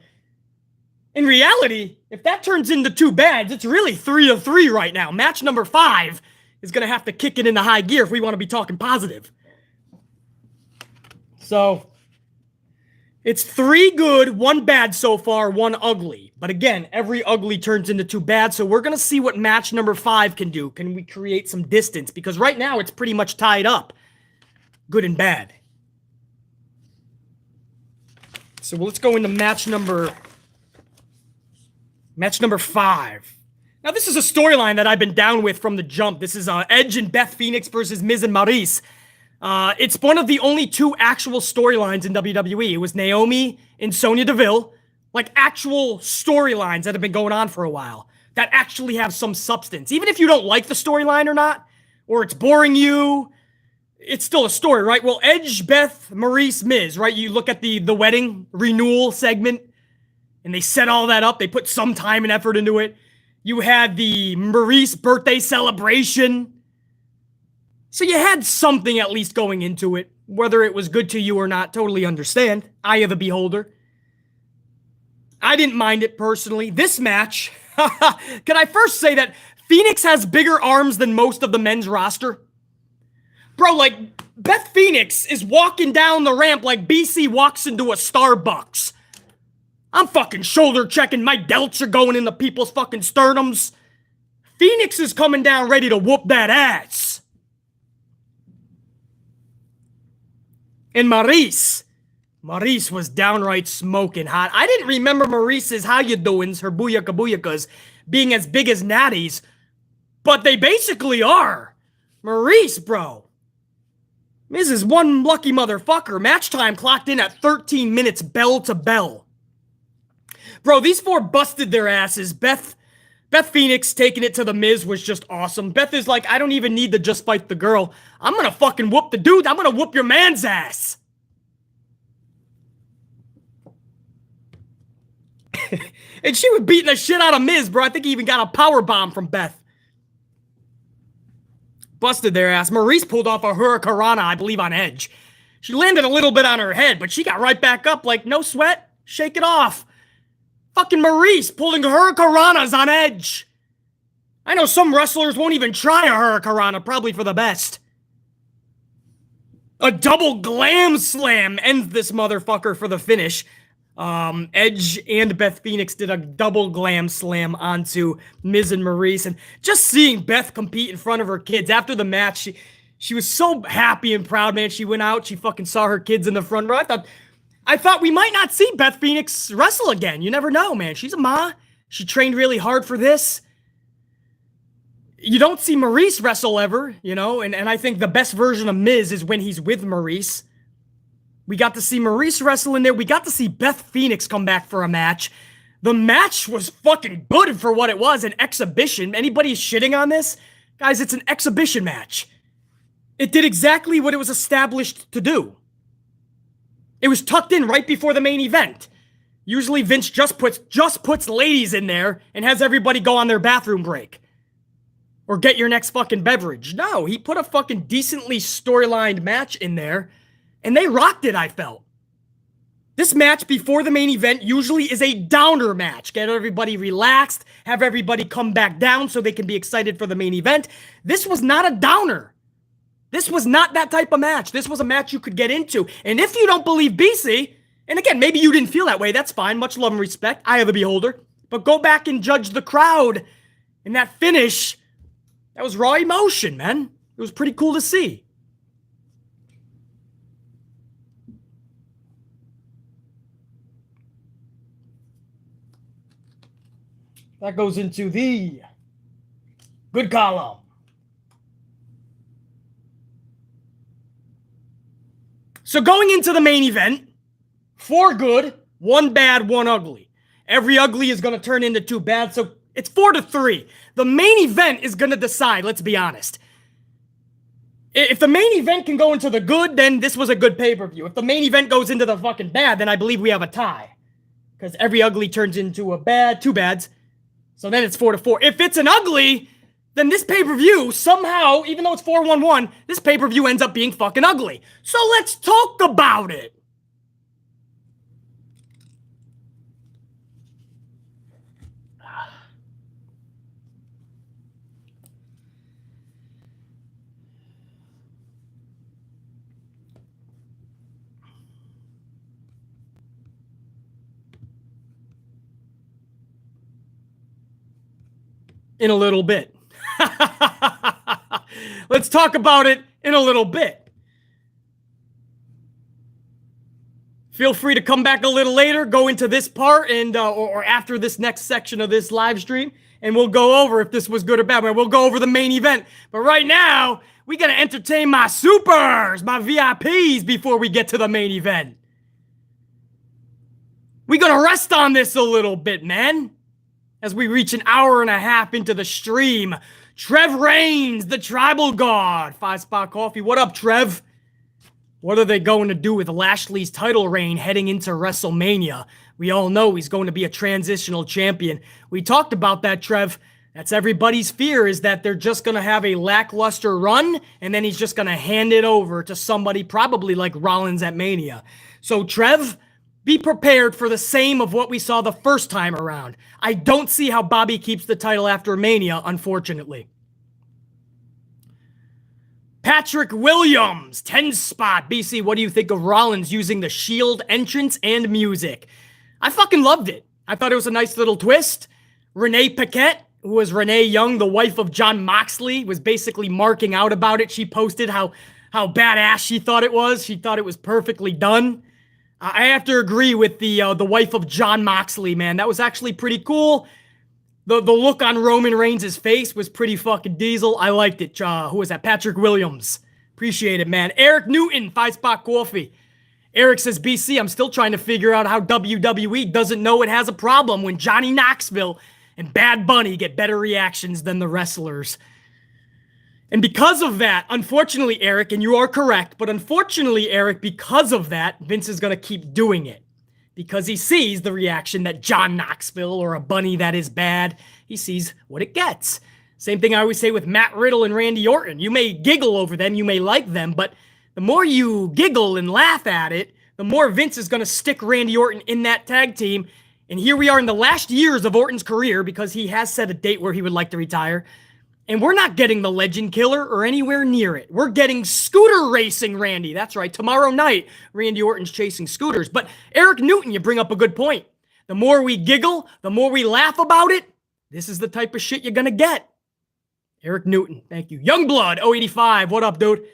In reality, if that turns into 2 bads, it's really 3 of 3 right now. Match number 5 is going to have to kick it into high gear if we want to be talking positive. So... It's 3 good, 1 bad so far, 1 ugly. But again, every ugly turns into 2 bad, so we're going to see what match number 5 can do. Can we create some distance? Because right now, it's pretty much tied up. Good and bad. So let's go into match number 5. Now, this is a storyline that I've been down with from the jump. This is Edge and Beth Phoenix versus Miz and Maryse. It's one of the only 2 actual storylines in WWE. It was Naomi and Sonya Deville, like actual storylines that have been going on for a while that actually have some substance. Even if you don't like the storyline or not, or it's boring you, it's still a story, right? Well, Edge, Beth, Maryse, Miz, right? You look at the wedding renewal segment, and they set all that up. They put some time and effort into it. You had the Maryse birthday celebration. So you had something at least going into it. Whether it was good to you or not, totally understand. Eye of the beholder. I didn't mind it personally. This match, can I first say that Phoenix has bigger arms than most of the men's roster? Bro, like, Beth Phoenix is walking down the ramp like BC walks into a Starbucks. I'm fucking shoulder checking. My delts are going into people's fucking sternums. Phoenix is coming down ready to whoop that ass. And Maryse was downright smoking hot. I didn't remember Maryse's how you doings, her booyaka booyakas, being as big as Natty's, but they basically are. Maryse, bro. Miz is one lucky motherfucker. Match time clocked in at 13 minutes bell to bell. Bro, these four busted their asses. Beth Phoenix taking it to the Miz was just awesome. Beth is like, I don't even need to just fight the girl. I'm gonna fucking whoop the dude. I'm gonna whoop your man's ass. And she was beating the shit out of Miz, bro. I think he even got a power bomb from Beth. Busted their ass. Maryse pulled off a hurricanrana, I believe, on Edge. She landed a little bit on her head, but she got right back up like, no sweat, shake it off. Fucking Maryse pulling hurricanranas on Edge. I know some wrestlers won't even try a hurricanrana, probably for the best. A double glam slam ends this motherfucker for the finish. Edge and Beth Phoenix did a double glam slam onto Miz and Maryse, and just seeing Beth compete in front of her kids after the match, she was so happy and proud, man. She went out, she fucking saw her kids in the front row. I thought we might not see Beth Phoenix wrestle again. You never know, man. She's a ma. She trained really hard for this. You don't see Maryse wrestle ever, you know, and I think the best version of Miz is when he's with Maryse. We got to see Maryse wrestle in there. We got to see Beth Phoenix come back for a match. The match was fucking good for what it was, an exhibition. Anybody shitting on this? Guys, it's an exhibition match. It did exactly what it was established to do. It was tucked in right before the main event. Usually Vince just puts ladies in there and has everybody go on their bathroom break. Or get your next fucking beverage. No, he put a fucking decently storylined match in there. And they rocked it, I felt. This match before the main event usually is a downer match. Get everybody relaxed, have everybody come back down so they can be excited for the main event. This was not a downer. This was not that type of match. This was a match you could get into. And if you don't believe BC, and again, maybe you didn't feel that way, that's fine. Much love and respect. Eye of the beholder. But go back and judge the crowd. And that finish, that was raw emotion, man. It was pretty cool to see. That goes into the good column. So going into the main event, 4 good, 1 bad, 1 ugly. Every ugly is going to turn into 2 bad, so it's 4-3. The main event is going to decide, let's be honest. If the main event can go into the good, then this was a good pay-per-view. If the main event goes into the fucking bad, then I believe we have a tie. Because every ugly turns into a bad, 2 bads. So then it's 4-4. If it's an ugly, then this pay-per-view somehow, even though it's 4-1-1, this pay-per-view ends up being fucking ugly. So let's talk about it. In a little bit. Let's talk about it in a little bit. Feel free to come back a little later, go into this part, and or after this next section of this live stream, and we'll go over if this was good or bad. We'll go over the main event. But right now, we got to entertain my supers, my VIPs, before we get to the main event. We're going to rest on this a little bit, man. As we reach an hour and a half into the stream, Trev Reigns, the Tribal God. 5 Spot Coffee. What up, Trev? What are they going to do with Lashley's title reign heading into WrestleMania? We all know he's going to be a transitional champion. We talked about that, Trev. That's everybody's fear, is that they're just going to have a lackluster run, and then he's just going to hand it over to somebody probably like Rollins at Mania. So, Trev, be prepared for the same of what we saw the first time around. I don't see how Bobby keeps the title after Mania, unfortunately. Patrick Williams, 10 spot. BC, what do you think of Rollins using the Shield entrance and music? I fucking loved it. I thought it was a nice little twist. Renee Paquette who was Renee Young, the wife of Jon Moxley, was basically marking out about it. She posted how badass she thought it was. She thought it was perfectly done. I have to agree with the wife of Jon Moxley, man. That was actually pretty cool. The look on Roman Reigns' face was pretty fucking diesel. I liked it. Who was that? Patrick Williams. Appreciate it, man. Eric Newton, 5-Spot Coffee. Eric says, BC, I'm still trying to figure out how WWE doesn't know it has a problem when Johnny Knoxville and Bad Bunny get better reactions than the wrestlers. And because of that, unfortunately, Eric, and you are correct, but unfortunately, Eric, because of that, Vince is going to keep doing it. Because he sees the reaction that John Knoxville or a bunny that is bad, he sees what it gets. Same thing I always say with Matt Riddle and Randy Orton. You may giggle over them, you may like them, but the more you giggle and laugh at it, the more Vince is going to stick Randy Orton in that tag team. And here we are in the last years of Orton's career, because he has set a date where he would like to retire. And we're not getting the Legend Killer or anywhere near it. We're getting scooter racing Randy. That's right. Tomorrow night, Randy Orton's chasing scooters. But Eric Newton, you bring up a good point. The more we giggle, the more we laugh about it, this is the type of shit you're going to get. Eric Newton, thank you. Youngblood, 085, what up, dude?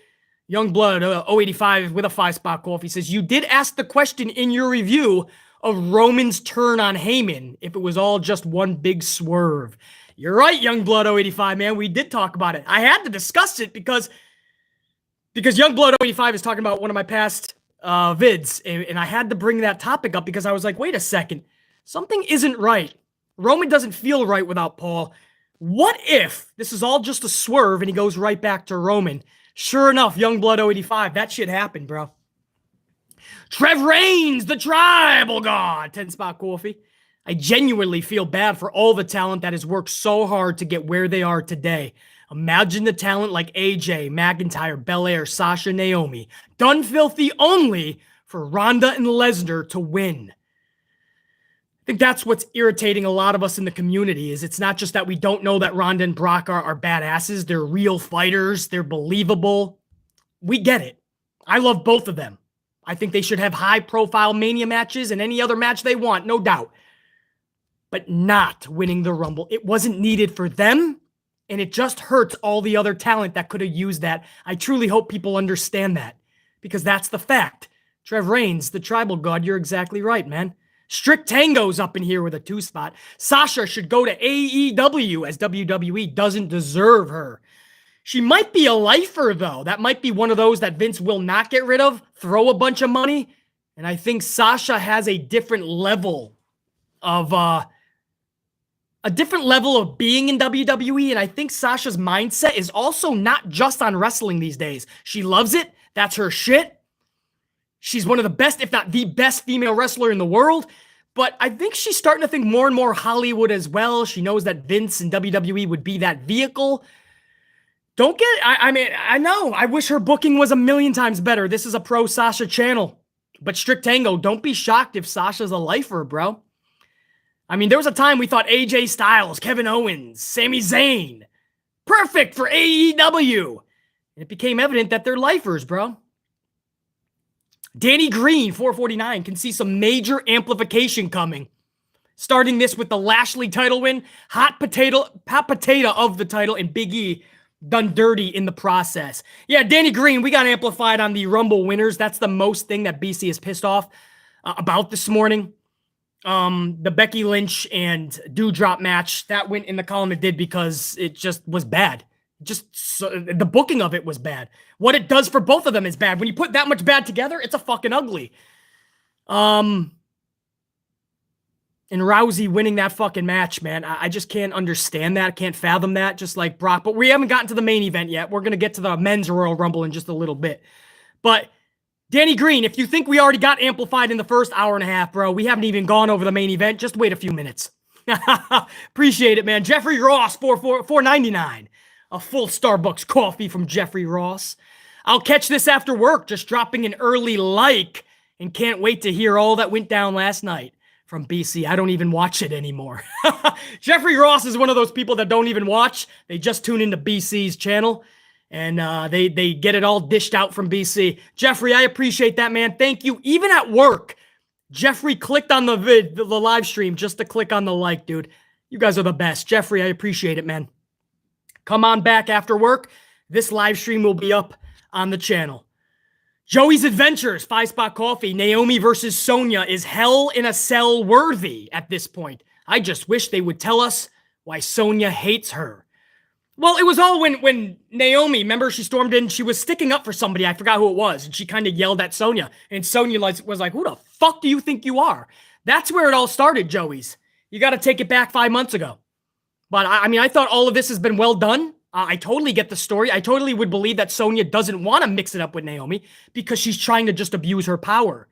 Youngblood, 085 with a 5-Spot Coffee says, you did ask the question in your review of Roman's turn on Heyman, if it was all just one big swerve. You're right, Youngblood 085, man. We did talk about it. I had to discuss it because Youngblood 085 is talking about one of my past vids, and I had to bring that topic up because I was like, wait a second. Something isn't right. Roman doesn't feel right without Paul. What if this is all just a swerve and he goes right back to Roman? Sure enough, Youngblood 085, that shit happened, bro. Trev Reigns, the tribal god, 10-Spot Coffee. I genuinely feel bad for all the talent that has worked so hard to get where they are today. Imagine the talent like AJ, McIntyre, Belair, Sasha, Naomi. Done filthy only for Ronda and Lesnar to win. I think that's what's irritating a lot of us in the community, is it's not just that we don't know that Ronda and Brock are badasses. They're real fighters. They're believable. We get it. I love both of them. I think they should have high-profile Mania matches and any other match they want, no doubt. But not winning the Rumble. It wasn't needed for them, and it just hurts all the other talent that could have used that. I truly hope people understand that, because that's the fact. Trev Reigns, the tribal god, you're exactly right, man. Strict Tango's up in here with a 2-spot. Sasha should go to AEW, as WWE doesn't deserve her. She might be a lifer, though. That might be one of those that Vince will not get rid of, throw a bunch of money, and I think Sasha has a different level of being in WWE, and I think Sasha's mindset is also not just on wrestling these days. She loves it. That's her shit. She's one of the best, if not the best female wrestler in the world, but I think she's starting to think more and more Hollywood as well. She knows that Vince and WWE would be that vehicle. I know, I wish her booking was a million times better. This is a pro Sasha channel, but Strict Tango, don't be shocked if Sasha's a lifer, bro. I mean, there was a time we thought AJ Styles, Kevin Owens, Sami Zayn, perfect for AEW. And it became evident that they're lifers, bro. Danny Green, 449, can see some major amplification coming. Starting this with the Lashley title win, hot potato of the title, and Big E done dirty in the process. Yeah, Danny Green, we got amplified on the Rumble winners. That's the most thing that BC is pissed off about this morning. The Becky Lynch and Doudrop match, that went in the column it did because it just was bad. The booking of it was bad. What it does for both of them is bad. When you put that much bad together, it's a fucking ugly. And Rousey winning that fucking match, man. I just can't understand that. I can't fathom that, just like Brock. But we haven't gotten to the main event yet. We're going to get to the men's Royal Rumble in just a little bit. But Danny Green, if you think we already got amplified in the first hour and a half, bro, we haven't even gone over the main event. Just wait a few minutes. Appreciate it, man. Jeffrey Ross, $4.99. A full Starbucks coffee from Jeffrey Ross. I'll catch this after work, just dropping an early like, and can't wait to hear all that went down last night from BC. I don't even watch it anymore. Jeffrey Ross is one of those people that don't even watch. They just tune into BC's channel, and they get it all dished out from BC. Jeffrey, I appreciate that, man. Thank you. Even at work, Jeffrey clicked on the live stream just to click on the like, dude. You guys are the best. Jeffrey, I appreciate it, man. Come on back after work. This live stream will be up on the channel. Joey's Adventures, 5-Spot Coffee. Naomi versus Sonya is Hell in a Cell worthy at this point. I just wish they would tell us why Sonya hates her. Well, it was all when Naomi, remember, she stormed in, she was sticking up for somebody, I forgot who it was, and she kind of yelled at Sonya, and Sonya was like, who the fuck do you think you are? That's where it all started, Joey's. You got to take it back 5 months ago. But, I mean, I thought all of this has been well done. I totally get the story. I totally would believe that Sonya doesn't want to mix it up with Naomi because she's trying to just abuse her power.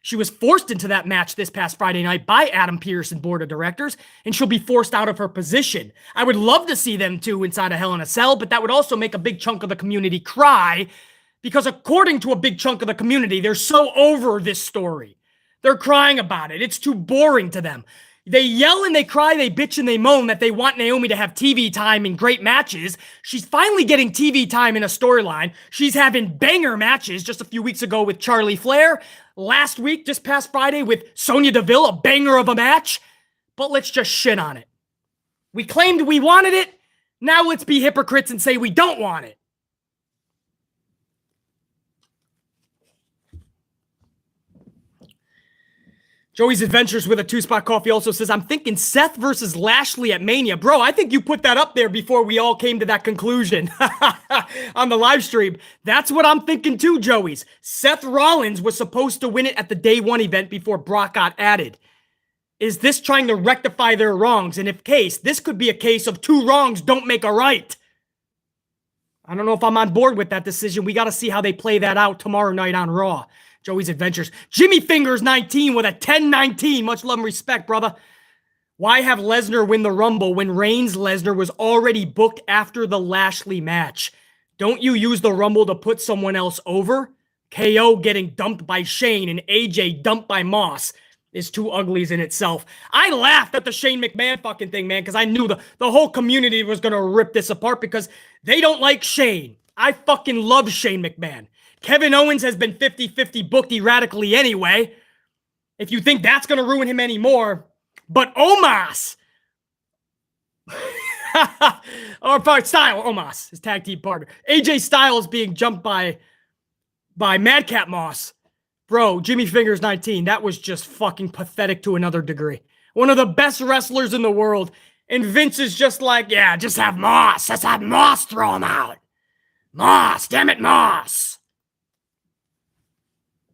She was forced into that match this past Friday night by Adam Pearce and board of directors, and she'll be forced out of her position. I would love to see them two inside of Hell in a Cell, but that would also make a big chunk of the community cry because according to a big chunk of the community, they're so over this story. They're crying about it. It's too boring to them. They yell and they cry, they bitch and they moan that they want Naomi to have TV time in great matches. She's finally getting TV time in a storyline. She's having banger matches just a few weeks ago with Charlie Flair. Last week, just past Friday, with Sonya Deville, a banger of a match. But let's just shit on it. We claimed we wanted it. Now let's be hypocrites and say we don't want it. Joey's Adventures with a 2-Spot Coffee also says, I'm thinking Seth versus Lashley at Mania. Bro, I think you put that up there before we all came to that conclusion on the live stream. That's what I'm thinking too, Joey's. Seth Rollins was supposed to win it at the day one event before Brock got added. Is this trying to rectify their wrongs? And if case, this could be a case of two wrongs don't make a right. I don't know if I'm on board with that decision. We got to see how they play that out tomorrow night on Raw. Joey's Adventures. Jimmy Fingers 19 with a 10-19. Much love and respect, brother. Why have Lesnar win the Rumble when Reigns Lesnar was already booked after the Lashley match? Don't you use the Rumble to put someone else over? KO getting dumped by Shane and AJ dumped by Moss is two uglies in itself. I laughed at the Shane McMahon fucking thing, man, because I knew the whole community was going to rip this apart because they don't like Shane. I fucking love Shane McMahon. Kevin Owens has been 50-50 booked erratically anyway. If you think that's going to ruin him anymore. But Omos. or Styles. Omos, his tag team partner. AJ Styles being jumped by Madcap Moss. Bro, Jimmy Fingers 19. That was just fucking pathetic to another degree. One of the best wrestlers in the world. And Vince is just like, yeah, just have Moss. Let's have Moss throw him out. Moss. Damn it, Moss.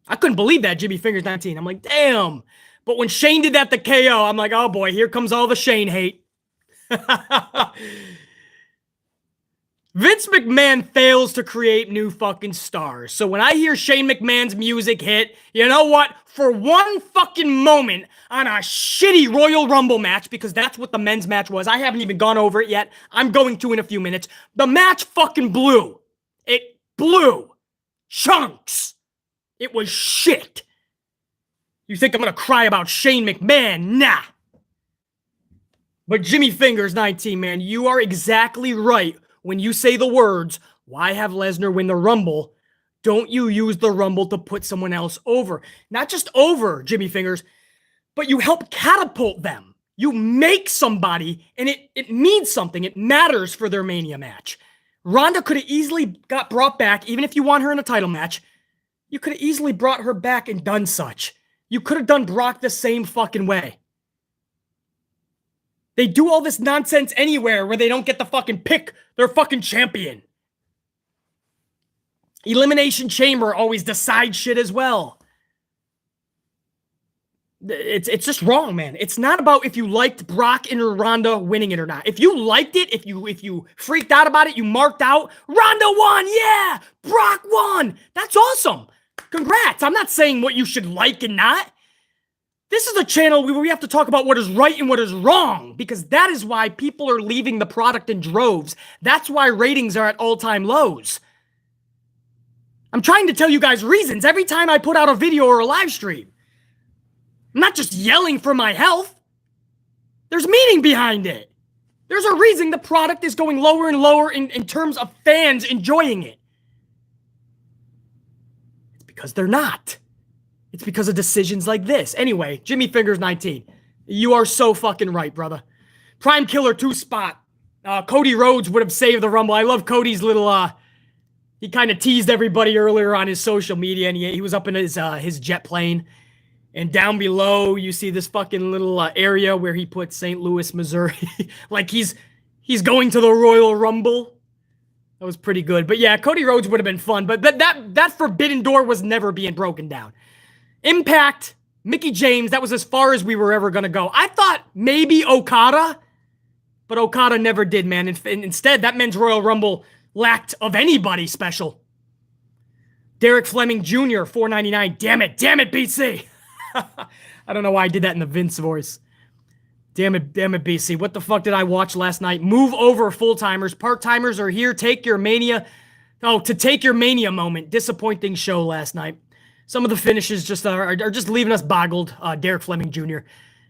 I couldn't believe that, Jimmy Fingers 19. I'm like, damn. But when Shane did that to KO, I'm like, oh boy, here comes all the Shane hate. Vince McMahon fails to create new fucking stars. So when I hear Shane McMahon's music hit, you know what? For one fucking moment on a shitty Royal Rumble match, because that's what the men's match was. I haven't even gone over it yet. I'm going to in a few minutes. The match fucking blew. It blew. Chunks. It was shit. You think I'm going to cry about Shane McMahon? Nah. But Jimmy Fingers 19, man, you are exactly right when you say the words, why have Lesnar win the Rumble? Don't you use the Rumble to put someone else over. Not just over, Jimmy Fingers, but you help catapult them. You make somebody, and it means something. It matters for their Mania match. Ronda could have easily got brought back, even if you want her in a title match. You could have easily brought her back and done such. You could have done Brock the same fucking way. They do all this nonsense anywhere where they don't get to fucking pick their fucking champion. Elimination Chamber always decides shit as well. It's just wrong, man. It's not about if you liked Brock and Ronda winning it or not. If you liked it, if you freaked out about it, you marked out, Ronda won, yeah! Brock won! That's awesome! Congrats! I'm not saying what you should like and not. This is a channel where we have to talk about what is right and what is wrong, because that is why people are leaving the product in droves. That's why ratings are at all-time lows. I'm trying to tell you guys reasons every time I put out a video or a live stream. I'm not just yelling for my health. There's meaning behind it. There's a reason the product is going lower and lower in terms of fans enjoying it. It's because they're not. It's because of decisions like this. Anyway, Jimmy Fingers 19. You are so fucking right, brother. Prime Killer 2 spot. Cody Rhodes would have saved the Rumble. I love Cody's little, he kind of teased everybody earlier on his social media, and he was up in his jet plane. And down below, you see this fucking little area where he put St. Louis, Missouri. Like he's going to the Royal Rumble. That was pretty good. But yeah, Cody Rhodes would have been fun. But that forbidden door was never being broken down. Impact, Mickie James, that was as far as we were ever going to go. I thought maybe Okada, but Okada never did, man. Instead, that men's Royal Rumble lacked of anybody special. Derek Fleming Jr., $4.99. Damn it, BC. I don't know why I did that in the Vince voice. Damn it, BC. What the fuck did I watch last night? Move over, full-timers. Part-timers are here. Take your Mania. Oh, to take your Mania moment. Disappointing show last night. Some of the finishes just are just leaving us boggled. Derek Fleming Jr.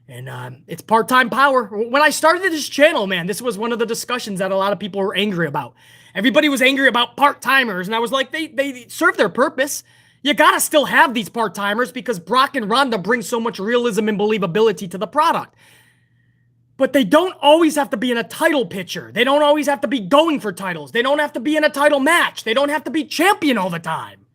And it's part-time power. When I started this channel, man, this was one of the discussions that a lot of people were angry about. Everybody was angry about part-timers, and I was like, they serve their purpose. You gotta still have these part-timers because Brock and Ronda bring so much realism and believability to the product. But they don't always have to be in a title picture. They don't always have to be going for titles. They don't have to be in a title match. They don't have to be champion all the time.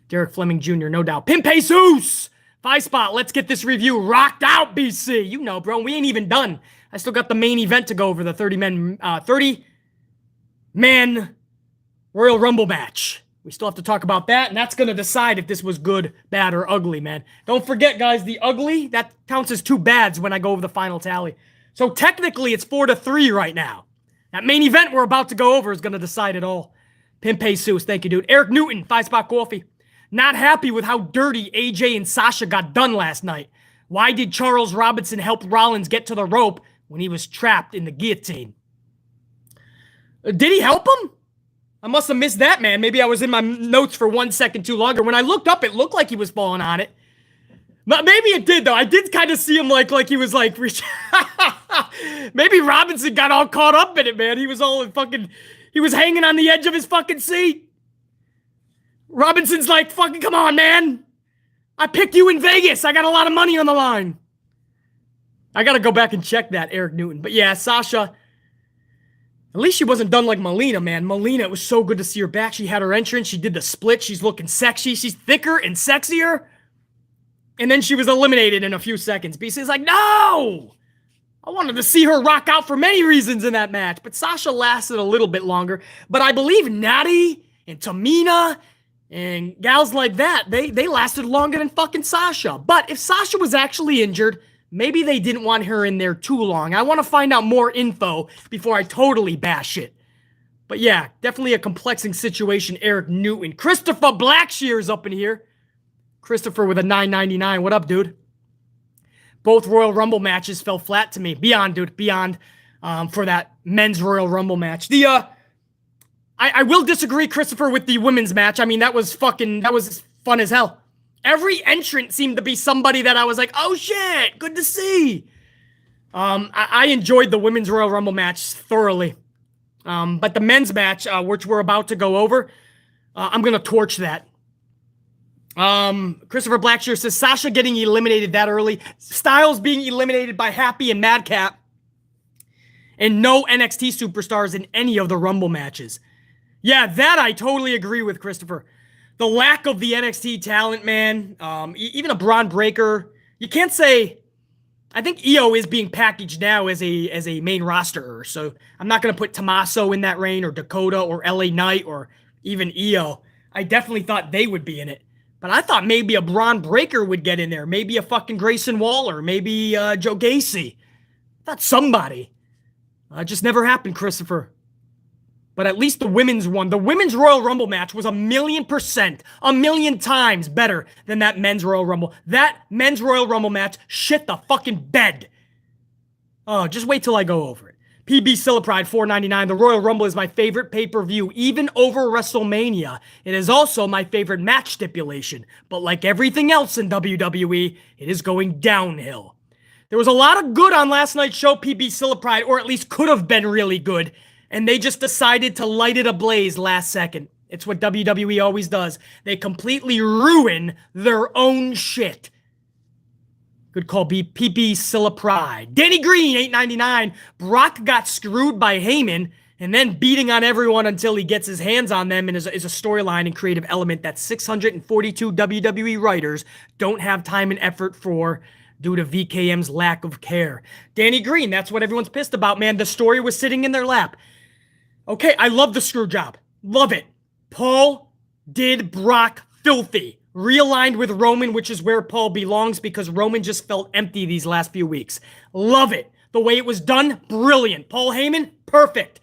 Derek Fleming Jr., no doubt. Pimp Jesus! 5 spot. Let's get this review rocked out, BC. You know, bro, we ain't even done. I still got the main event to go over, the 30-man Royal Rumble match. We still have to talk about that, and that's going to decide if this was good, bad, or ugly, man. Don't forget, guys, the ugly, that counts as 2 bads when I go over the final tally. So technically, it's 4-3 right now. That main event we're about to go over is going to decide it all. Pimp Jesus, thank you, dude. Eric Newton, 5-spot coffee. Not happy with how dirty AJ and Sasha got done last night. Why did Charles Robinson help Rollins get to the rope when he was trapped in the guillotine? Did he help him? I must have missed that, man. Maybe I was in my notes for 1 second too longer. When I looked up, it looked like he was falling on it. But maybe it did, though. I did kind of see him like he was like... Maybe Robinson got all caught up in it, man. He was all fucking... He was hanging on the edge of his fucking seat. Robinson's like, fucking come on, man. I picked you in Vegas. I got a lot of money on the line. I got to go back and check that, Eric Newton. But yeah, Sasha... At least she wasn't done like Melina, man. Melina, it was so good to see her back. She had her entrance. She did the split. She's looking sexy. She's thicker and sexier. And then she was eliminated in a few seconds. BC's like, no! I wanted to see her rock out for many reasons in that match. But Sasha lasted a little bit longer. But I believe Natty and Tamina and gals like that, they lasted longer than fucking Sasha. But if Sasha was actually injured... Maybe they didn't want her in there too long. I want to find out more info before I totally bash it. But yeah, definitely a complexing situation, Eric Newton. Christopher Blackshear's up in here. Christopher with a $9.99. What up, dude? Both Royal Rumble matches fell flat to me. Beyond, dude. Beyond for that men's Royal Rumble match. I will disagree, Christopher, with the women's match. I mean, that was fun as hell. Every entrant seemed to be somebody that I was like, oh shit, good to see. I enjoyed the Women's Royal Rumble match thoroughly. But the men's match, which we're about to go over, I'm going to torch that. Christopher Blackshear says, Sasha getting eliminated that early. Styles being eliminated by Happy and Madcap. And no NXT superstars in any of the Rumble matches. Yeah, that I totally agree with, Christopher. The lack of the NXT talent, man. Even a Braun Breaker. You can't say... I think Io is being packaged now as a main rosterer. So I'm not going to put Tommaso in that reign or Dakota or LA Knight or even Io. I definitely thought they would be in it. But I thought maybe a Braun Breaker would get in there. Maybe a fucking Grayson Waller. Maybe Joe Gacy. I thought somebody. Just never happened, Christopher. But at least the women's one. The women's Royal Rumble match was 1,000,000%, 1,000,000 times better than that men's Royal Rumble. That men's Royal Rumble match shit the fucking bed. Oh, just wait till I go over it. PB Sillipride, $4.99. The Royal Rumble is my favorite pay-per-view, even over WrestleMania. It is also my favorite match stipulation. But like everything else in WWE, it is going downhill. There was a lot of good on last night's show, PB Sillipride, or at least could have been really good. And they just decided to light it ablaze last second. It's what WWE always does. They completely ruin their own shit. Good call, PP Scylla Pride. Danny Green, $8.99. Brock got screwed by Heyman and then beating on everyone until he gets his hands on them and is a storyline and creative element that 642 WWE writers don't have time and effort for due to VKM's lack of care. Danny Green, that's what everyone's pissed about, man. The story was sitting in their lap. Okay, I love the screw job. Love it. Paul did Brock filthy. Realigned with Roman, which is where Paul belongs because Roman just felt empty these last few weeks. Love it. The way it was done, brilliant. Paul Heyman, perfect.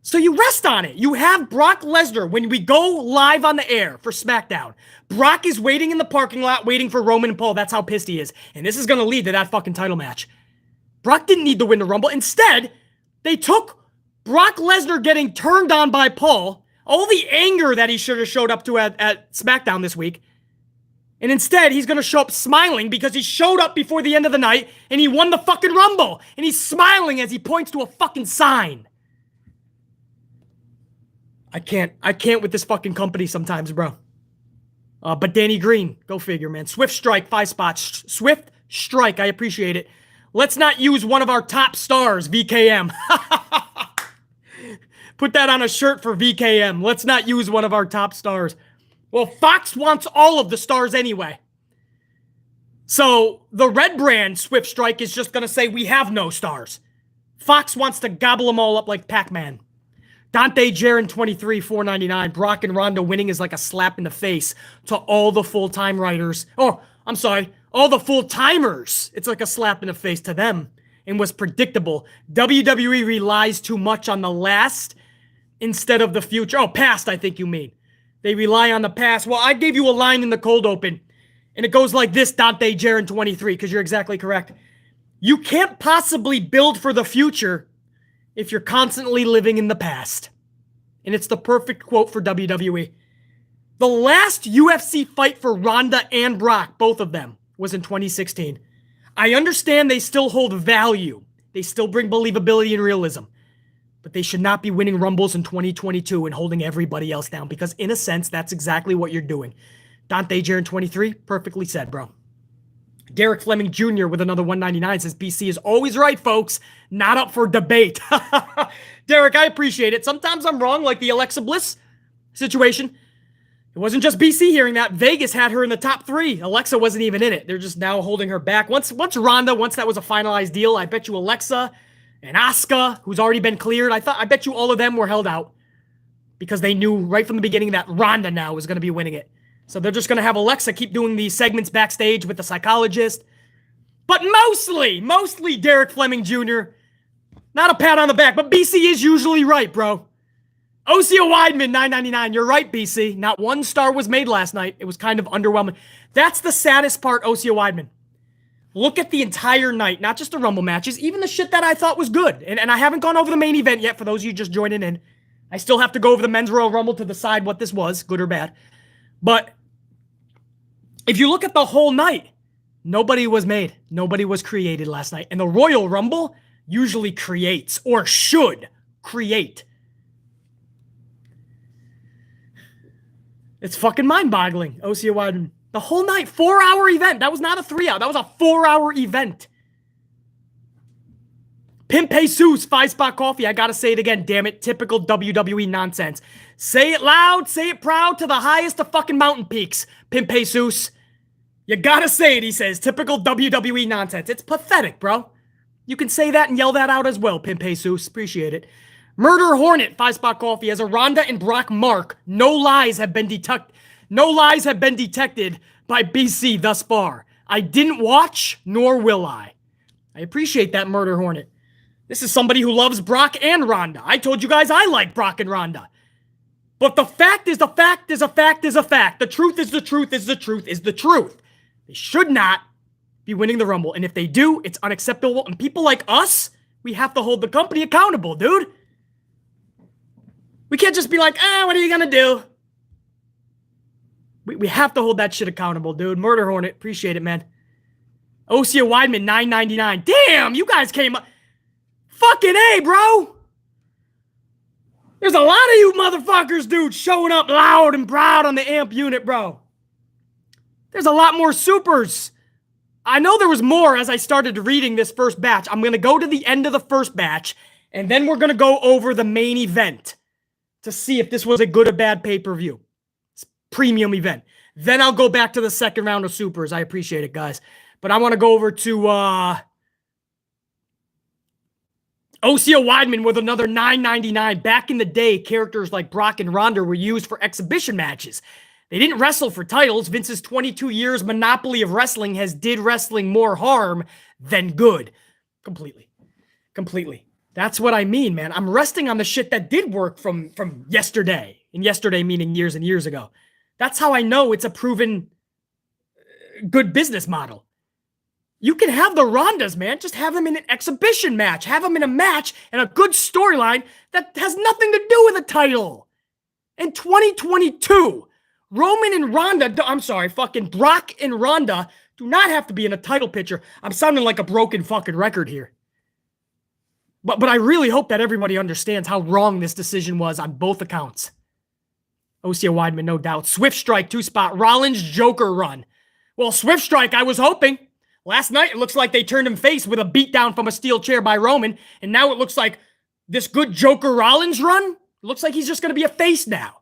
So you rest on it. You have Brock Lesnar when we go live on the air for SmackDown. Brock is waiting in the parking lot waiting for Roman and Paul. That's how pissed he is. And this is going to lead to that fucking title match. Brock didn't need to win the Rumble. Instead, they took Brock Lesnar getting turned on by Paul, all the anger that he should have showed up to at SmackDown this week. And instead, he's going to show up smiling because he showed up before the end of the night and he won the fucking Rumble. And he's smiling as he points to a fucking sign. I can't with this fucking company sometimes, bro. But Danny Green, go figure, man. Swift Strike, 5 spots. Swift Strike, I appreciate it. Let's not use one of our top stars, VKM. Put that on a shirt for VKM. Let's not use one of our top stars. Well, Fox wants all of the stars anyway. So the red brand Swift Strike is just going to say we have no stars. Fox wants to gobble them all up like Pac-Man. Dante Jaron 23, $4.99. Brock and Ronda winning is like a slap in the face to all the full-time writers. Oh, I'm sorry. All the full-timers. It's like a slap in the face to them and was predictable. WWE relies too much on the last instead of the future. Oh, past, I think you mean. They rely on the past. Well, I gave you a line in the cold open, and it goes like this, Dante Jaron 23, because you're exactly correct. You can't possibly build for the future if you're constantly living in the past. And it's the perfect quote for WWE. The last UFC fight for Ronda and Brock, both of them, was in 2016. I understand they still hold value. They still bring believability and realism. But they should not be winning Rumbles in 2022 and holding everybody else down because, in a sense, that's exactly what you're doing. Dante Jaron 23, perfectly said, bro. Derek Fleming Jr. with another $1.99 says, BC is always right, folks. Not up for debate. Derek, I appreciate it. Sometimes I'm wrong, like the Alexa Bliss situation. It wasn't just BC hearing that. Vegas had her in the top 3. Alexa wasn't even in it. They're just now holding her back. Once Ronda, once that was a finalized deal, I bet you Alexa and Asuka, who's already been cleared, I bet you all of them were held out because they knew right from the beginning that Ronda now was going to be winning it. So they're just going to have Alexa keep doing these segments backstage with the psychologist. But mostly Derek Fleming Jr. Not a pat on the back, but BC is usually right, bro. Osio Weidman, $9.99. You're right, BC. Not one star was made last night. It was kind of underwhelming. That's the saddest part, Osio Weidman. Look at the entire night, not just the Rumble matches, even the shit that I thought was good. And I haven't gone over the main event yet for those of you just joining in. I still have to go over the Men's Royal Rumble to decide what this was, good or bad. But if you look at the whole night, nobody was made. Nobody was created last night. And the Royal Rumble usually creates, or should create. It's fucking mind-boggling, Osio Weidman. The whole night, 4-hour event. That was not a 3-hour. That was a 4-hour event. Pimp Jesus, 5-spot coffee. I gotta say it again, damn it. Typical WWE nonsense. Say it loud, say it proud to the highest of fucking mountain peaks. Pimp Jesus. You gotta say it, he says. Typical WWE nonsense. It's pathetic, bro. You can say that and yell that out as well, Pimp Jesus. Appreciate it. Murder Hornet, 5-spot coffee. As a Ronda and Brock mark, no lies have been detected by BC thus far. I didn't watch, nor will I. I appreciate that, Murder Hornet. This is somebody who loves Brock and Ronda. I told you guys I like Brock and Ronda. But the fact is the fact is a fact is a fact. The truth is the truth is the truth is the truth. They should not be winning the Rumble. And if they do, it's unacceptable. And people like us, we have to hold the company accountable, dude. We can't just be like, what are you going to do? We have to hold that shit accountable, dude. Murder Hornet, appreciate it, man. Osio Weidman, $9.99. Damn, you guys came up. Fucking A, bro. There's a lot of you motherfuckers, dude, showing up loud and proud on the amp unit, bro. There's a lot more supers I know there was more as I started reading this first batch. I'm going to go to the end of the first batch, and then we're going to go over the main event to see if this was a good or bad pay-per-view. It's a premium event. Then I'll go back to the second round of supers. I appreciate it, guys. But I want to go over to Osea Weidman with another $9.99. Back in the day, characters like Brock and Ronda were used for exhibition matches. They didn't wrestle for titles. Vince's 22 years monopoly of wrestling has did wrestling more harm than good. Completely. That's what I mean, man. I'm resting on the shit that did work from yesterday. And yesterday meaning years and years ago. That's how I know it's a proven good business model. You can have the Rondas, man. Just have them in an exhibition match. Have them in a match and a good storyline that has nothing to do with a title. In 2022, Roman and Ronda, fucking Brock and Ronda do not have to be in a title picture. I'm sounding like a broken fucking record here. But I really hope that everybody understands how wrong this decision was on both accounts. Osea Weidman, no doubt. Swift Strike, 2-spot. Rollins Joker run. Well, Swift Strike, I was hoping. Last night, it looks like they turned him face with a beatdown from a steel chair by Roman. And now it looks like this good Joker Rollins run, it looks like he's just going to be a face now.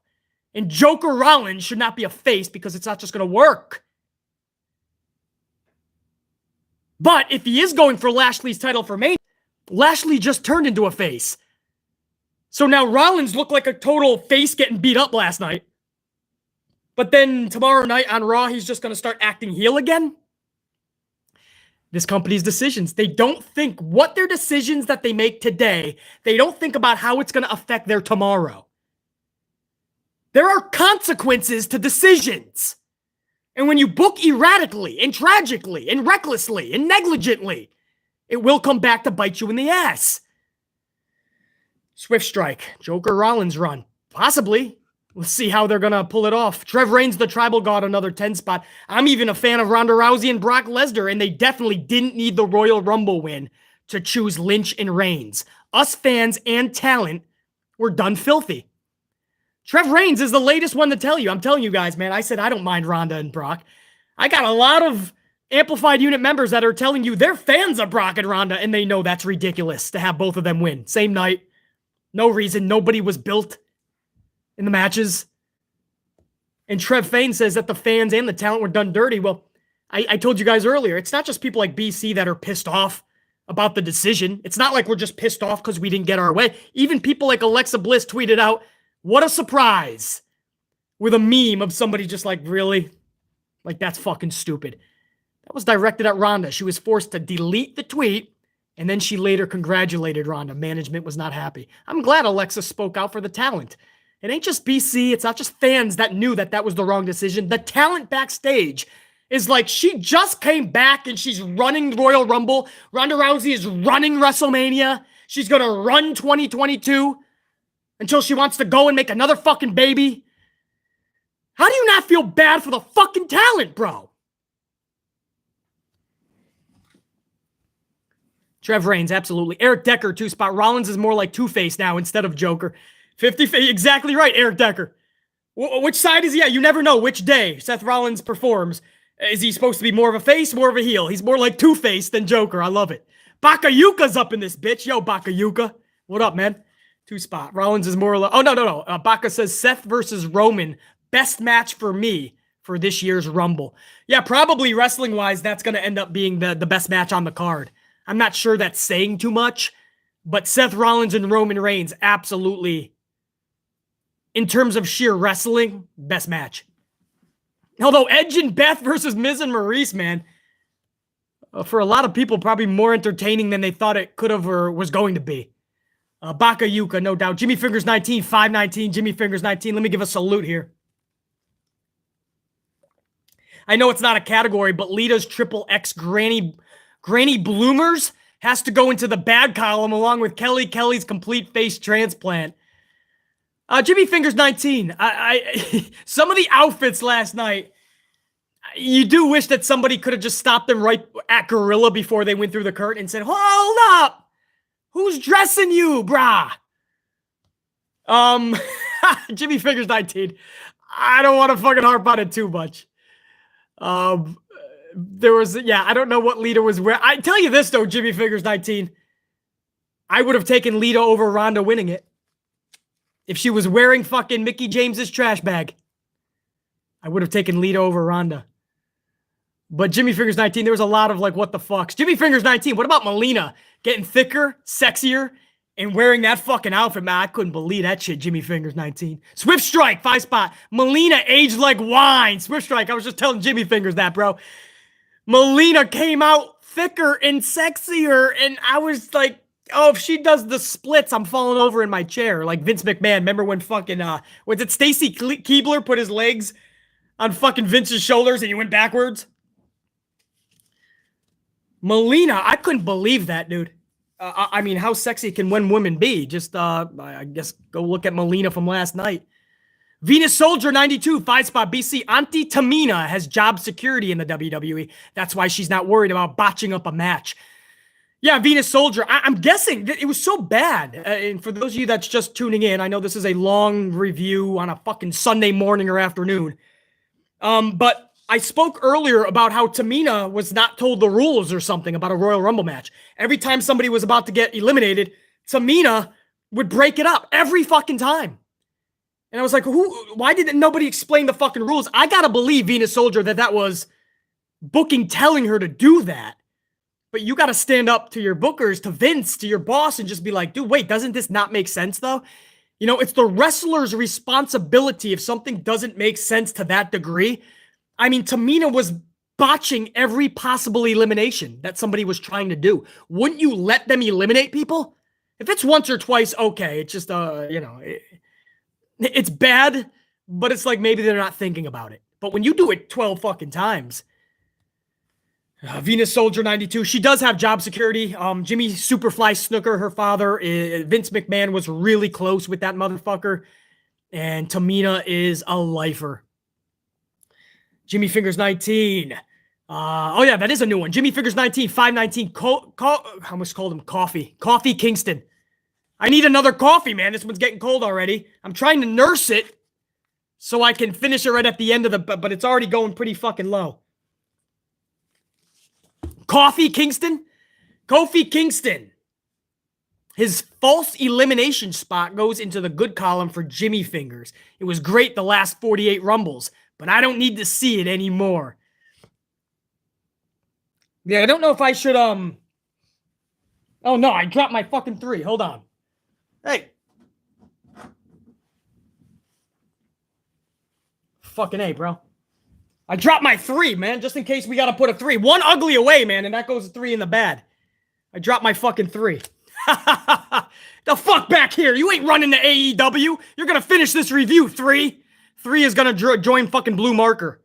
And Joker Rollins should not be a face because it's not just going to work. But if he is going for Lashley's title for Mania, Lashley just turned into a face. So now Rollins looked like a total face getting beat up last night. But then tomorrow night on Raw, he's just going to start acting heel again? This company's decisions. They don't think what their decisions that they make today, they don't think about how it's going to affect their tomorrow. There are consequences to decisions. And when you book erratically and tragically and recklessly and negligently, it will come back to bite you in the ass. Swift Strike, Joker Rollins run. Possibly. Let's see how they're going to pull it off. Trev Reigns, the Tribal God, another 10 spot. I'm even a fan of Ronda Rousey and Brock Lesnar, and they definitely didn't need the Royal Rumble win to choose Lynch and Reigns. Us fans and talent were done filthy. Trev Reigns is the latest one to tell you. I'm telling you guys, man, I said I don't mind Ronda and Brock. I got a lot of Amplified Unit members that are telling you they're fans of Brock and Ronda, and they know that's ridiculous to have both of them win. Same night. No reason. Nobody was built in the matches. And Trev Fane says that the fans and the talent were done dirty. Well, I told you guys earlier, it's not just people like BC that are pissed off about the decision. It's not like we're just pissed off because we didn't get our way. Even people like Alexa Bliss tweeted out, "What a surprise," with a meme of somebody just like, really? Like, that's fucking stupid. That was directed at Ronda. She was forced to delete the tweet, and then she later congratulated Ronda. Management was not happy. I'm glad Alexa spoke out for the talent. It ain't just BC. It's not just fans that knew that that was the wrong decision. The talent backstage is like, she just came back and she's running Royal Rumble. Ronda Rousey is running WrestleMania. She's going to run 2022 until she wants to go and make another fucking baby. How do you not feel bad for the fucking talent, bro? Trev Reigns, absolutely. Eric Decker, 2-spot. Rollins is more like Two-Face now instead of Joker. 50, exactly right, Eric Decker. Which side is he at? You never know which day Seth Rollins performs. Is he supposed to be more of a face, more of a heel? He's more like Two-Face than Joker. I love it. Bakayuka's up in this bitch. Yo, Bakayuka. What up, man? 2-spot. Rollins is more like... Oh, no. Baka says Seth versus Roman. Best match for me for this year's Rumble. Yeah, probably wrestling-wise, that's going to end up being the best match on the card. I'm not sure that's saying too much, but Seth Rollins and Roman Reigns, absolutely, in terms of sheer wrestling, best match. Although Edge and Beth versus Miz and Maryse, man, for a lot of people, probably more entertaining than they thought it could have or was going to be. Bakayuka, no doubt. Jimmy Fingers 19, 519, Jimmy Fingers 19. Let me give a salute here. I know it's not a category, but Lita's triple X Granny Bloomers has to go into the bad column along with Kelly's complete face transplant. Jimmy Fingers 19. Some of the outfits last night, you do wish that somebody could have just stopped them right at Gorilla before they went through the curtain and said, "Hold up! Who's dressing you, brah?" Jimmy Fingers 19. I don't want to fucking harp on it too much. There was, yeah, I don't know what Lita was wearing. I tell you this, though, Jimmy Fingers 19. I would have taken Lita over Ronda winning it. If she was wearing fucking Mickie James's trash bag, I would have taken Lita over Ronda. But Jimmy Fingers 19, there was a lot of like, what the fucks. Jimmy Fingers 19, what about Melina getting thicker, sexier, and wearing that fucking outfit? Man, I couldn't believe that shit, Jimmy Fingers 19. Swift Strike, 5 spot. Melina aged like wine. Swift Strike, I was just telling Jimmy Fingers that, bro. Melina came out thicker and sexier, and I was like, oh, if she does the splits, I'm falling over in my chair. Like Vince McMahon. Remember when fucking, was it Stacy Keibler put his legs on fucking Vince's shoulders and he went backwards? Melina, I couldn't believe that, dude. I mean, how sexy can one woman be? Just, I guess, go look at Melina from last night. Venus Soldier 92, 5 spot BC. Auntie Tamina has job security in the WWE. That's why she's not worried about botching up a match. Yeah, Venus Soldier. I'm guessing that it was so bad. And for those of you that's just tuning in, I know this is a long review on a fucking Sunday morning or afternoon. But I spoke earlier about how Tamina was not told the rules or something about a Royal Rumble match. Every time somebody was about to get eliminated, Tamina would break it up every fucking time. And I was like, why didn't nobody explain the fucking rules? I gotta believe Venus Soldier that was booking telling her to do that. But you gotta stand up to your bookers, to Vince, to your boss, and just be like, dude, wait, doesn't this not make sense though? You know, it's the wrestler's responsibility if something doesn't make sense to that degree. I mean, Tamina was botching every possible elimination that somebody was trying to do. Wouldn't you let them eliminate people? If it's once or twice, okay. It's just, you know, it's bad, but it's like maybe they're not thinking about it. But when you do it 12 fucking times, Venus Soldier 92, she does have job security. Jimmy Superfly Snooker, her father, Vince McMahon was really close with that motherfucker. And Tamina is a lifer. Jimmy Fingers 19. Oh yeah, that is a new one. Jimmy Fingers 19, 519. I almost called him Coffee. Coffee Kingston. I need another coffee, man. This one's getting cold already. I'm trying to nurse it so I can finish it right at the end of the, but it's already going pretty fucking low. Coffee Kingston? Kofi Kingston. His false elimination spot goes into the good column for Jimmy Fingers. It was great the last 48 Rumbles, but I don't need to see it anymore. Yeah, I don't know if I should, oh no, I dropped my fucking 3. Hold on. Hey. Fucking A, bro. I dropped my 3, man, just in case we got to put a 3. One ugly away, man, and that goes a 3 in the bad. I dropped my fucking 3. The fuck back here. You ain't running to AEW. You're going to finish this review, 3. 3 is going to join fucking Blue Marker.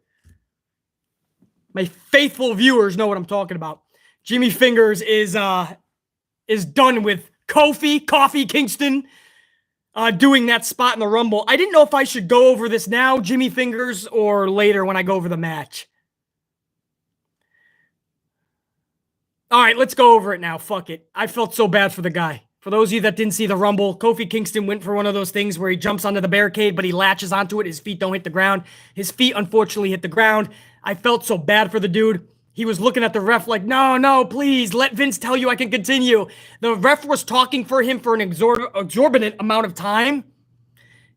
My faithful viewers know what I'm talking about. Jimmy Fingers is done with Coffee Kingston doing that spot in the Rumble. I didn't know if I should go over this now, Jimmy Fingers, or later when I go over the match. All right, let's go over it now. Fuck it. I felt so bad for the guy. For those of you that didn't see the Rumble, Kofi Kingston went for one of those things where he jumps onto the barricade, but he latches onto it. His feet don't hit the ground. His feet, unfortunately, hit the ground. I felt so bad for the dude. He was looking at the ref like, no, please, let Vince tell you I can continue. The ref was talking for him for an exorbitant amount of time,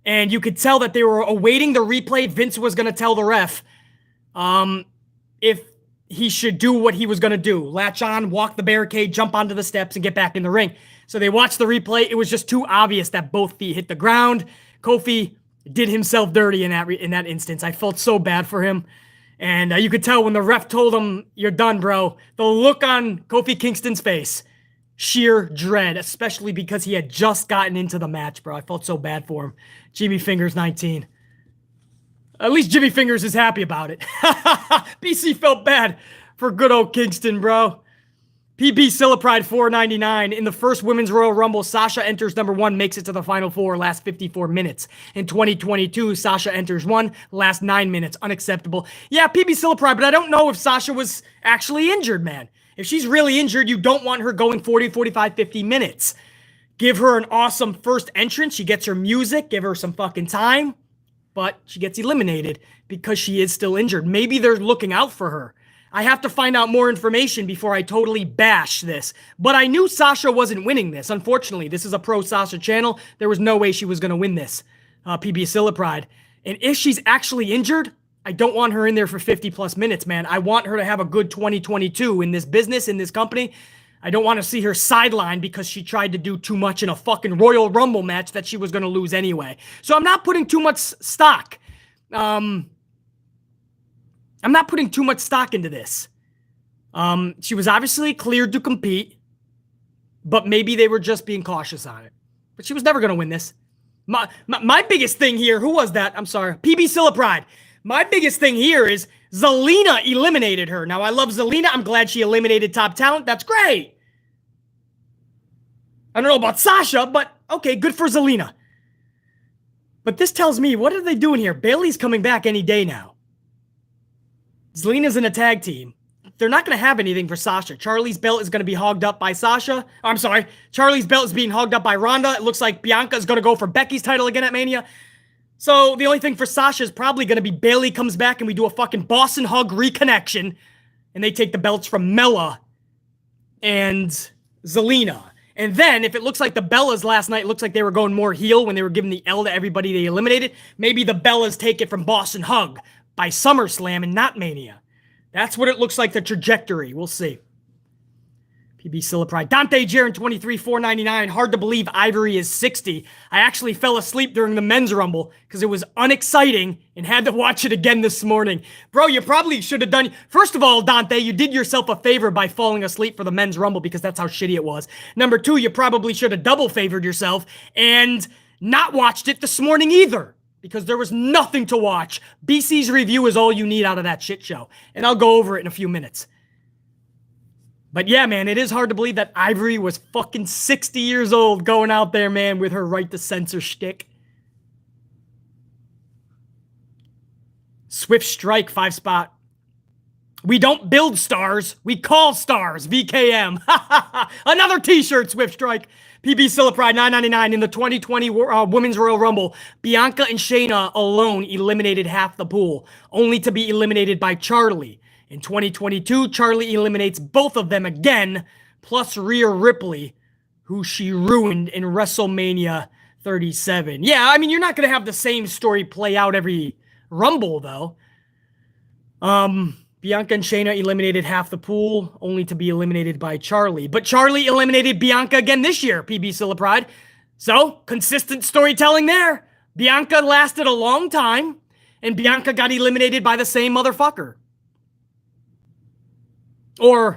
and you could tell that they were awaiting the replay. Vince was going to tell the ref if he should do what he was going to do. Latch on, walk the barricade, jump onto the steps, and get back in the ring. So they watched the replay. It was just too obvious that both feet hit the ground. Kofi did himself dirty in that instance. I felt so bad for him. And you could tell when the ref told him, you're done, bro. The look on Kofi Kingston's face, sheer dread, especially because he had just gotten into the match, bro. I felt so bad for him. Jimmy Fingers 19. At least Jimmy Fingers is happy about it. BC felt bad for good old Kingston, bro. PB Silipride 499. In the first Women's Royal Rumble, Sasha enters number 1, makes it to the Final 4, last 54 minutes. In 2022, Sasha enters 1, last 9 minutes. Unacceptable. Yeah, PB Silipride, but I don't know if Sasha was actually injured, man. If she's really injured, you don't want her going 40, 45, 50 minutes. Give her an awesome first entrance. She gets her music. Give her some fucking time. But she gets eliminated because she is still injured. Maybe they're looking out for her. I have to find out more information before I totally bash this. But I knew Sasha wasn't winning this. Unfortunately, this is a pro Sasha channel. There was no way she was going to win this. PB Scylla Pride. And if she's actually injured, I don't want her in there for 50 plus minutes, man. I want her to have a good 2022 in this business, in this company. I don't want to see her sidelined because she tried to do too much in a fucking Royal Rumble match that she was going to lose anyway. So I'm not putting too much stock. I'm not putting too much stock into this. She was obviously cleared to compete, but maybe they were just being cautious on it. But she was never going to win this. My biggest thing here, who was that? I'm sorry. PB Scylla Pride. My biggest thing here is Zelina eliminated her. Now, I love Zelina. I'm glad she eliminated Top Talent. That's great. I don't know about Sasha, but okay, good for Zelina. But this tells me, what are they doing here? Bayley's coming back any day now. Zelina's in a tag team. They're not going to have anything for Sasha. Charlie's belt is going to be hogged up by Sasha. I'm sorry. Charlie's belt is being hogged up by Ronda. It looks like Bianca is going to go for Becky's title again at Mania. So the only thing for Sasha is probably going to be Bayley comes back and we do a fucking Boston Hug reconnection. And they take the belts from Mella and Zelina. And then, if it looks like the Bellas last night, it looks like they were going more heel when they were giving the L to everybody they eliminated. Maybe the Bellas take it from Boston Hug by SummerSlam and not Mania. That's what it looks like, the trajectory. We'll see. PB Scylla Pride. Dante Jaron, 23, $4.99. Hard to believe Ivory is 60. I actually fell asleep during the men's rumble because it was unexciting and had to watch it again this morning. Bro, you probably should have done... First of all, Dante, you did yourself a favor by falling asleep for the men's rumble because that's how shitty it was. Number two, you probably should have double favored yourself and not watched it this morning either, because there was nothing to watch. BC's review is all you need out of that shit show. And I'll go over it in a few minutes. But yeah, man, it is hard to believe that Ivory was fucking 60 years old going out there, man, with her right to censor shtick. Swift Strike, 5-spot. We don't build stars, we call stars, VKM. Another t-shirt, Swift Strike. PB Scylla Pride, $9.99. In the 2020 Women's Royal Rumble, Bianca and Shayna alone eliminated half the pool, only to be eliminated by Charlie. In 2022, Charlie eliminates both of them again, plus Rhea Ripley, who she ruined in WrestleMania 37. Yeah, I mean, you're not going to have the same story play out every Rumble, though. Bianca and Shayna eliminated half the pool, only to be eliminated by Charlie. But Charlie eliminated Bianca again this year, PB Scylla Pride. So, consistent storytelling there. Bianca lasted a long time, and Bianca got eliminated by the same motherfucker. Oh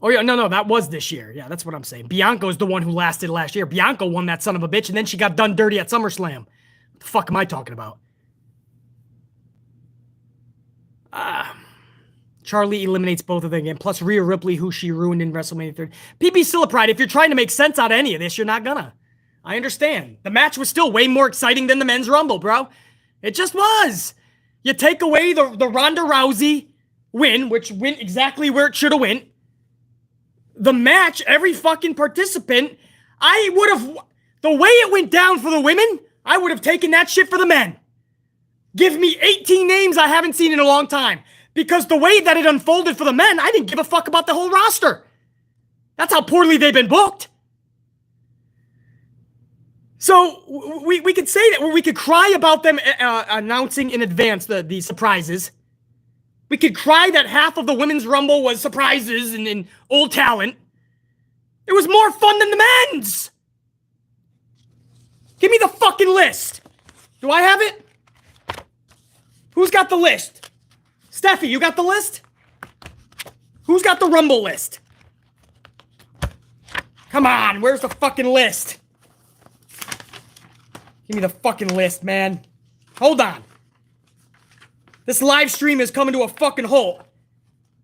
yeah, no, that was this year. Yeah, that's what I'm saying. Bianca was the one who lasted last year. Bianca won that son of a bitch, and then she got done dirty at SummerSlam. What the fuck am I talking about? Charlie eliminates both of them again, plus Rhea Ripley, who she ruined in WrestleMania 30. PB Scylla Pride, if you're trying to make sense out of any of this, you're not gonna. I understand. The match was still way more exciting than the men's Rumble, bro. It just was. You take away the Ronda Rousey win, which went exactly where it should have went. The match, every fucking participant, I would have... The way it went down for the women, I would have taken that shit for the men. Give me 18 names I haven't seen in a long time. Because the way that it unfolded for the men, I didn't give a fuck about the whole roster. That's how poorly they've been booked. So we could say that, we could cry about them announcing in advance the surprises. We could cry that half of the Women's Rumble was surprises and old talent. It was more fun than the men's. Give me the fucking list. Do I have it? Who's got the list? Steffi, you got the list? Who's got the Rumble list? Come on, where's the fucking list? Give me the fucking list, man. Hold on. This live stream is coming to a fucking halt.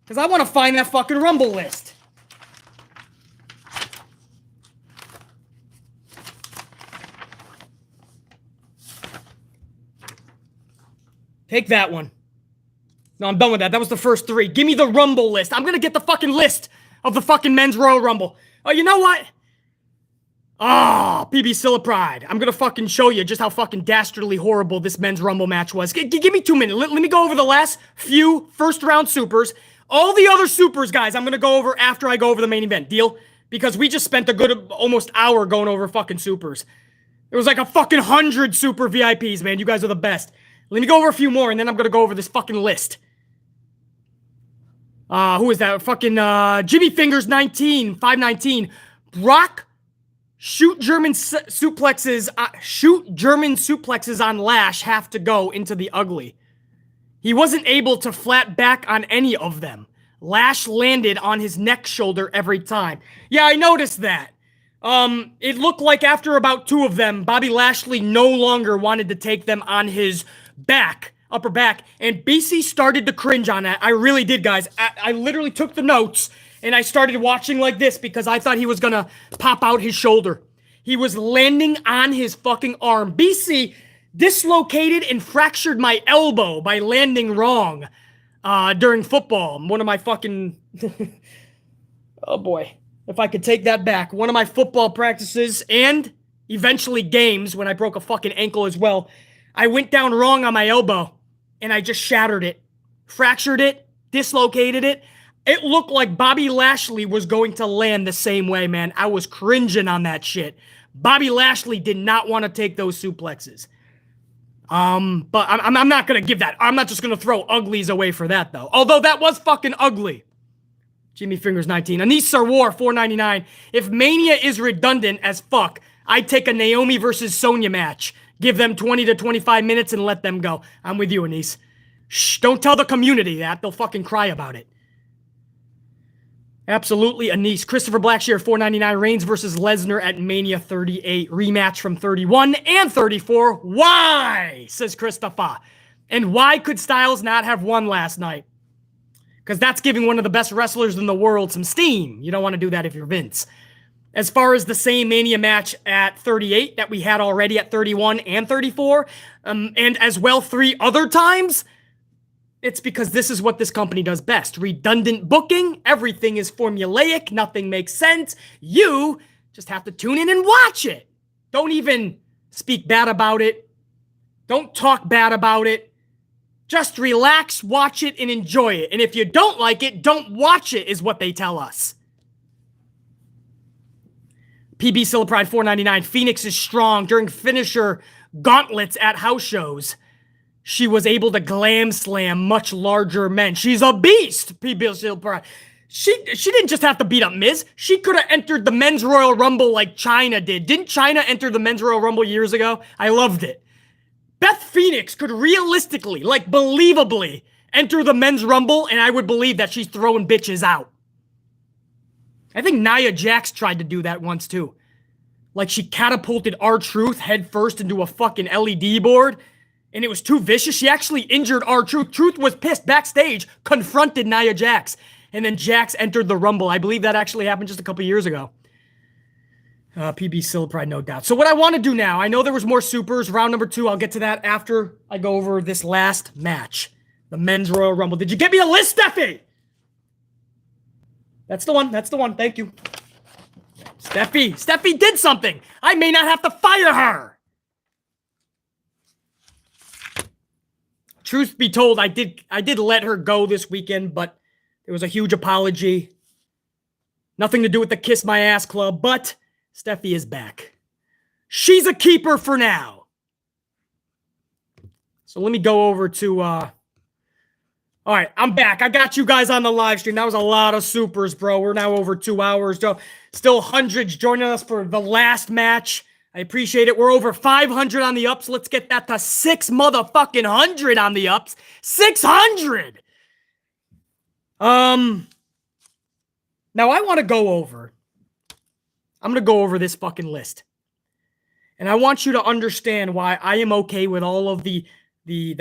Because I want to find that fucking Rumble list. Take that one. No, I'm done with that. That was the first three. Give me the Rumble list. I'm going to get the fucking list of the fucking men's Royal Rumble. Oh, you know what? Ah, PB Pride. I'm gonna fucking show you just how fucking dastardly horrible this men's Rumble match was. Give me 2 minutes. Let me go over the last few first-round supers. All the other supers, guys, I'm gonna go over after I go over the main event. Deal? Because we just spent a good almost hour going over fucking supers. There was like a fucking 100 super VIPs, man. You guys are the best. Let me go over a few more, and then I'm gonna go over this fucking list. Who is that? Fucking Jimmy Fingers 519. Brock shoot German suplexes on Lash have to go into the ugly. He wasn't able to flat back on any of them. Lash landed on his neck shoulder every time. Yeah, I noticed that. It looked like after about 2 of them, Bobby Lashley no longer wanted to take them on his back, upper back, and BC started to cringe on that. I really did, guys. I literally took the notes, and I started watching like this because I thought he was gonna pop out his shoulder. He was landing on his fucking arm. BC dislocated and fractured my elbow by landing wrong during football. One of my fucking... oh, boy. If I could take that back. One of my football practices and eventually games when I broke a fucking ankle as well. I went down wrong on my elbow and I just shattered it. Fractured it. Dislocated it. It looked like Bobby Lashley was going to land the same way, man. I was cringing on that shit. Bobby Lashley did not want to take those suplexes. But I'm not going to give that. I'm not just going to throw uglies away for that, though. Although that was fucking ugly. Jimmy Fingers 19. Anis Sarwar 499. If Mania is redundant as fuck, I'd take a Naomi versus Sonya match. Give them 20 to 25 minutes and let them go. I'm with you, Anis. Shh, don't tell the community that. They'll fucking cry about it. Absolutely, Anis. Christopher Blackshear 499. Reigns versus Lesnar at Mania 38. Rematch from 31 and 34. Why? Says Christopher. And why could Styles not have won last night? Because that's giving one of the best wrestlers in the world some steam. You don't want to do that if you're Vince. As far as the same Mania match at 38 that we had already at 31 and 34, and as well 3 other times, it's because this is what this company does best. Redundant booking. Everything is formulaic. Nothing makes sense. You just have to tune in and watch it. Don't even speak bad about it. Don't talk bad about it. Just relax, watch it, and enjoy it. And if you don't like it, don't watch it, is what they tell us. PB Sillapride 499. Phoenix is strong. During finisher gauntlets at house shows, she was able to glam slam much larger men. She's a beast, PB Sillapride. She didn't just have to beat up Miz. She could have entered the Men's Royal Rumble like Chyna did. Didn't Chyna enter the Men's Royal Rumble years ago? I loved it. Beth Phoenix could realistically, like believably, enter the Men's Rumble, and I would believe that she's throwing bitches out. I think Nia Jax tried to do that once too. Like she catapulted R-Truth head first into a fucking LED board, and it was too vicious. She actually injured R-Truth. Truth was pissed backstage, confronted Nia Jax, and then Jax entered the Rumble. I believe that actually happened just a couple years ago. PB Sillapride, no doubt. So what I want to do now, I know there was more supers. Round number 2, I'll get to that after I go over this last match. The Men's Royal Rumble. Did you get me a list, Steffi? That's the one. That's the one. Thank you. Steffi. Steffi did something. I may not have to fire her. Truth be told, I did let her go this weekend, but there was a huge apology. Nothing to do with the Kiss My Ass Club, but Steffi is back. She's a keeper for now. So let me go over to... All right, I'm back. I got you guys on the live stream. That was a lot of supers, bro. We're now over 2 hours. Still hundreds joining us for the last match. I appreciate it. We're over 500 on the ups. Let's get that to 6 motherfucking hundred on the ups. 600! Now I want to go over... I'm going to go over this fucking list. And I want you to understand why I am okay with all of the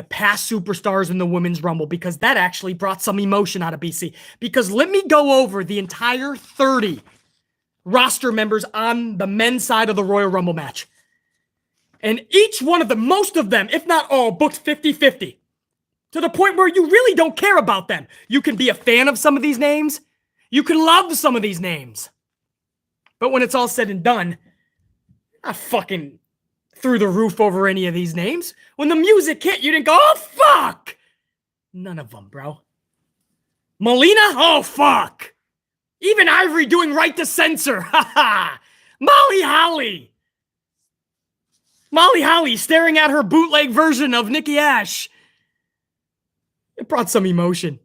past superstars in the Women's Rumble, because that actually brought some emotion out of BC. Because let me go over the entire 30 roster members on the men's side of the Royal Rumble match. And each one of them, most of them, if not all, booked 50-50. To the point where you really don't care about them. You can be a fan of some of these names. You can love some of these names. But when it's all said and done, I fucking threw the roof over any of these names. When the music hit, you didn't go, oh, fuck! None of them, bro. Melina? Oh, fuck! Even Ivory doing right to censor. Ha ha! Molly Holly! Molly Holly staring at her bootleg version of Nikki Ash. It brought some emotion.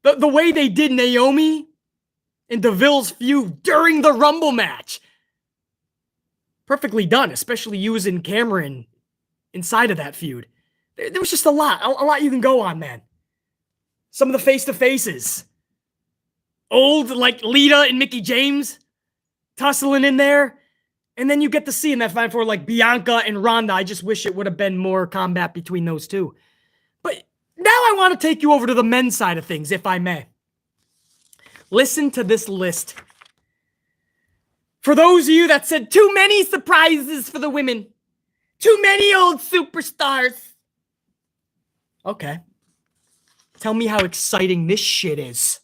The way they did Naomi and DeVille's feud during the Rumble match. Perfectly done, especially using Cameron inside of that feud. There was just a lot you can go on, man. Some of the face-to-faces. Old, like Lita and Mickie James tussling in there. And then you get to see in that Final Four, like Bianca and Ronda. I just wish it would have been more combat between those two. But now I want to take you over to the men's side of things, if I may. Listen to this list. For those of you that said too many surprises for the women, too many old superstars. Okay. Tell me how exciting this shit is.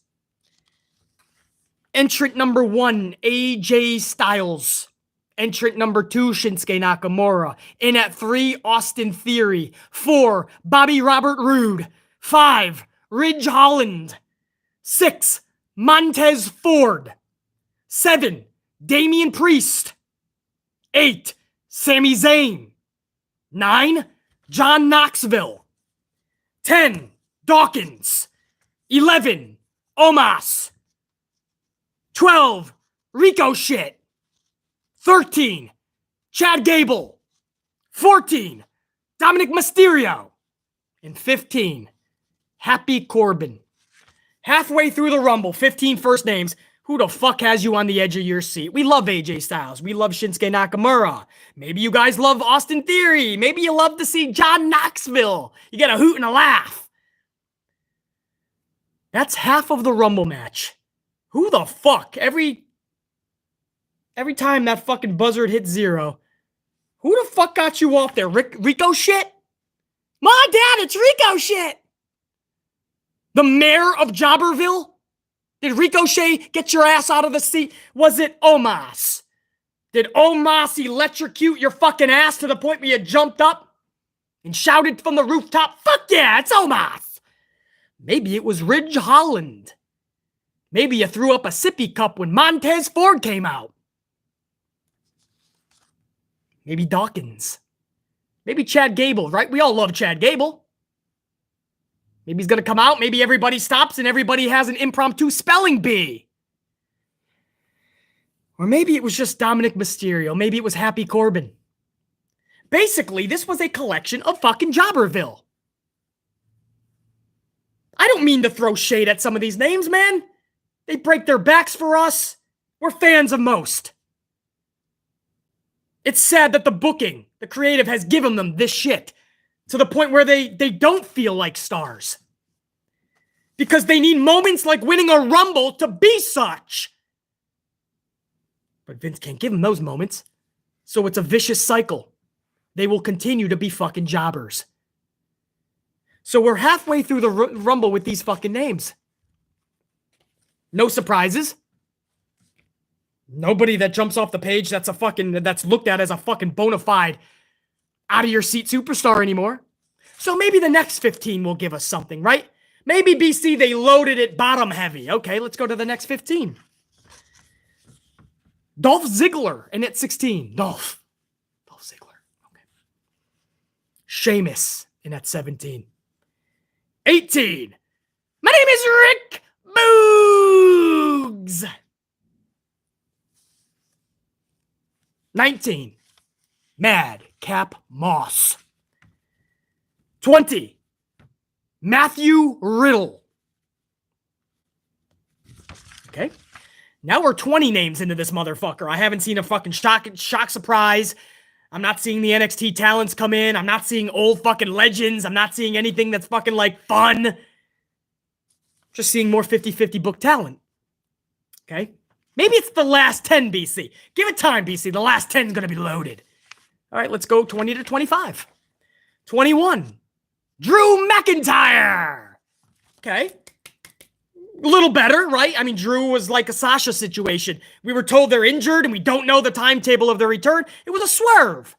Entrant number 1, AJ Styles. Entrant number 2, Shinsuke Nakamura. In at 3, Austin Theory. 4, Bobby Robert Roode. 5, Ridge Holland. 6, Montez Ford. 7, Damian Priest. 8, Sami Zayn. 9, John Knoxville. 10, Dawkins. 11, Omos. 12, Ricochet. 13, Chad Gable. 14, Dominic Mysterio. And 15, Happy Corbin. Halfway through the Rumble, 15 first names. Who the fuck has you on the edge of your seat? We love AJ Styles. We love Shinsuke Nakamura. Maybe you guys love Austin Theory. Maybe you love to see John Knoxville. You get a hoot and a laugh. That's half of the Rumble match. Who the fuck? Every time that fucking buzzard hits 0, who the fuck got you off there? Rico shit? My dad, it's Rico shit. The mayor of Jobberville? Did Ricochet get your ass out of the seat? Was it Omos? Did Omos electrocute your fucking ass to the point where you jumped up and shouted from the rooftop, fuck yeah, it's Omos? Maybe it was Ridge Holland. Maybe you threw up a sippy cup when Montez Ford came out. Maybe Dawkins. Maybe Chad Gable, right? We all love Chad Gable. Maybe he's going to come out. Maybe everybody stops and everybody has an impromptu spelling bee. Or maybe it was just Dominic Mysterio. Maybe it was Happy Corbin. Basically, this was a collection of fucking Jobberville. I don't mean to throw shade at some of these names, man. They break their backs for us. We're fans of most. It's sad that the booking, the creative, has given them this shit to the point where they don't feel like stars. Because they need moments like winning a Rumble to be such. But Vince can't give them those moments. So it's a vicious cycle. They will continue to be fucking jobbers. So we're halfway through the Rumble with these fucking names. No surprises. Nobody that jumps off the page that's looked at as a fucking bona fide out of your seat superstar anymore. So maybe the next 15 will give us something, right? Maybe BC, they loaded it bottom heavy. Okay, let's go to the next 15. Dolph Ziggler in at 16. Dolph Ziggler. Okay. Sheamus in at 17. 18. My name is Rick Boogs. 19. Madcap Moss. 20. Matthew Riddle. Okay. Now we're 20 names into this motherfucker. I haven't seen a fucking shock surprise. I'm not seeing the NXT talents come in. I'm not seeing old fucking legends. I'm not seeing anything that's fucking like fun. Just seeing more 50-50 book talent. Okay. Maybe it's the last 10, BC. Give it time, BC. The last 10 is going to be loaded. All right, let's go 20 to 25. 21. Drew McIntyre. Okay. A little better, right? I mean, Drew was like a Sasha situation. We were told they're injured and we don't know the timetable of their return. It was a swerve.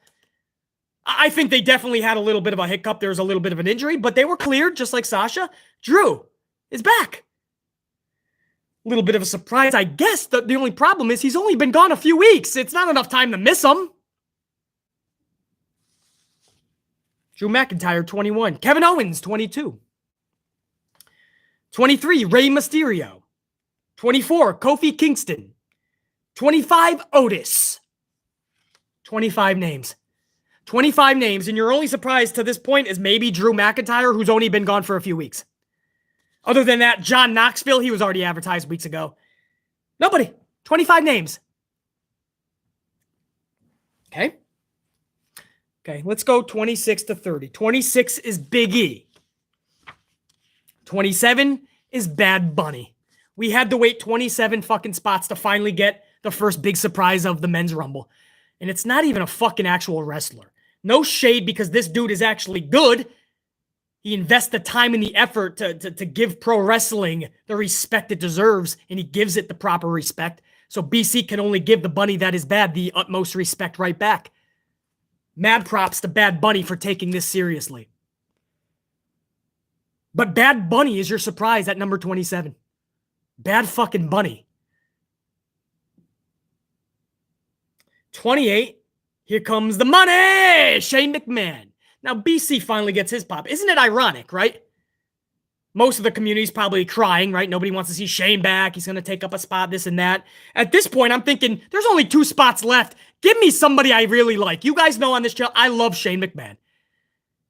I think they definitely had a little bit of a hiccup. There was a little bit of an injury, but they were cleared just like Sasha. Drew is back. A little bit of a surprise, I guess. The only problem is he's only been gone a few weeks. It's not enough time to miss him. Drew McIntyre, 21. Kevin Owens, 22. 23, Rey Mysterio. 24, Kofi Kingston. 25, Otis. 25 names. 25 names, and your only surprise to this point is maybe Drew McIntyre, who's only been gone for a few weeks. Other than that, John Knoxville, he was already advertised weeks ago. Nobody. 25 names. Okay. Okay, let's go 26 to 30. 26 is Big E. 27 is Bad Bunny. We had to wait 27 fucking spots to finally get the first big surprise of the Men's Rumble. And it's not even a fucking actual wrestler. No shade because this dude is actually good. He invests the time and the effort to give pro wrestling the respect it deserves, and he gives it the proper respect. So BC can only give the Bunny that is bad the utmost respect right back. Mad props to Bad Bunny for taking this seriously. But Bad Bunny is your surprise at number 27. Bad fucking Bunny. 28, here comes the money! Shane McMahon. Now, BC finally gets his pop. Isn't it ironic, right? Most of the community's probably crying, right? Nobody wants to see Shane back. He's going to take up a spot, this and that. At this point, I'm thinking, there's only 2 spots left. Give me somebody I really like. You guys know on this channel, I love Shane McMahon.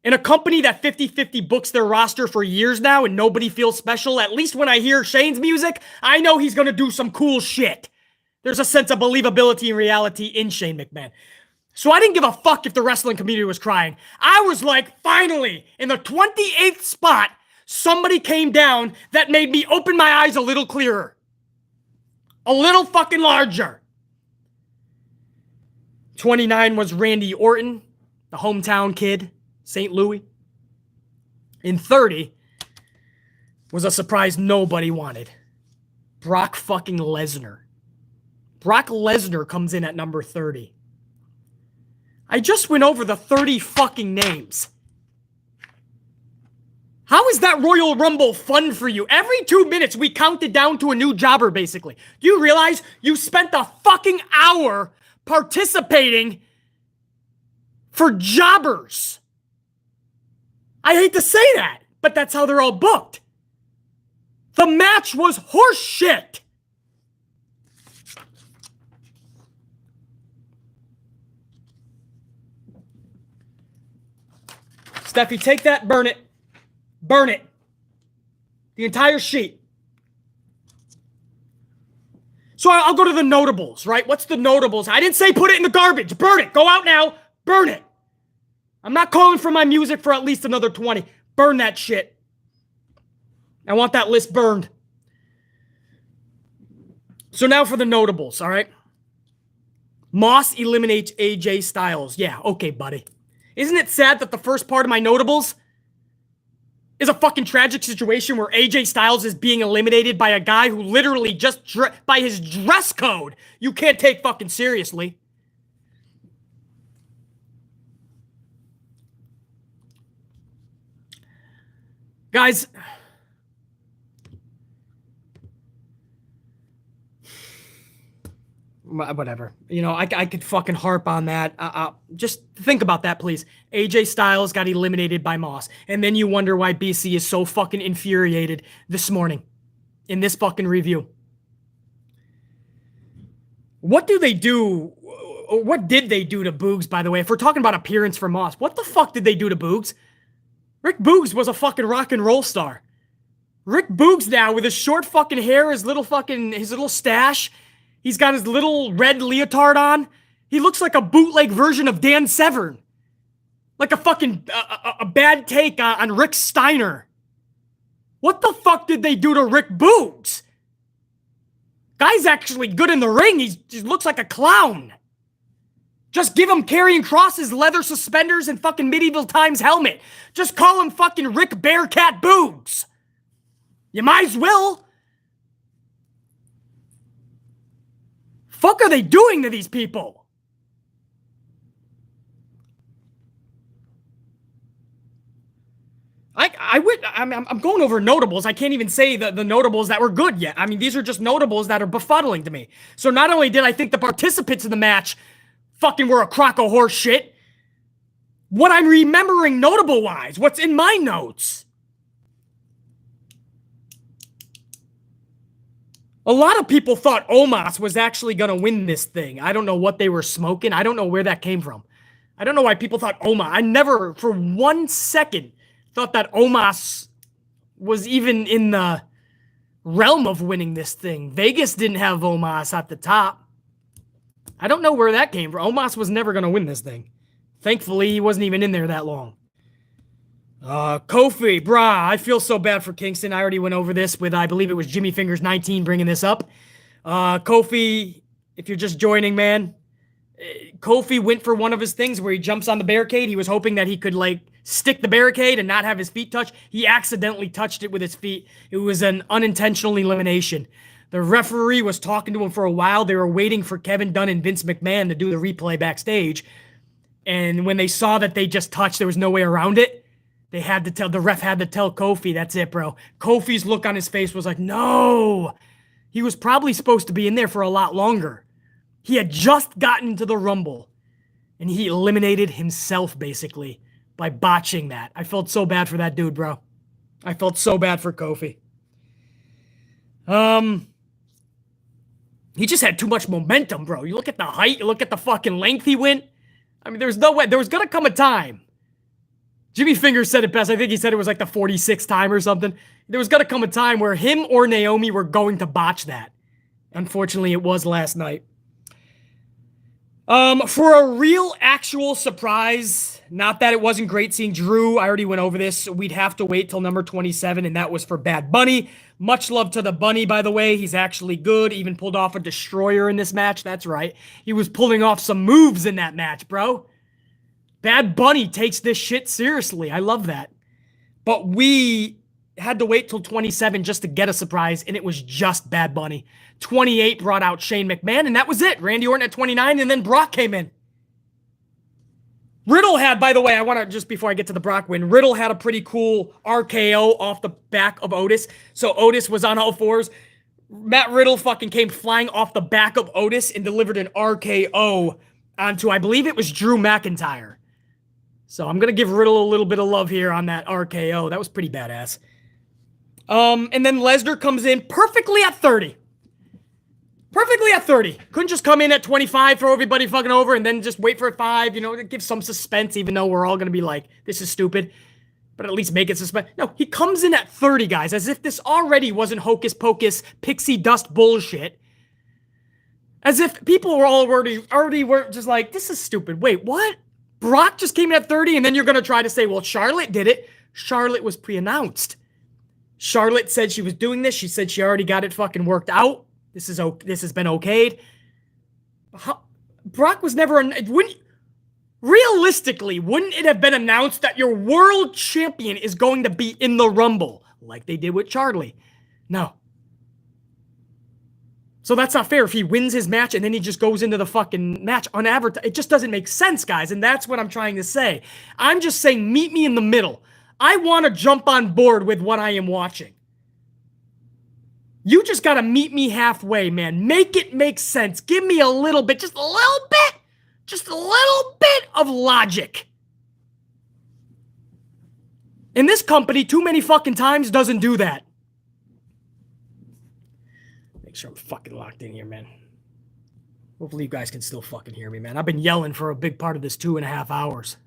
In a company that 50-50 books their roster for years now and nobody feels special, at least when I hear Shane's music, I know he's going to do some cool shit. There's a sense of believability and reality in Shane McMahon. So I didn't give a fuck if the wrestling community was crying. I was like, finally, in the 28th spot, somebody came down that made me open my eyes a little clearer. A little fucking larger. 29 was Randy Orton, the hometown kid, St. Louis. In 30 was a surprise nobody wanted. Brock fucking Lesnar. Brock Lesnar comes in at number 30. I just went over the 30 fucking names. How is that Royal Rumble fun for you? Every 2 minutes, we counted down to a new jobber, basically. Do you realize you spent a fucking hour participating for jobbers? I hate to say that, but that's how they're all booked. The match was horse shit. Steffi, take that, burn it. Burn it. The entire sheet. So I'll go to the notables, right? What's the notables? I didn't say put it in the garbage. Burn it. Go out now. Burn it. I'm not calling for my music for at least another 20. Burn that shit. I want that list burned. So now for the notables, all right? Moss eliminates AJ Styles. Yeah, okay, buddy. Isn't it sad that the first part of my notables is a fucking tragic situation where AJ Styles is being eliminated by a guy who literally just, by his dress code, you can't take fucking seriously. Guys, whatever. You know, I could fucking harp on that. Just think about that, please. AJ Styles got eliminated by Moss. And then you wonder why BC is so fucking infuriated this morning in this fucking review. What do they do? What did they do to Boogs, by the way? If we're talking about appearance for Moss, what the fuck did they do to Boogs? Rick Boogs was a fucking rock and roll star. Rick Boogs now with his short fucking hair, his little stash. He's got his little red leotard on. He looks like a bootleg version of Dan Severn. Like a fucking a bad take on Rick Steiner. What the fuck did they do to Rick Boogs? Guy's actually good in the ring. He looks like a clown. Just give him Karrion Kross's leather suspenders and fucking medieval times helmet. Just call him fucking Rick Bearcat Boogs. You might as well. Fuck are they doing to these people? I'm going over notables. I can't even say the notables that were good yet. I mean, these are just notables that are befuddling to me. So not only did I think the participants in the match fucking were a crock of horse shit, what I'm remembering notable-wise, what's in my notes. A lot of people thought Omos was actually going to win this thing. I don't know what they were smoking. I don't know where that came from. I don't know why people thought Omos. I never, for 1 second, thought that Omos was even in the realm of winning this thing. Vegas didn't have Omos at the top. I don't know where that came from. Omos was never going to win this thing. Thankfully, he wasn't even in there that long. Kofi, brah, I feel so bad for Kingston. I already went over this with, I believe it was Jimmy Fingers 19 bringing this up. Kofi, if you're just joining, man, Kofi went for one of his things where he jumps on the barricade. He was hoping that he could, like, stick the barricade and not have his feet touch. He accidentally touched it with his feet. It was an unintentional elimination. The referee was talking to him for a while. They were waiting for Kevin Dunn and Vince McMahon to do the replay backstage. And when they saw that they just touched, there was no way around it. The ref had to tell Kofi, that's it, bro. Kofi's look on his face was like, no. He was probably supposed to be in there for a lot longer. He had just gotten into the Rumble, and he eliminated himself, basically, by botching that. I felt so bad for that dude, bro. I felt so bad for Kofi. He just had too much momentum, bro. You look at the height, you look at the fucking length he went. I mean, there's no way. There was going to come a time. Jimmy Fingers said it best. I think he said it was like the 46th time or something. There was going to come a time where him or Naomi were going to botch that. Unfortunately, it was last night. For a real, actual surprise, not that it wasn't great seeing Drew. I already went over this. We'd have to wait till number 27, and that was for Bad Bunny. Much love to the Bunny, by the way. He's actually good. Even pulled off a destroyer in this match. That's right. He was pulling off some moves in that match, bro. Bad Bunny takes this shit seriously. I love that. But we had to wait till 27 just to get a surprise, and it was just Bad Bunny. 28 brought out Shane McMahon, and that was it. Randy Orton at 29, and then Brock came in. Riddle had, by the way, I want to, just before I get to the Brock win, Riddle had a pretty cool RKO off the back of Otis. So Otis was on all fours. Matt Riddle fucking came flying off the back of Otis and delivered an RKO onto, I believe it was Drew McIntyre. So I'm going to give Riddle a little bit of love here on that RKO. That was pretty badass. And then Lesnar comes in perfectly at 30. Perfectly at 30. Couldn't just come in at 25, throw everybody fucking over, and then just wait for a 5, you know, to give some suspense, even though we're all going to be like, this is stupid. But at least make it suspense. No, he comes in at 30, guys, as if this already wasn't hocus pocus, pixie dust bullshit. As if people were already were just like, this is stupid. Wait, what? Brock just came in at 30, and then you're going to try to say, well, Charlotte did it. Charlotte was pre-announced. Charlotte said she was doing this. She said she already got it fucking worked out. This has been okayed. Brock was never... Realistically, wouldn't it have been announced that your world champion is going to be in the Rumble? Like they did with Charlie. No. So that's not fair if he wins his match and then he just goes into the fucking match unadvertised. It just doesn't make sense, guys, and that's what I'm trying to say. I'm just saying meet me in the middle. I want to jump on board with what I am watching. You just got to meet me halfway, man. Make it make sense. Give me a little bit, just a little bit of logic. And this company, too many fucking times, doesn't do that. Make sure I'm fucking locked in here, man. Hopefully you guys can still fucking hear me, man. I've been yelling for a big part of this 2.5 hours.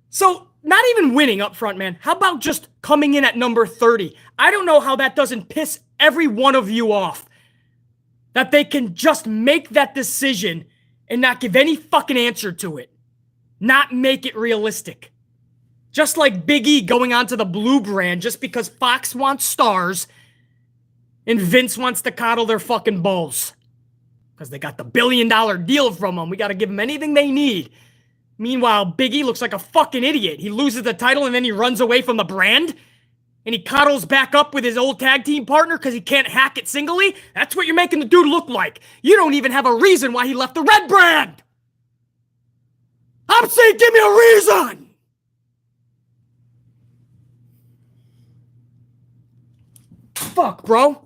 So, not even winning up front, man. How about just coming in at number 30? I don't know how that doesn't piss every one of you off. That they can just make that decision and not give any fucking answer to it. Not make it realistic. Just like Big E going onto the Blue brand just because Fox wants stars and Vince wants to coddle their fucking balls. Because they got the $1 billion deal from them. We got to give them anything they need. Meanwhile, Big E looks like a fucking idiot. He loses the title and then he runs away from the brand. and he cuddles back up with his old tag team partner because he can't hack it singly? That's what you're making the dude look like. You don't even have a reason why he left the red brand. I'm saying give me a reason. Fuck, bro.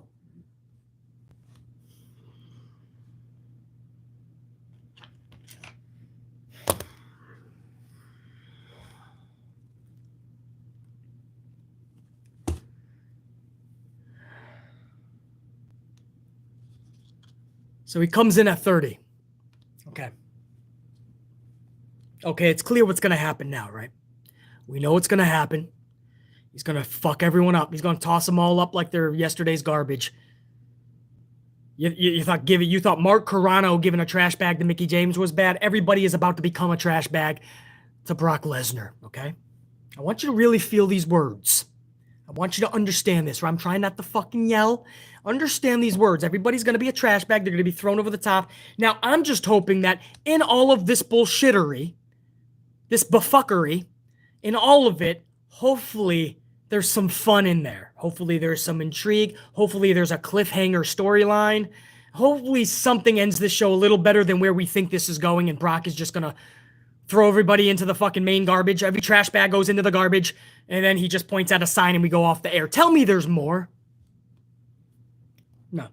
So he comes in at 30. Okay. Okay, it's clear what's going to happen now, right? We know what's going to happen. He's going to fuck everyone up. He's going to toss them all up like they're yesterday's garbage. You thought Mark Carrano giving a trash bag to Mickie James was bad? Everybody is about to become a trash bag to Brock Lesnar, okay? I want you to really feel these words. I want you to understand this, or I'm trying not to fucking yell. Understand these words. Everybody's going to be a trash bag. They're going to be thrown over the top. Now, I'm just hoping that in all of this bullshittery, this buffuckery, in all of it, hopefully there's some fun in there. Hopefully there's some intrigue. Hopefully there's a cliffhanger storyline. Hopefully something ends this show a little better than where we think this is going, and Brock is just going to throw everybody into the fucking main garbage. Every trash bag goes into the garbage, and then he just points at a sign and we go off the air. Tell me there's more. No.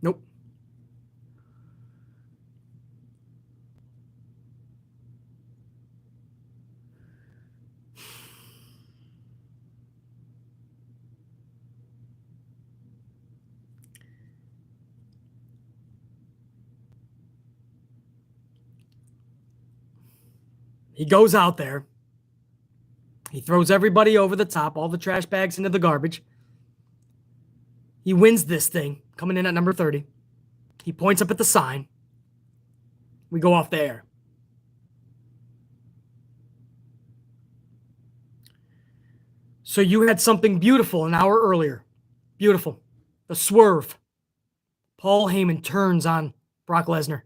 Nope. He goes out there. He throws everybody over the top, all the trash bags into the garbage. He wins this thing, coming in at number 30. He points up at the sign. We go off the air. So you had something beautiful an hour earlier. Beautiful. The swerve. Paul Heyman turns on Brock Lesnar.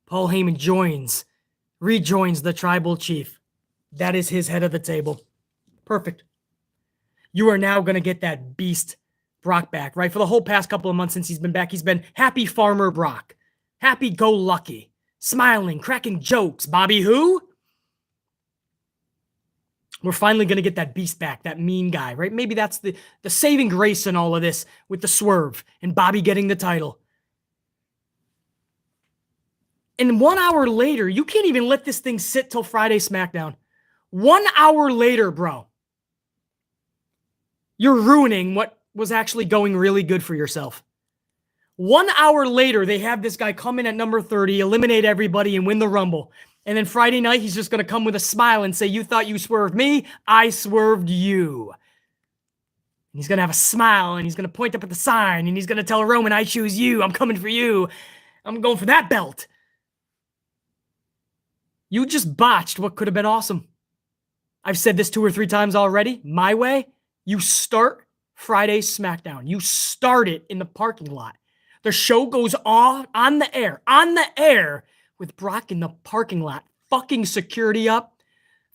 Paul Heyman rejoins the tribal chief. That is his head of the table. Perfect. You are now going to get that beast Brock back, right? For the whole past couple of months since he's been back, he's been happy farmer Brock. Happy-go-lucky. Smiling, cracking jokes. Bobby who? We're finally going to get that beast back, that mean guy, right? Maybe that's the saving grace in all of this with the swerve and Bobby getting the title. And 1 hour later, you can't even let this thing sit till Friday SmackDown. 1 hour later, bro, you're ruining what was actually going really good for yourself. 1 hour later, they have this guy come in at number 30, eliminate everybody, and win the Rumble. And then Friday night, he's just going to come with a smile and say, you thought you swerved me, I swerved you. And he's going to have a smile, and he's going to point up at the sign, and he's going to tell Roman, I choose you, I'm coming for you. I'm going for that belt. You just botched what could have been awesome. I've said this 2 or 3 times already. My way, you start Friday SmackDown. You start it in the parking lot. The show goes on the air with Brock in the parking lot, fucking security up,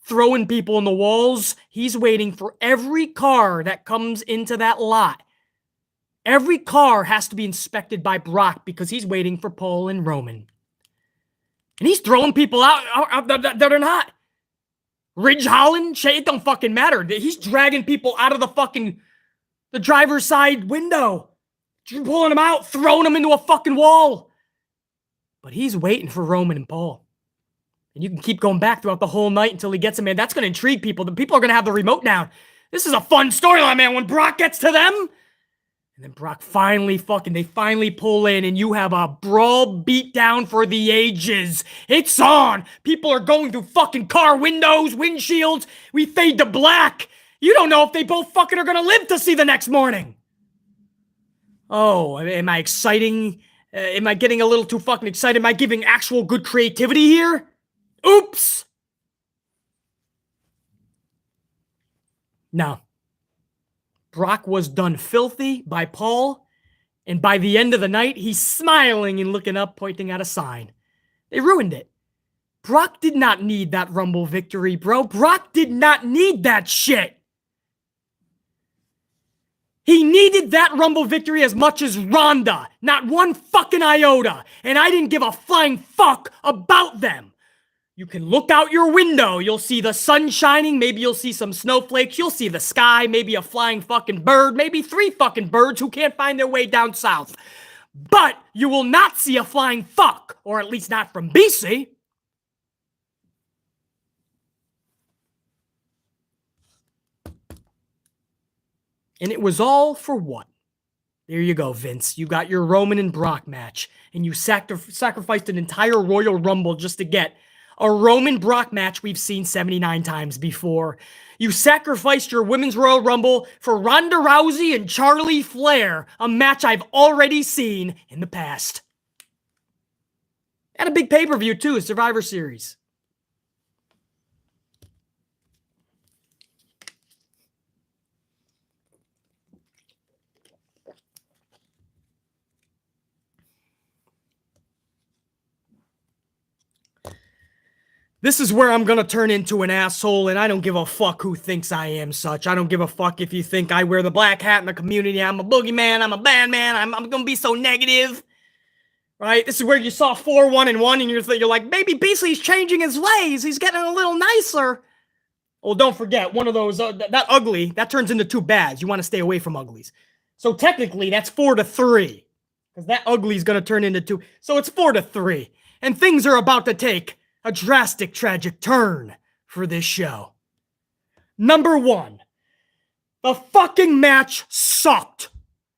throwing people in the walls. He's waiting for every car that comes into that lot. Every car has to be inspected by Brock because he's waiting for Paul and Roman. And he's throwing people out that are not. Ridge Holland, it don't fucking matter. He's dragging people out of the driver's side window. Pulling them out, throwing them into a fucking wall. But he's waiting for Roman and Paul. And you can keep going back throughout the whole night until he gets them, man. That's going to intrigue people. The people are going to have the remote now. This is a fun storyline, man. When Brock gets to them, and then Brock finally pull in, and you have a brawl beat down for the ages. It's on. People are going through fucking car windows, windshields. We fade to black. You don't know if they both fucking are going to live to see the next morning. Oh, am I exciting? Am I getting a little too fucking excited? Am I giving actual good creativity here? Oops. No. Brock was done filthy by Paul, and by the end of the night, he's smiling and looking up, pointing at a sign. They ruined it. Brock did not need that Rumble victory, bro. Brock did not need that shit. He needed that Rumble victory as much as Ronda. Not one fucking iota. And I didn't give a flying fuck about them. You can look out your window. You'll see the sun shining. Maybe you'll see some snowflakes. You'll see the sky. Maybe a flying fucking bird. Maybe 3 fucking birds who can't find their way down south. But you will not see a flying fuck. Or at least not from BC. And it was all for what? There you go, Vince. You got your Roman and Brock match. And you sacrificed an entire Royal Rumble just to get a Roman Brock match we've seen 79 times before. You sacrificed your Women's Royal Rumble for Ronda Rousey and Charlie Flair, a match I've already seen in the past. And a big pay-per-view too, Survivor Series. This is where I'm gonna turn into an asshole, and I don't give a fuck who thinks I am such. I don't give a fuck if you think I wear the black hat in the community. I'm a boogeyman. I'm a bad man. I'm gonna be so negative, right? This is where you saw 4-1-1, and you're like, maybe Beasley's changing his ways. He's getting a little nicer. Well, don't forget, one of those that ugly that turns into 2 bads. You want to stay away from uglies. So technically, that's 4-3, because that ugly is gonna turn into 2. So it's 4-3, and things are about to take a drastic, tragic turn for this show. Number 1, the fucking match sucked.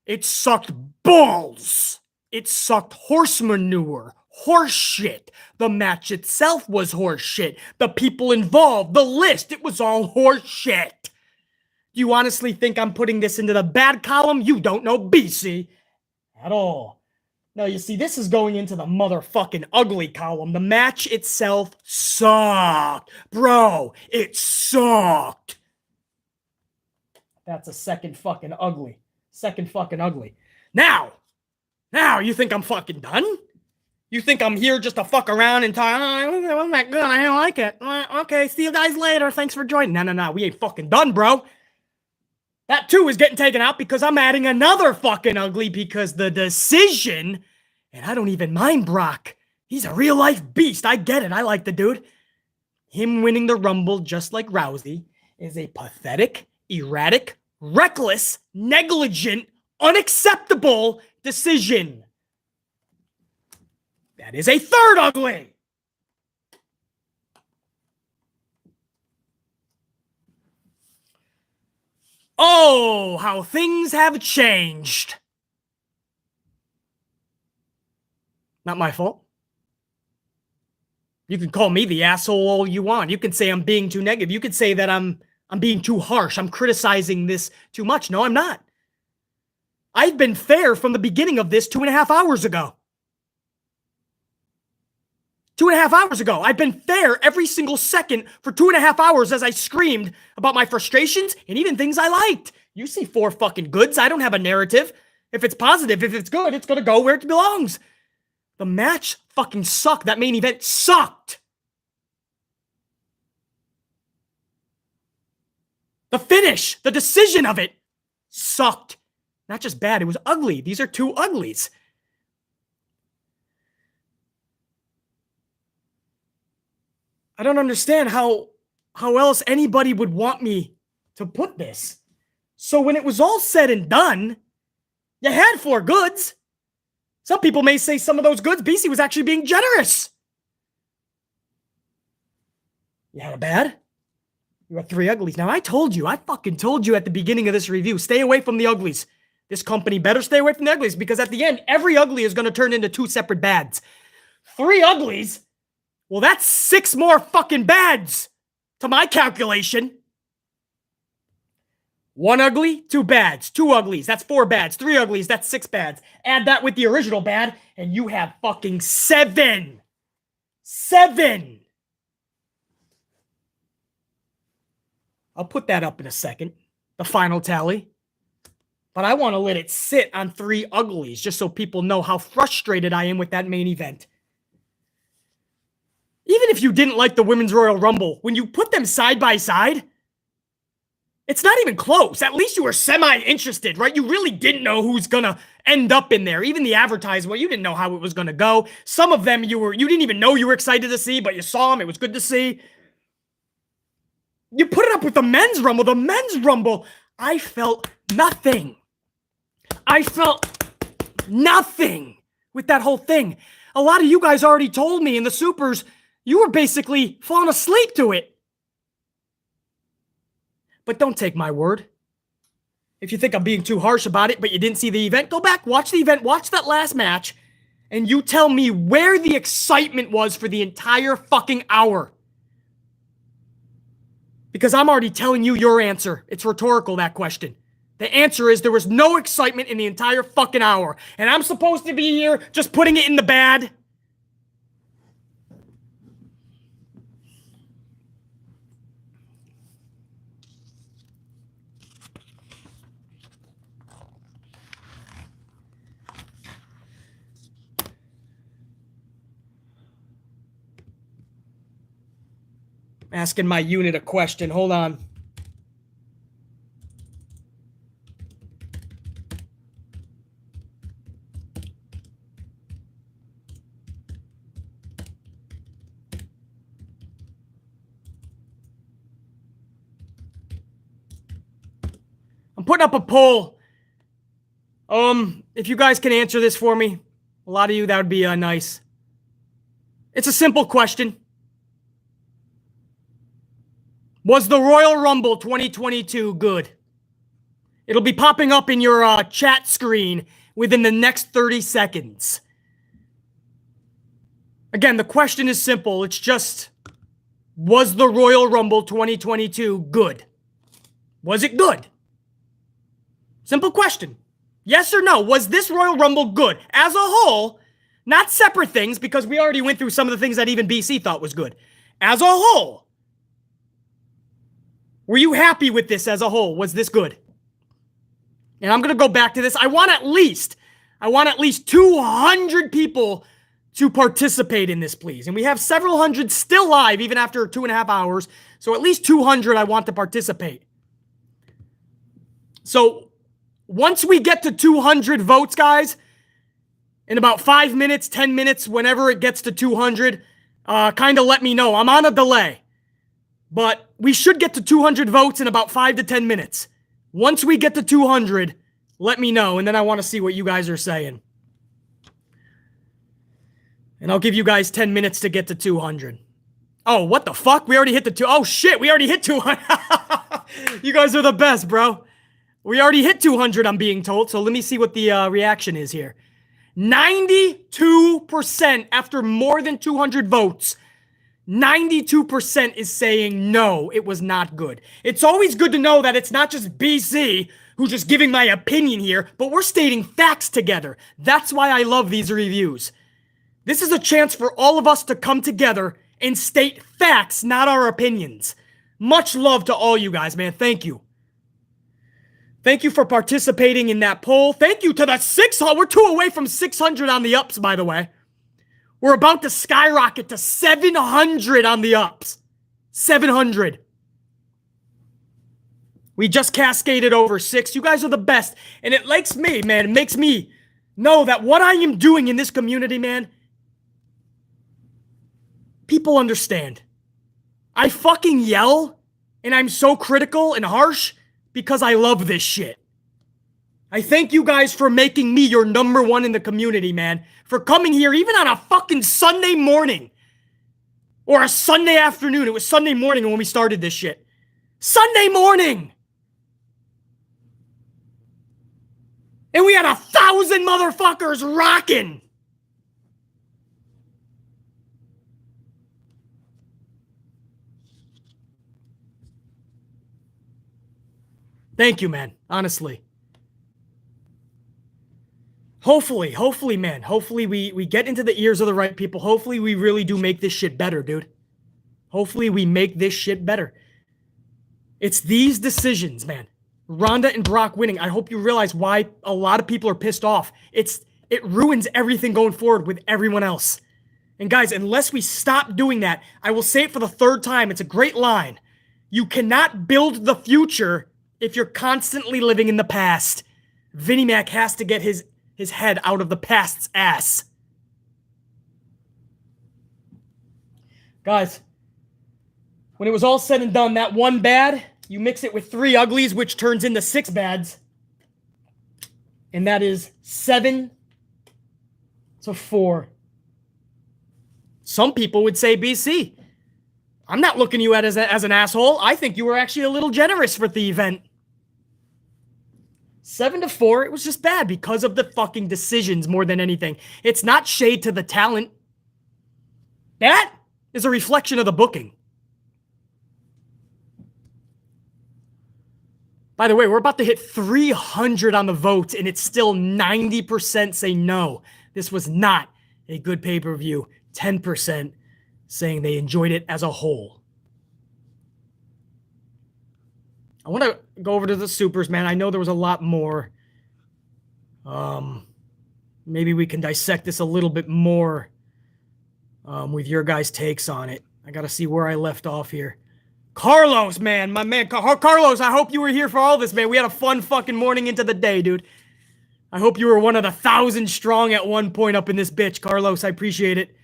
It sucked balls. It sucked horse manure, horse shit. The match itself was horse shit. The people involved, the list, it was all horse shit. You honestly think I'm putting this into the bad column? You don't know BC at all. Now, you see, this is going into the motherfucking ugly column. The match itself sucked. Bro, it sucked. That's a second fucking ugly. Second fucking ugly. Now, you think I'm fucking done? You think I'm here just to fuck around and talk, oh, it wasn't that good, I don't like it. Okay, see you guys later, thanks for joining. No, we ain't fucking done, bro. That too is getting taken out because I'm adding another fucking ugly because the decision, and I don't even mind Brock. He's a real life beast. I get it. I like the dude. Him winning the Rumble just like Rousey is a pathetic, erratic, reckless, negligent, unacceptable decision. That is a third ugly. Oh, how things have changed. Not my fault. You can call me the asshole all you want. You can say I'm being too negative. You could say that I'm being too harsh. I'm criticizing this too much. No, I'm not. I've been fair from the beginning of this 2.5 hours ago. 2.5 hours ago. I've been fair every single second for 2.5 hours as I screamed about my frustrations and even things I liked. You see 4 fucking goods. I don't have a narrative. If it's positive, if it's good, it's going to go where it belongs. The match fucking sucked. That main event sucked. The finish, the decision of it sucked. Not just bad, it was ugly. These are 2 uglies. I don't understand how else anybody would want me to put this. So when it was all said and done, you had 4 goods. Some people may say some of those goods, BC was actually being generous. You had a bad? You had 3 uglies. Now I fucking told you at the beginning of this review, stay away from the uglies. This company better stay away from the uglies because at the end, every ugly is going to turn into 2 separate bads. 3 uglies? Well, that's 6 more fucking bads to my calculation. 1 ugly, 2 bads. 2 uglies, that's 4 bads. 3 uglies, that's 6 bads. Add that with the original bad, and you have fucking 7. 7. I'll put that up in a second, the final tally. But I want to let it sit on 3 uglies just so people know how frustrated I am with that main event. Even if you didn't like the Women's Royal Rumble, when you put them side by side, it's not even close. At least you were semi-interested, right? You really didn't know who's gonna end up in there. Even the advertisement, you didn't know how it was gonna go. Some of them you didn't even know you were excited to see, but you saw them. It was good to see. You put it up with the Men's Rumble. The Men's Rumble, I felt nothing. I felt nothing with that whole thing. A lot of you guys already told me in the Supers, you were basically falling asleep to it. But don't take my word. If you think I'm being too harsh about it, but you didn't see the event, go back, watch the event, watch that last match, and you tell me where the excitement was for the entire fucking hour. Because I'm already telling you your answer. It's rhetorical, that question. The answer is there was no excitement in the entire fucking hour. And I'm supposed to be here just putting it in the bad. Asking my unit a question. Hold on. I'm putting up a poll. If you guys can answer this for me, a lot of you, that would be nice. It's a simple question. Was the Royal Rumble 2022 good? It'll be popping up in your chat screen within the next 30 seconds. Again, the question is simple. It's just, was the Royal Rumble 2022 good? Was it good? Simple question. Yes or no? Was this Royal Rumble good? As a whole, not separate things, because we already went through some of the things that even BC thought was good. As a whole, were you happy with this as a whole? Was this good? And I'm going to go back to this. I want at least 200 people to participate in this, please. And we have several hundred still live, even after 2.5 hours. So at least 200 I want to participate. So once we get to 200 votes, guys, in about 5 minutes, 10 minutes, whenever it gets to 200, kind of let me know. I'm on a delay. But we should get to 200 votes in about 5 to 10 minutes. Once we get to 200, let me know, and then I want to see what you guys are saying. And I'll give you guys 10 minutes to get to 200. Oh, what the fuck? We already hit the two. Oh, shit, we already hit 200. You guys are the best, bro. We already hit 200, I'm being told, so let me see what the reaction is here. 92% after more than 200 votes. 92% is saying no, it was not good. It's always good to know that it's not just BC who's just giving my opinion here, but we're stating facts together. That's why I love these reviews. This is a chance for all of us to come together and state facts, not our opinions. Much love to all you guys, man. Thank you. Thank you for participating in that poll. Thank you to the 600. We're 2 away from 600 on the ups, by the way. We're about to skyrocket to 700 on the ups. 700. We just cascaded over 6. You guys are the best. And it likes me, man. It makes me know that what I am doing in this community, man, people understand. I fucking yell, and I'm so critical and harsh because I love this shit. I thank you guys for making me your number one in the community, man. For coming here even on a fucking Sunday morning. Or a Sunday afternoon. It was Sunday morning when we started this shit. Sunday morning! And we had 1,000 motherfuckers rocking! Thank you, man. Honestly. Hopefully, man. Hopefully we get into the ears of the right people. Hopefully we really do make this shit better, dude. Hopefully we make this shit better. It's these decisions, man. Ronda and Brock winning. I hope you realize why a lot of people are pissed off. It ruins everything going forward with everyone else. And guys, unless we stop doing that, I will say it for the third time. It's a great line. You cannot build the future if you're constantly living in the past. Vinnie Mac has to get his head out of the past's ass. Guys, when it was all said and done, that one bad, you mix it with 3 uglies, which turns into 6 bads. And that is 7 to 4. Some people would say BC. I'm not looking at you as an asshole. I think you were actually a little generous for the event. 7 to 4, it was just bad because of the fucking decisions more than anything. It's not shade to the talent. That is a reflection of the booking. By the way, we're about to hit 300 on the vote, and it's still 90% say no. This was not a good pay-per-view. 10% saying they enjoyed it as a whole. I want to go over to the supers, man. I know there was a lot more. Maybe we can dissect this a little bit more with your guys' takes on it. I got to see where I left off here. Carlos, man. My man. Carlos, I hope you were here for all this, man. We had a fun fucking morning into the day, dude. I hope you were one of the 1,000 strong at one point up in this bitch. Carlos, I appreciate it.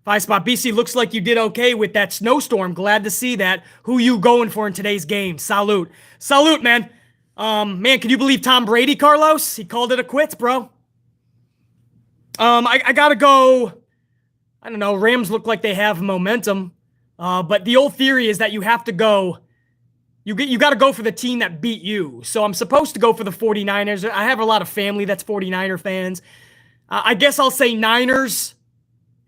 5-spot. BC, looks like you did okay with that snowstorm. Glad to see that. Who you going for in today's game? Salute. Salute, man. Man, can you believe Tom Brady, Carlos? He called it a quits, bro. I gotta go. I don't know. Rams look like they have momentum. But the old theory is that you have to go. You got to go for the team that beat you. So I'm supposed to go for the 49ers. I have a lot of family that's 49er fans. I guess I'll say Niners.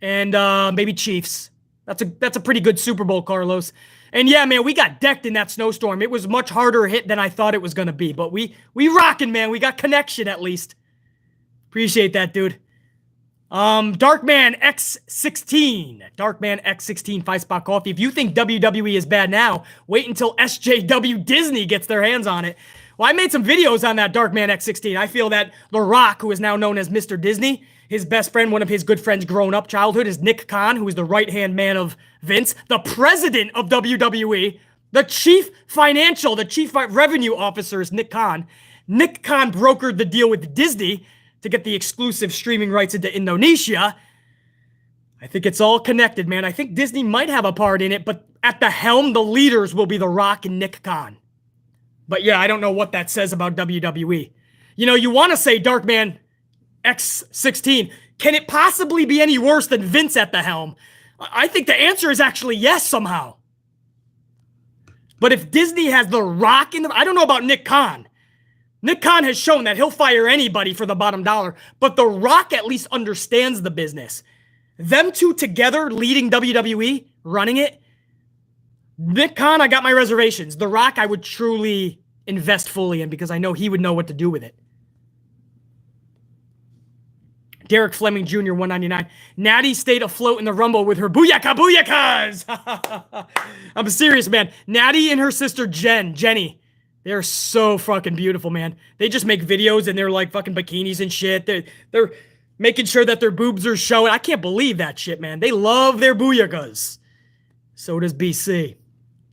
And maybe Chiefs. That's a pretty good Super Bowl, Carlos. And yeah, man, we got decked in that snowstorm. It was much harder hit than I thought it was going to be. But we rocking, man. We got connection at least. Appreciate that, dude. Darkman X16. Darkman X16 5-spot coffee. If you think WWE is bad now, wait until SJW Disney gets their hands on it. Well, I made some videos on that Darkman X16. I feel that The Rock, who is now known as Mr. Disney, his best friend, one of his good friends growing up childhood, is Nick Khan, who is the right-hand man of Vince, the president of WWE, the chief revenue officer is Nick Khan. Nick Khan brokered the deal with Disney to get the exclusive streaming rights into Indonesia. I think it's all connected, man. I think Disney might have a part in it, but at the helm, the leaders will be The Rock and Nick Khan. But yeah, I don't know what that says about WWE. You know, you want to say Darkman X16. Can it possibly be any worse than Vince at the helm? I think the answer is actually yes somehow. But if Disney has The Rock in them, I don't know about Nick Khan. Nick Khan has shown that he'll fire anybody for the bottom dollar, but The Rock at least understands the business. Them two together leading WWE, running it. Nick Khan, I got my reservations. The Rock, I would truly invest fully in because I know he would know what to do with it. Derek Fleming Jr., 199. Natty stayed afloat in the Rumble with her booyaka-booyakas. I'm serious, man. Natty and her sister Jenny. They're so fucking beautiful, man. They just make videos and they're like fucking bikinis and shit. They're making sure that their boobs are showing. I can't believe that shit, man. They love their booyakas. So does BC.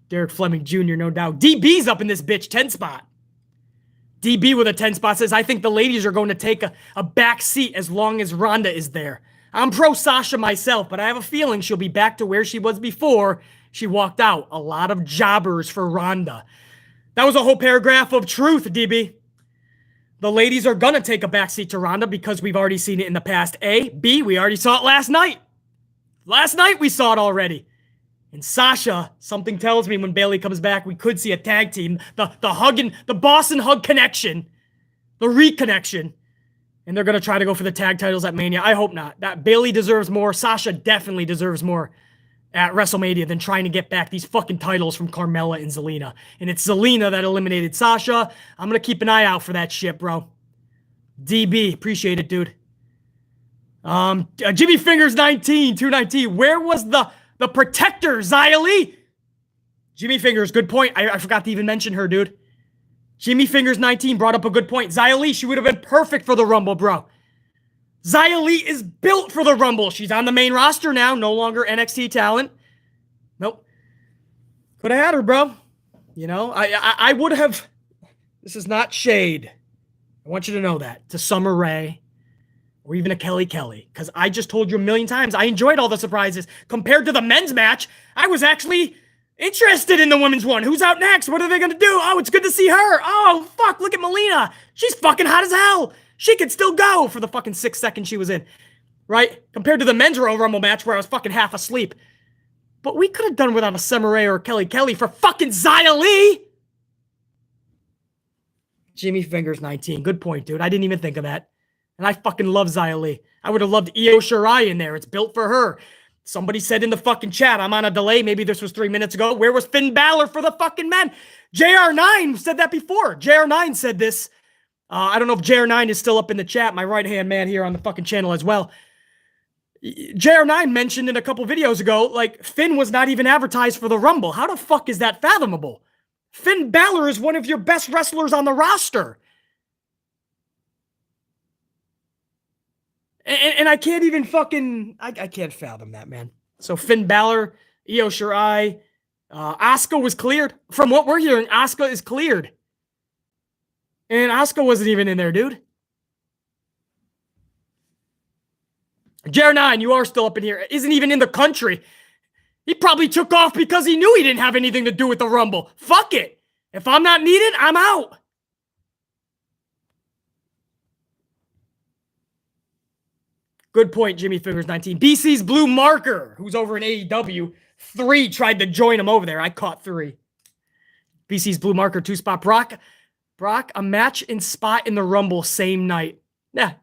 Derek Fleming Jr., no doubt. DB's up in this bitch, 10 spot. DB with a 10 spot says, I think the ladies are going to take a back seat as long as Ronda is there. I'm pro Sasha myself, but I have a feeling she'll be back to where she was before she walked out. A lot of jobbers for Ronda. That was a whole paragraph of truth, DB. The ladies are going to take a backseat to Ronda because we've already seen it in the past. A. B. We already saw it last night. Last night we saw it already. And Sasha, something tells me when Bayley comes back, we could see a tag team. The hug and the Boston hug connection. The reconnection. And they're going to try to go for the tag titles at Mania. I hope not. That Bayley deserves more. Sasha definitely deserves more at WrestleMania than trying to get back these fucking titles from Carmella and Zelina. And it's Zelina that eliminated Sasha. I'm going to keep an eye out for that shit, bro. DB, appreciate it, dude. Jimmy Fingers 19, 219. Where was the protector, Xia Li? Jimmy Fingers, good point. I forgot to even mention her, dude. Jimmy Fingers 19 brought up a good point. Xia Li, she would have been perfect for the Rumble, bro. Xia Li is built for the Rumble. She's on the main roster now, no longer NXT talent. Nope. Could have had her, bro. You know, I would have. This is not shade. I want you to know that. To Summer Rae or even a Kelly Kelly. Because I just told you a million times, I enjoyed all the surprises. Compared to the men's match, I was actually interested in the women's one. Who's out next? What are they going to do? Oh, it's good to see her. Oh, fuck, look at Melina. She's fucking hot as hell. She could still go for the fucking 6 seconds she was in. Right? Compared to the men's Royal Rumble match where I was fucking half asleep. But we could have done without a Summer Rae or a Kelly Kelly for fucking Xia Li. Jimmy Fingers 19. Good point, dude. I didn't even think of that. And I fucking love Xia Li. I would have loved Io Shirai in there. It's built for her. Somebody said in the fucking chat, I'm on a delay. Maybe this was 3 minutes ago. Where was Finn Balor for the fucking men? JR9 said that before. JR9 said this. I don't know if JR9 is still up in the chat. My right-hand man here on the fucking channel as well. JR9 mentioned in a couple videos ago, like, Finn was not even advertised for the Rumble. How the fuck is that fathomable? Finn Balor is one of your best wrestlers on the roster. And I can't even fucking... I can't fathom that, man. So Finn Balor, Io Shirai, Asuka was cleared. From what we're hearing, Asuka is cleared. And Asuka wasn't even in there, dude. JR9, you are still up in here. Isn't even in the country. He probably took off because he knew he didn't have anything to do with the Rumble. Fuck it. If I'm not needed, I'm out. Good point, Jimmy Fingers 19. BC's Blue Marker, who's over in AEW. 3 tried to join him over there. I caught 3. BC's Blue Marker, 2-spot. Brock, a match and spot in the Rumble same night. Yeah.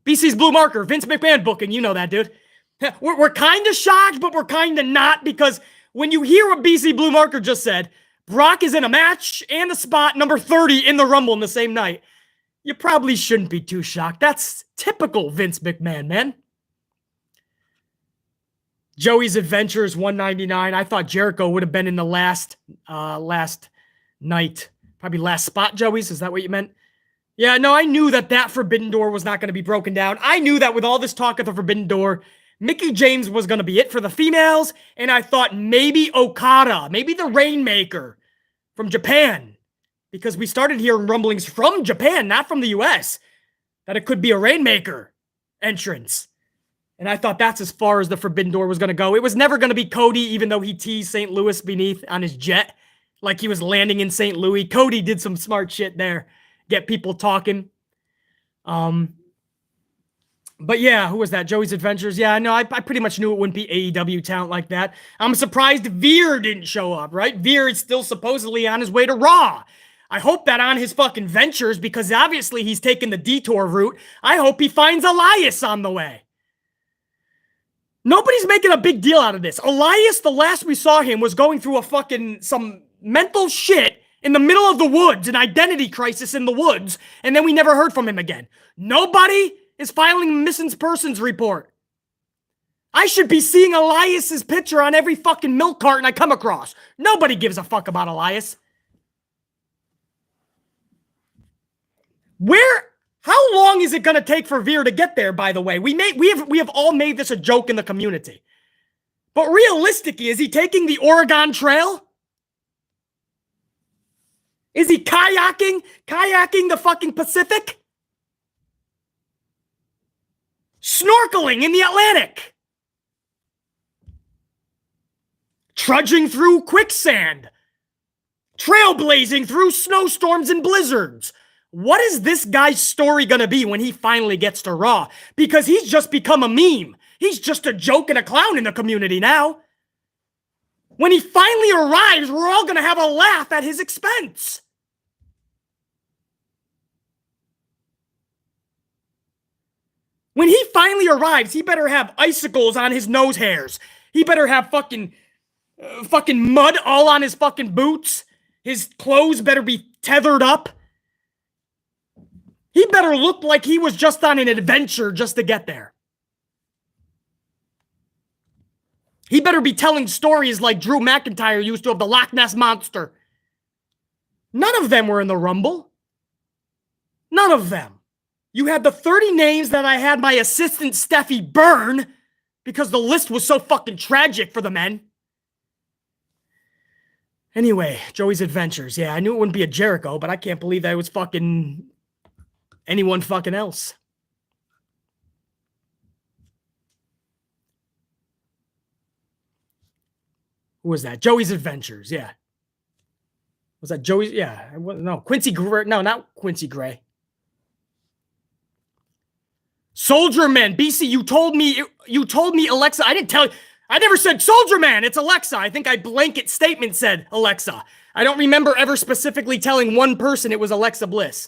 BC's Blue Marker, Vince McMahon booking. You know that, dude. We're kind of shocked, but we're kind of not, because when you hear what BC Blue Marker just said, Brock is in a match and a spot number 30 in the Rumble in the same night. You probably shouldn't be too shocked. That's typical Vince McMahon, man. Joey's Adventures 199. I thought Jericho would have been in the last night. Probably last spot, Joey's. Is that what you meant? Yeah, no, I knew that Forbidden Door was not going to be broken down. I knew that with all this talk of the Forbidden Door, Mickie James was going to be it for the females, and I thought maybe Okada, maybe the Rainmaker from Japan, because we started hearing rumblings from Japan, not from the US, that it could be a Rainmaker entrance. And I thought that's as far as the Forbidden Door was going to go. It was never going to be Cody, even though he teased St. Louis beneath on his jet, like he was landing in St. Louis. Cody did some smart shit there. Get people talking. But yeah, who was that? Joey's Adventures. Yeah, no, I pretty much knew it wouldn't be AEW talent like that. I'm surprised Veer didn't show up, right? Veer is still supposedly on his way to Raw. I hope that on his fucking ventures, because obviously he's taking the detour route, I hope he finds Elias on the way. Nobody's making a big deal out of this. Elias, the last we saw him, was going through some mental shit in the middle of the woods, an identity crisis in the woods, and then we never heard from him again. Nobody is filing a missing persons report. I should be seeing Elias's picture on every fucking milk carton I come across. Nobody gives a fuck about Elias. How long is it going to take for Veer to get there, by the way? We have all made this a joke in the community. But realistically, is he taking the Oregon Trail? Is he kayaking the fucking Pacific? Snorkeling in the Atlantic? Trudging through quicksand? Trailblazing through snowstorms and blizzards? What is this guy's story gonna be when he finally gets to Raw? Because he's just become a meme. He's just a joke and a clown in the community now. When he finally arrives, we're all gonna have a laugh at his expense. When he finally arrives, he better have icicles on his nose hairs. He better have fucking mud all on his fucking boots. His clothes better be tethered up. He better look like he was just on an adventure just to get there. He better be telling stories like Drew McIntyre used to of the Loch Ness Monster. None of them were in the Rumble. None of them. You had the 30 names that I had my assistant Steffi burn because the list was so fucking tragic for the men. Anyway, Joey's Adventures. Yeah, I knew it wouldn't be a Jericho, but I can't believe that it was fucking anyone fucking else. Who was that? Joey's Adventures, yeah. Was that Joey's? Yeah. No, Quincy Gray. No, not Quincy Gray. Soldier Man. BC, you told me, Alexa. I didn't tell you. I never said Soldier Man. It's Alexa. I think I blanket statement said Alexa. I don't remember ever specifically telling one person it was Alexa Bliss.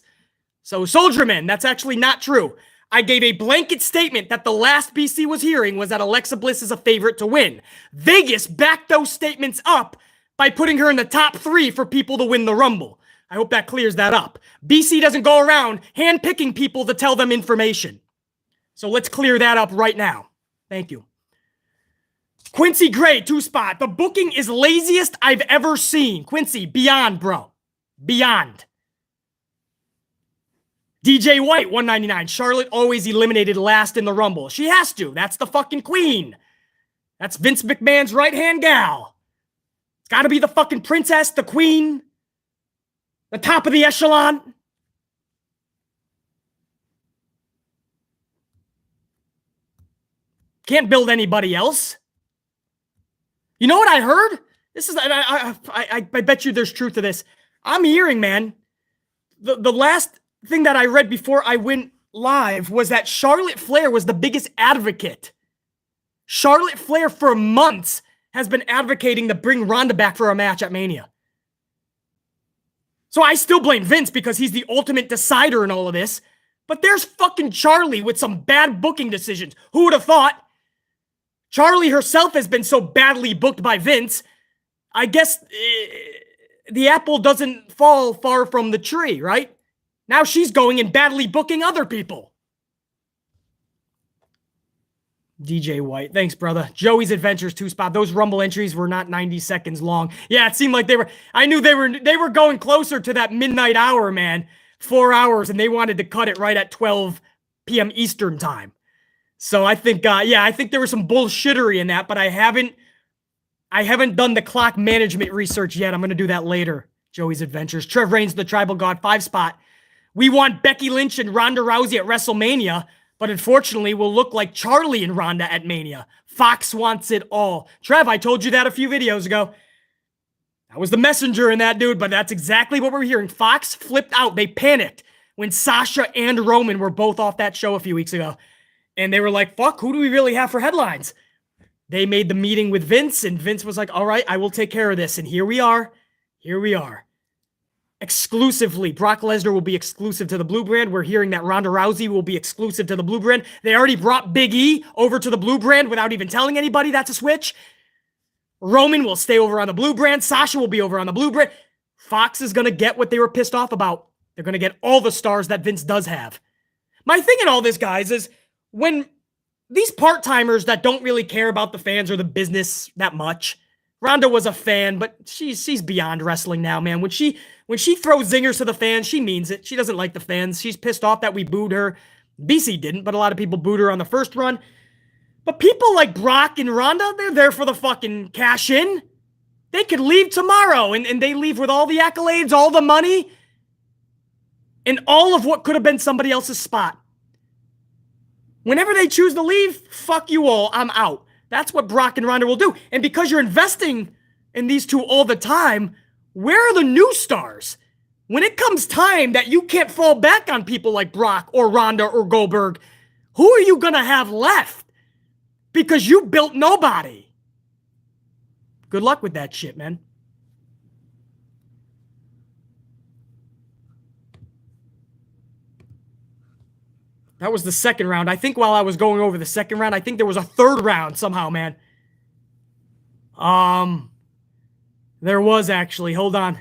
So Soldier Man, that's actually not true. I gave a blanket statement that the last BC was hearing was that Alexa Bliss is a favorite to win. Vegas backed those statements up by putting her in the top 3 for people to win the Rumble. I hope that clears that up. BC doesn't go around handpicking people to tell them information. So let's clear that up right now. Thank you. Quincy Gray, 2-spot. The booking is laziest I've ever seen. Quincy, beyond, bro. Beyond. DJ White, 199. Charlotte always eliminated last in the Rumble. She has to. That's the fucking queen. That's Vince McMahon's right-hand gal. It's got to be the fucking princess, the queen, the top of the echelon. Can't build anybody else. You know what I heard? This is I bet you there's truth to this. I'm hearing, man, the last thing that I read before I went live was that Charlotte Flair was the biggest advocate. Charlotte Flair for months has been advocating to bring Ronda back for a match at Mania. So I still blame Vince because he's the ultimate decider in all of this. But there's fucking Charlie with some bad booking decisions. Who would have thought? Charlie herself has been so badly booked by Vince. I guess the apple doesn't fall far from the tree, right? Now she's going and badly booking other people. DJ White. Thanks, brother. Joey's Adventures, 2-spot. Those Rumble entries were not 90 seconds long. Yeah, it seemed like they were. I knew they were going closer to that midnight hour, man. 4 hours, and they wanted to cut it right at 12 p.m. Eastern time. So I think, I think there was some bullshittery in that, but I haven't done the clock management research yet. I'm going to do that later. Joey's Adventures. Trev Reigns, the Tribal God, 5-spot. We want Becky Lynch and Ronda Rousey at WrestleMania, but unfortunately we'll look like Charlie and Ronda at Mania. Fox wants it all. Trev, I told you that a few videos ago. I was the messenger in that, dude, but that's exactly what we're hearing. Fox flipped out. They panicked when Sasha and Roman were both off that show a few weeks ago. And they were like, fuck, who do we really have for headlines? They made the meeting with Vince, and Vince was like, all right, I will take care of this. And here we are. Here we are. Exclusively, Brock Lesnar will be exclusive to the Blue Brand. We're hearing that Ronda Rousey will be exclusive to the Blue Brand. They already brought Big E over to the Blue Brand without even telling anybody that's a switch. Roman will stay over on the Blue Brand. Sasha will be over on the Blue Brand. Fox is going to get what they were pissed off about. They're going to get all the stars that Vince does have. My thing in all this, guys, is when these part-timers that don't really care about the fans or the business that much, Ronda was a fan, but she's beyond wrestling now, man. When she throws zingers to the fans, she means it. She doesn't like the fans. She's pissed off that we booed her. BC didn't, but a lot of people booed her on the first run. But people like Brock and Ronda, they're there for the fucking cash in. They could leave tomorrow, and they leave with all the accolades, all the money, and all of what could have been somebody else's spot. Whenever they choose to leave, fuck you all, I'm out. That's what Brock and Ronda will do. And because you're investing in these two all the time, where are the new stars? When it comes time that you can't fall back on people like Brock or Ronda or Goldberg, who are you going to have left? Because you built nobody. Good luck with that shit, man. That was the second round. I think while I was going over the second round, I think there was a third round somehow, man. There was actually. Hold on.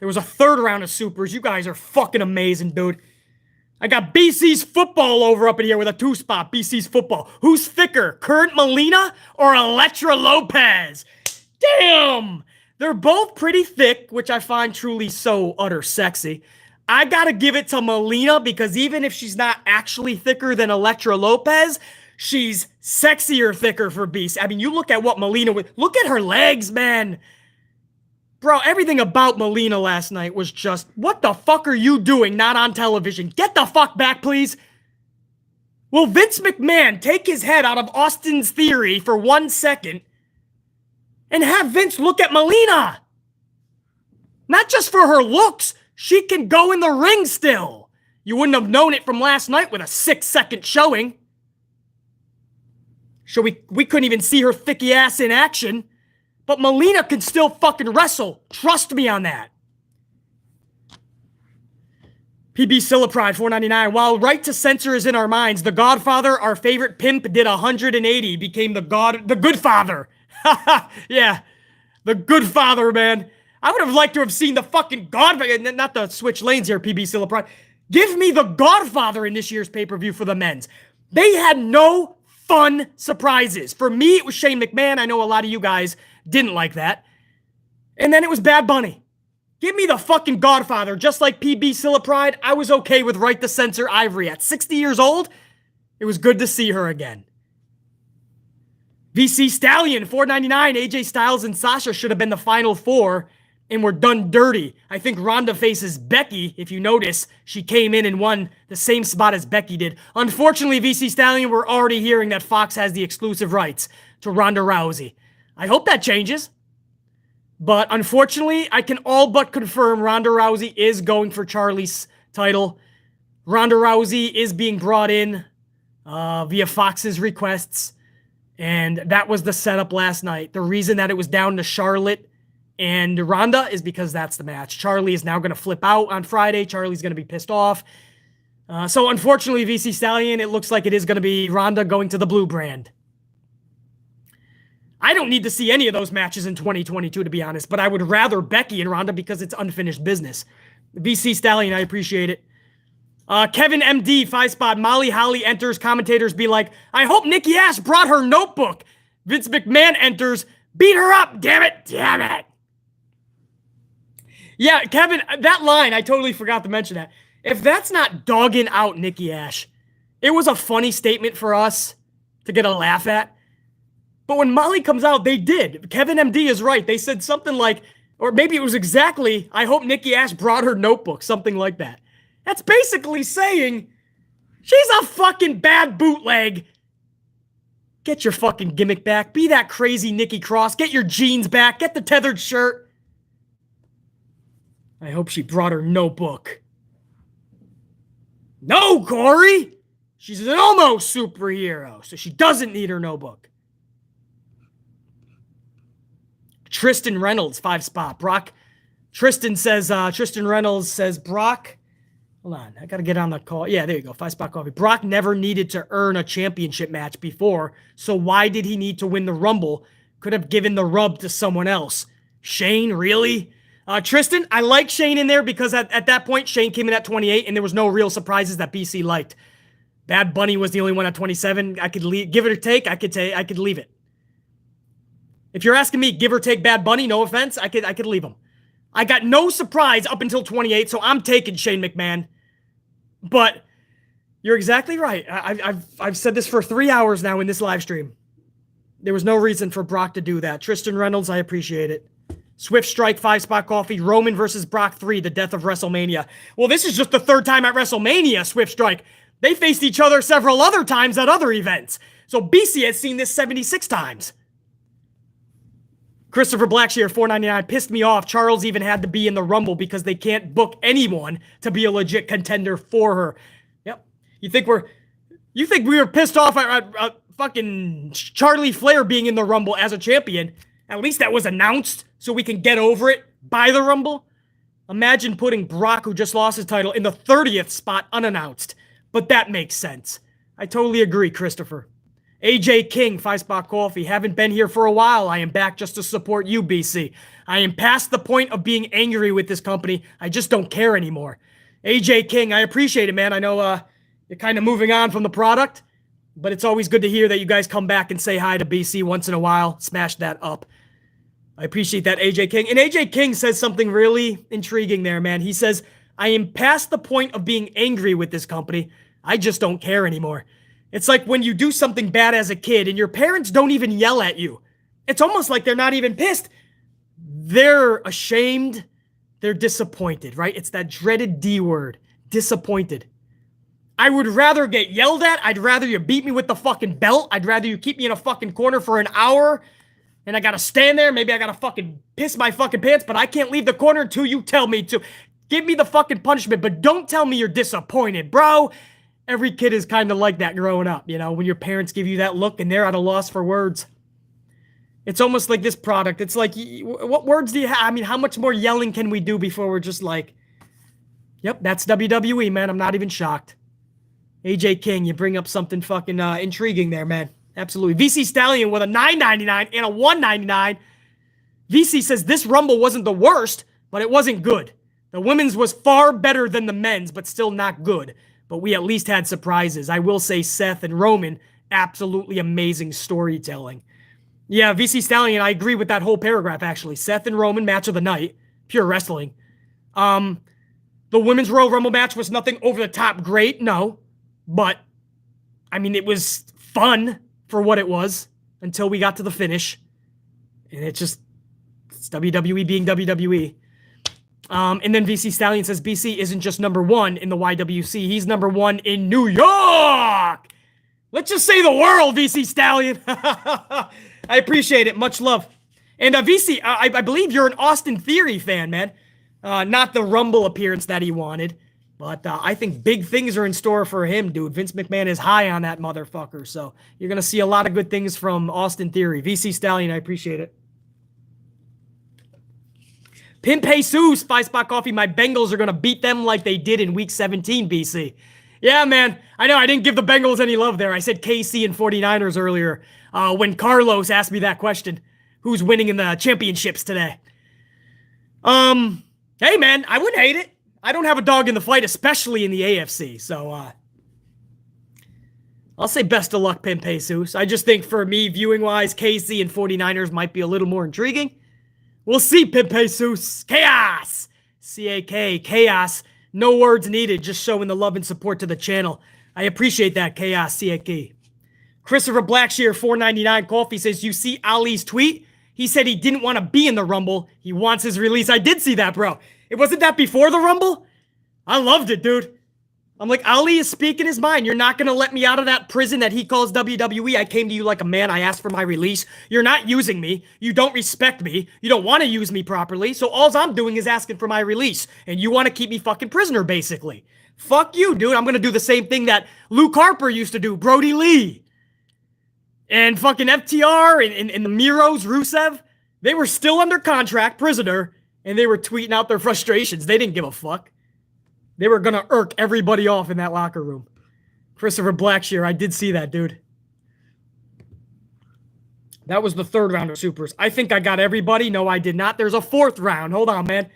There was a third round of supers. You guys are fucking amazing, dude. I got BC's football over up in here with a 2-spot. BC's football. Who's thicker, Current Melina or Elektra Lopez? Damn! They're both pretty thick, which I find truly so utter sexy. I got to give it to Melina because even if she's not actually thicker than Elektra Lopez, she's sexier thicker for BC. I mean, you look at what Melina would... Look at her legs, man. Bro, everything about Melina last night was just, what the fuck are you doing not on television? Get the fuck back, please. Will Vince McMahon take his head out of Austin's Theory for 1 second and have Vince look at Melina? Not just for her looks. She can go in the ring still. You wouldn't have known it from last night with a 6-second showing. So we couldn't even see her thicky ass in action. But Melina can still fucking wrestle. Trust me on that. PB Silipride, $4.99. While right to censor is in our minds, The Godfather, our favorite pimp, did 180. Became the good father. Yeah. The good father, man. I would have liked to have seen the fucking Godfather. Not to switch lanes here, PB Silipride. Give me the Godfather in this year's pay-per-view for the men's. They had no fun surprises. For me, it was Shane McMahon. I know a lot of you guys didn't like that. And then it was Bad Bunny. Give me the fucking Godfather. Just like PB Silipride, I was okay with right to censor Ivory. At 60 years old, it was good to see her again. VC Stallion, $4.99. AJ Styles and Sasha should have been the final four, and we're done dirty. I think Ronda faces Becky. If you notice, she came in and won the same spot as Becky did. Unfortunately, VC Stallion, we're already hearing that Fox has the exclusive rights to Ronda Rousey. I hope that changes. But unfortunately, I can all but confirm Ronda Rousey is going for Charlie's title. Ronda Rousey is being brought in via Fox's requests. And that was the setup last night. The reason that it was down to Charlotte and Ronda is because that's the match. Charlie is now going to flip out on Friday. Charlie's going to be pissed off. So unfortunately, VC Stallion, it looks like it is going to be Ronda going to the blue brand. I don't need to see any of those matches in 2022, to be honest, but I would rather Becky and Ronda because it's unfinished business. VC Stallion, I appreciate it. Kevin MD, 5-spot. Molly Holly enters. Commentators be like, I hope Nikki Ash brought her notebook. Vince McMahon enters. Beat her up, damn it. Damn it. Yeah, Kevin, that line, I totally forgot to mention that. If that's not dogging out Nikki Ash, it was a funny statement for us to get a laugh at. But when Molly comes out, they did. Kevin MD is right. They said something like, or maybe it was exactly, I hope Nikki Ash brought her notebook, something like that. That's basically saying, she's a fucking bad bootleg. Get your fucking gimmick back. Be that crazy Nikki Cross. Get your jeans back. Get the tethered shirt. I hope she brought her notebook. No, Corey! She's an almost superhero, so she doesn't need her notebook. Tristan Reynolds, 5-spot. Tristan Reynolds says, Brock, hold on, I got to get on the call. Yeah, there you go, 5-spot coffee. Brock never needed to earn a championship match before, so why did he need to win the Rumble? Could have given the rub to someone else. Shane, really? Tristan, I like Shane in there because at that point, Shane came in at 28, and there was no real surprises that BC liked. Bad Bunny was the only one at 27. I could give it or take. I could leave it. If you're asking me, give or take Bad Bunny, no offense, I could leave him. I got no surprise up until 28, so I'm taking Shane McMahon. But you're exactly right. I've said this for 3 hours now in this live stream. There was no reason for Brock to do that. Tristan Reynolds, I appreciate it. Swift Strike, 5-spot coffee. Roman versus Brock 3, the death of WrestleMania. Well, this is just the third time at WrestleMania, Swift Strike. They faced each other several other times at other events. So BC has seen this 76 times. Christopher Blackshear, $4.99, pissed me off. Charles even had to be in the Rumble because they can't book anyone to be a legit contender for her. Yep. You think we were pissed off at fucking Charlie Flair being in the Rumble as a champion? At least that was announced so we can get over it by the Rumble. Imagine putting Brock, who just lost his title, in the 30th spot unannounced. But that makes sense. I totally agree, Christopher. AJ King, 5-spot coffee. Haven't been here for a while. I am back just to support you, BC. I am past the point of being angry with this company. I just don't care anymore. AJ King, I appreciate it, man. I know you're kind of moving on from the product, but it's always good to hear that you guys come back and say hi to BC once in a while. Smash that up. I appreciate that, AJ King. And AJ King says something really intriguing there, man. He says, I am past the point of being angry with this company. I just don't care anymore. It's like when you do something bad as a kid and your parents don't even yell at you. It's almost like they're not even pissed. They're ashamed. They're disappointed, right? It's that dreaded D word, disappointed. I would rather get yelled at. I'd rather you beat me with the fucking belt. I'd rather you keep me in a fucking corner for an hour and I gotta stand there. Maybe I gotta fucking piss my fucking pants, but I can't leave the corner until you tell me to. Give me the fucking punishment, but don't tell me you're disappointed, bro. Every kid is kind of like that growing up, you know, when your parents give you that look and they're at a loss for words. It's almost like this product. It's like, what words do you have? I mean, how much more yelling can we do before we're just like, yep, that's WWE, man. I'm not even shocked. AJ King, you bring up something fucking intriguing there, man. Absolutely. VC Stallion with a $9.99 and a $1.99. VC says this Rumble wasn't the worst, but it wasn't good. The women's was far better than the men's, but still not good. But we at least had surprises. I will say Seth and Roman, absolutely amazing storytelling. Yeah, VC Stallion, I agree with that whole paragraph, actually. Seth and Roman, match of the night. Pure wrestling. The women's Royal Rumble match was nothing over the top great, no. But, I mean, it was fun for what it was until we got to the finish. And it's WWE being WWE. And then VC Stallion says BC isn't just number one in the YWC. He's number one in New York. Let's just say the world, VC Stallion. I appreciate it. Much love. And VC, I believe you're an Austin Theory fan, man. Not the Rumble appearance that he wanted. But I think big things are in store for him, dude. Vince McMahon is high on that motherfucker. So you're going to see a lot of good things from Austin Theory. VC Stallion, I appreciate it. Pimp Jesus, 5-spot coffee. My Bengals are going to beat them like they did in Week 17, BC. Yeah, man. I know I didn't give the Bengals any love there. I said KC and 49ers earlier when Carlos asked me that question. Who's winning in the championships today? Hey, man, I wouldn't hate it. I don't have a dog in the fight, especially in the AFC. So I'll say best of luck, Pimp Jesus. I just think for me, viewing-wise, KC and 49ers might be a little more intriguing. We'll see, Pimp Jesus. Chaos. C-A-K. Chaos. No words needed. Just showing the love and support to the channel. I appreciate that, Chaos. C-A-K. Christopher Blackshear, $4.99 coffee, says, you see Ali's tweet? He said he didn't want to be in the Rumble. He wants his release. I did see that, bro. It wasn't that before the Rumble? I loved it, dude. I'm like, Ali is speaking his mind. You're not going to let me out of that prison that he calls WWE. I came to you like a man. I asked for my release. You're not using me. You don't respect me. You don't want to use me properly. So all I'm doing is asking for my release. And you want to keep me fucking prisoner, basically. Fuck you, dude. I'm going to do the same thing that Luke Harper used to do. Brody Lee. And fucking FTR and the Miros, Rusev. They were still under contract, prisoner. And they were tweeting out their frustrations. They didn't give a fuck. They were going to irk everybody off in that locker room. Christopher Blackshear, I did see that, dude. That was the third round of supers. I think I got everybody. No, I did not. There's a fourth round. Hold on, man.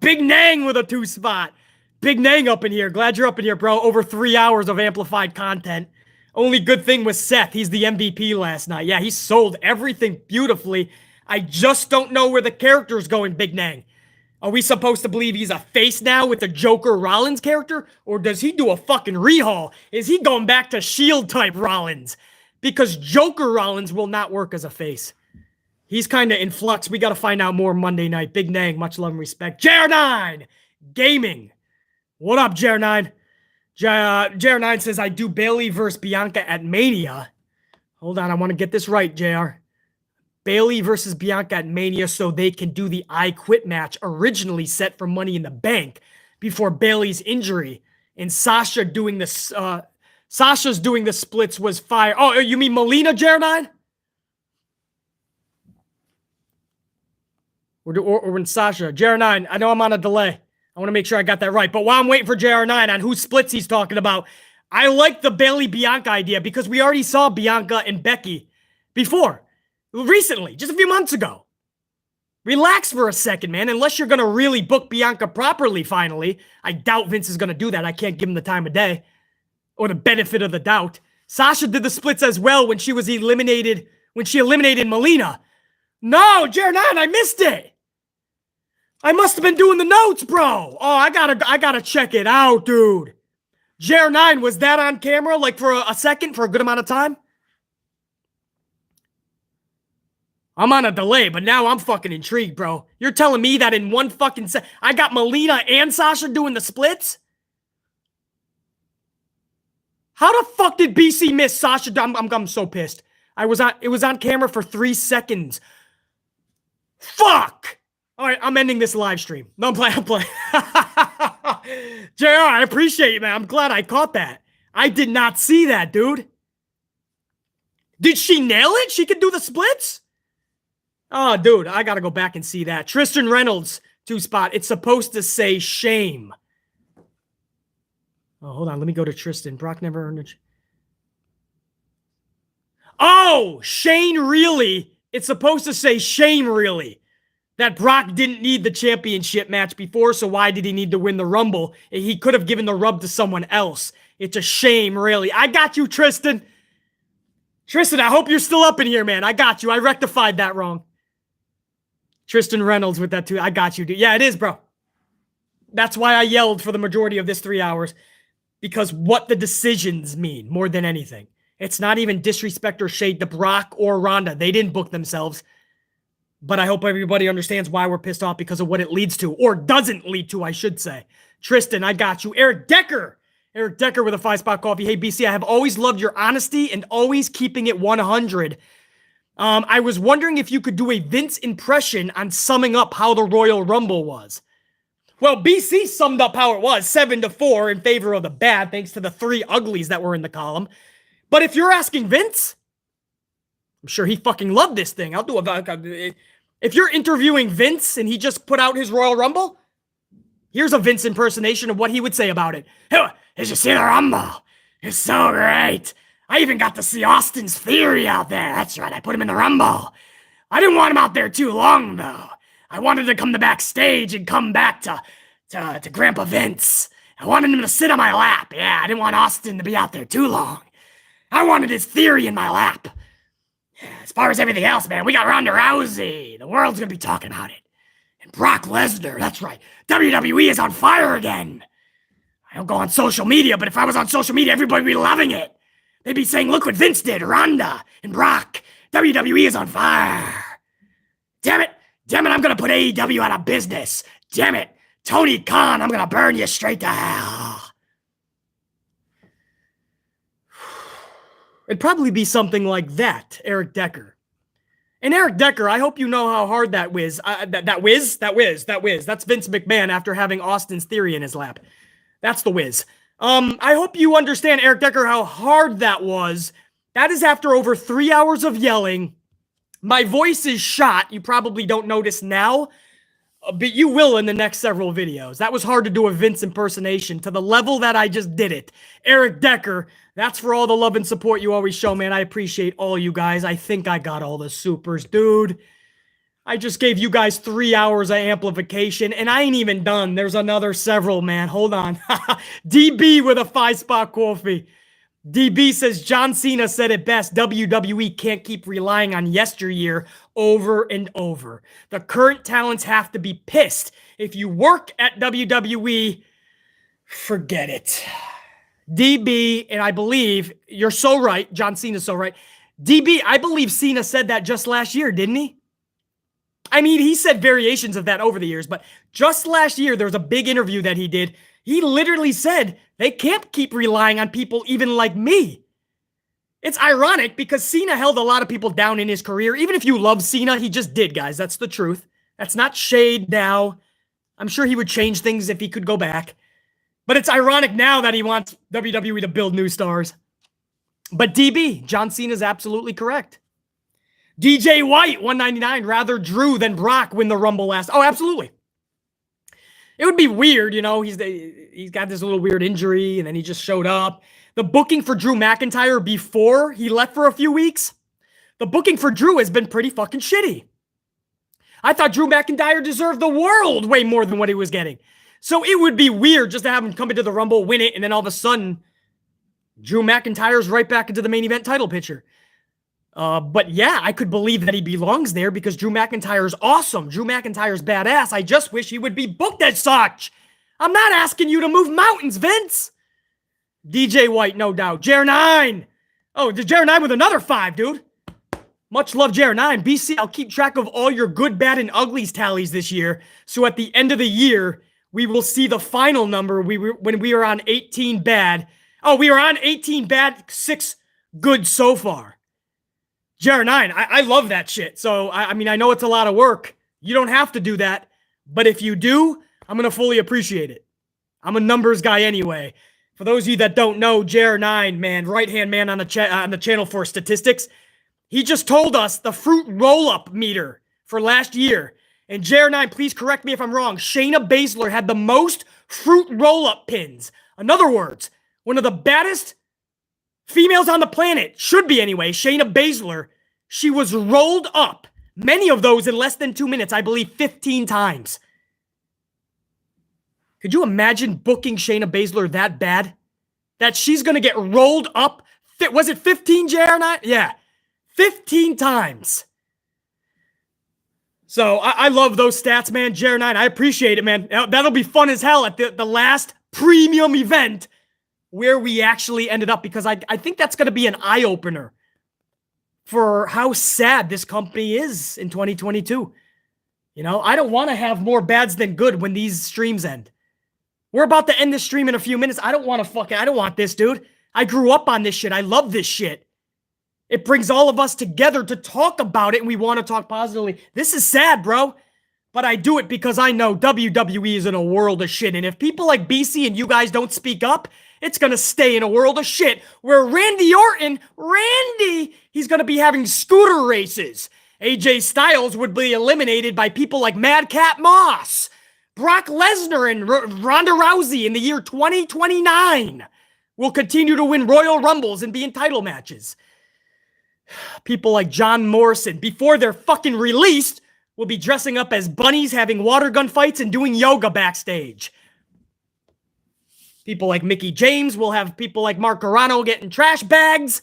Big Nang with a 2-spot. Big Nang up in here. Glad you're up in here, bro. Over 3 hours of amplified content. Only good thing was Seth. He's the MVP last night. Yeah, he sold everything beautifully. I just don't know where the character is going, Big Nang. Are we supposed to believe he's a face now with the Joker Rollins character? Or does he do a fucking rehaul? Is he going back to S.H.I.E.L.D. type Rollins? Because Joker Rollins will not work as a face. He's kind of in flux. We got to find out more Monday night. Big Nang, much love and respect. JR9 Gaming. What up, JR9? JR9 says, I do Bayley versus Bianca at Mania. Hold on, I want to get this right, JR. Bayley versus Bianca at Mania so they can do the I Quit match originally set for Money in the Bank before Bayley's injury. And Sasha doing this, Sasha's doing the splits was fire. Oh, you mean Melina, JR9? Or when Sasha, JR9, I know I'm on a delay. I want to make sure I got that right. But while I'm waiting for JR9 on whose splits he's talking about, I like the Bayley-Bianca idea because we already saw Bianca and Becky before. Recently, just a few months ago. Relax for a second, man. Unless you're going to really book Bianca properly, finally. I doubt Vince is going to do that. I can't give him the time of day. Or the benefit of the doubt. Sasha did the splits as well when she was eliminated, when she eliminated Melina. No, JR9, I missed it. I must have been doing the notes, bro. Oh, I gotta check it out, dude. JR9, was that on camera like for a second, for a good amount of time? I'm on a delay, but now I'm fucking intrigued, bro. You're telling me that in one fucking I got Melina and Sasha doing the splits? How the fuck did BC miss Sasha? I'm so pissed. It was on camera for 3 seconds. Fuck! All right, I'm ending this live stream. No, I'm playing. JR, I appreciate you, man. I'm glad I caught that. I did not see that, dude. Did she nail it? She could do the splits? Oh, dude, I gotta go back and see that. Tristan Reynolds, 2-spot. It's supposed to say shame. Oh, hold on. Let me go to Tristan. Brock never earned it. Oh, Shane really. It's supposed to say shame really. That Brock didn't need the championship match before, so why did he need to win the Rumble? He could have given the rub to someone else. It's a shame, really. I got you, Tristan. Tristan, I hope you're still up in here, man. I got you. I rectified that wrong. Tristan Reynolds with that too. I got you, dude. Yeah, it is, bro. That's why I yelled for the majority of this 3 hours. Because what the decisions mean more than anything. It's not even disrespect or shade to Brock or Ronda. They didn't book themselves. But I hope everybody understands why we're pissed off because of what it leads to. Or doesn't lead to, I should say. Tristan, I got you. Eric Decker. Eric Decker with a 5-spot coffee. Hey, BC, I have always loved your honesty and always keeping it 100. I was wondering if you could do a Vince impression on summing up how the Royal Rumble was. Well, BC summed up how it was, 7-4 in favor of the bad, thanks to the 3 uglies that were in the column. But if you're asking Vince, I'm sure he fucking loved this thing. I'll do a... If you're interviewing Vince and he just put out his Royal Rumble, here's a Vince impersonation of what he would say about it. Hey, did you see the Rumble? It's so great. I even got to see Austin's Theory out there. That's right, I put him in the Rumble. I didn't want him out there too long, though. I wanted to come to backstage and come back to Grandpa Vince. I wanted him to sit on my lap. Yeah, I didn't want Austin to be out there too long. I wanted his theory in my lap. Yeah, as far as everything else, man, we got Ronda Rousey. The world's gonna be talking about it. And Brock Lesnar, that's right. WWE is on fire again. I don't go on social media, but if I was on social media, everybody would be loving it. They'd be saying, look what Vince did, Ronda and Brock. WWE is on fire. Damn it, I'm gonna put AEW out of business. Damn it, Tony Khan, I'm gonna burn you straight to hell. It'd probably be something like that, Eric Decker. And Eric Decker, I hope you know how hard that whiz. That whiz. That's Vince McMahon after having Austin's Theory in his lap. That's the whiz. I hope you understand, Eric Decker, how hard that was. That is after over 3 hours of yelling. My voice is shot. You probably don't notice now, but you will in the next several videos. That was hard to do a Vince impersonation to the level that I just did it. Eric Decker, that's for all the love and support you always show, man. I appreciate all you guys. I think I got all the supers, dude. I just gave you guys 3 hours of amplification, and I ain't even done. There's another several, man. Hold on. DB with a 5-spot coffee. DB says, John Cena said it best, WWE can't keep relying on yesteryear over and over. The current talents have to be pissed. If you work at WWE, forget it. DB, and I believe, you're so right, John Cena's so right. DB, I believe Cena said that just last year, didn't he? I mean, he said variations of that over the years, but just last year, there was a big interview that he did. He literally said, they can't keep relying on people even like me. It's ironic because Cena held a lot of people down in his career. Even if you love Cena, he just did, guys. That's the truth. That's not shade now. I'm sure he would change things if he could go back. But it's ironic now that he wants WWE to build new stars. But DB, John Cena's absolutely correct. DJ White, 199, rather Drew than Brock win the Rumble last. Oh, absolutely. It would be weird, you know, he's got this little weird injury, and then he just showed up. The booking for Drew McIntyre before he left for a few weeks, the booking for Drew has been pretty fucking shitty. I thought Drew McIntyre deserved the world way more than what he was getting. So it would be weird just to have him come into the Rumble, win it, and then all of a sudden, Drew McIntyre's right back into the main event title picture. But yeah, I could believe that he belongs there because Drew McIntyre's awesome. Drew McIntyre's badass. I just wish he would be booked as such. I'm not asking you to move mountains, Vince. DJ White, no doubt. JR9. Oh, the JR9 with another 5, dude. Much love, JR9. BC, I'll keep track of all your good, bad, and uglies tallies this year. So at the end of the year, we will see the final number when we were on 18 bad. Oh, we were on 18 bad, 6 good so far. JR9, I love that shit. So, I mean, I know it's a lot of work. You don't have to do that. But if you do, I'm going to fully appreciate it. I'm a numbers guy anyway. For those of you that don't know, JR9, man, right-hand man on the channel for statistics, he just told us the fruit roll-up meter for last year. And JR9, please correct me if I'm wrong. Shayna Baszler had the most fruit roll-up pins. In other words, one of the baddest females on the planet, should be anyway, Shayna Baszler, she was rolled up, many of those in less than 2 minutes, I believe 15 times. Could you imagine booking Shayna Baszler that bad? That she's going to get rolled up, was it 15, JR9? Yeah, 15 times. So I love those stats, man. JR9, I appreciate it, man. That'll be fun as hell at the last premium event where we actually ended up, because I think that's going to be an eye-opener for how sad this company is in 2022. You know, I don't want to have more bads than good when these streams end. We're about to end this stream in a few minutes. I don't want this, dude. I grew up on this shit. I love this shit. It brings all of us together to talk about it, and we want to talk positively. This is sad, bro. But I do it because I know WWE is in a world of shit. And if people like BC and you guys don't speak up, it's going to stay in a world of shit where Randy Orton, he's going to be having scooter races. AJ Styles would be eliminated by people like Madcap Moss. Brock Lesnar and Ronda Rousey in the year 2029 will continue to win Royal Rumbles and be in title matches. People like John Morrison, before they're fucking released, will be dressing up as bunnies, having water gun fights, and doing yoga backstage. People like Mickie James will have people like Mark Garano getting trash bags.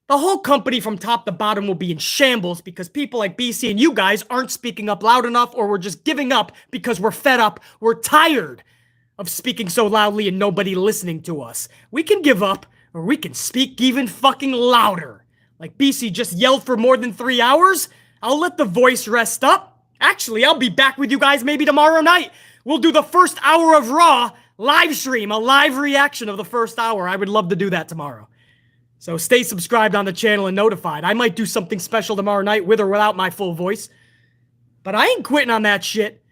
The whole company from top to bottom will be in shambles because people like BC and you guys aren't speaking up loud enough, or we're just giving up because we're fed up. We're tired of speaking so loudly and nobody listening to us. We can give up, or we can speak even fucking louder. Like BC just yelled for more than 3 hours. I'll let the voice rest up. Actually, I'll be back with you guys maybe tomorrow night. We'll do the first hour of Raw live stream, a live reaction of the first hour. I would love to do that tomorrow. So stay subscribed on the channel and notified. I might do something special tomorrow night with or without my full voice. But I ain't quitting on that shit.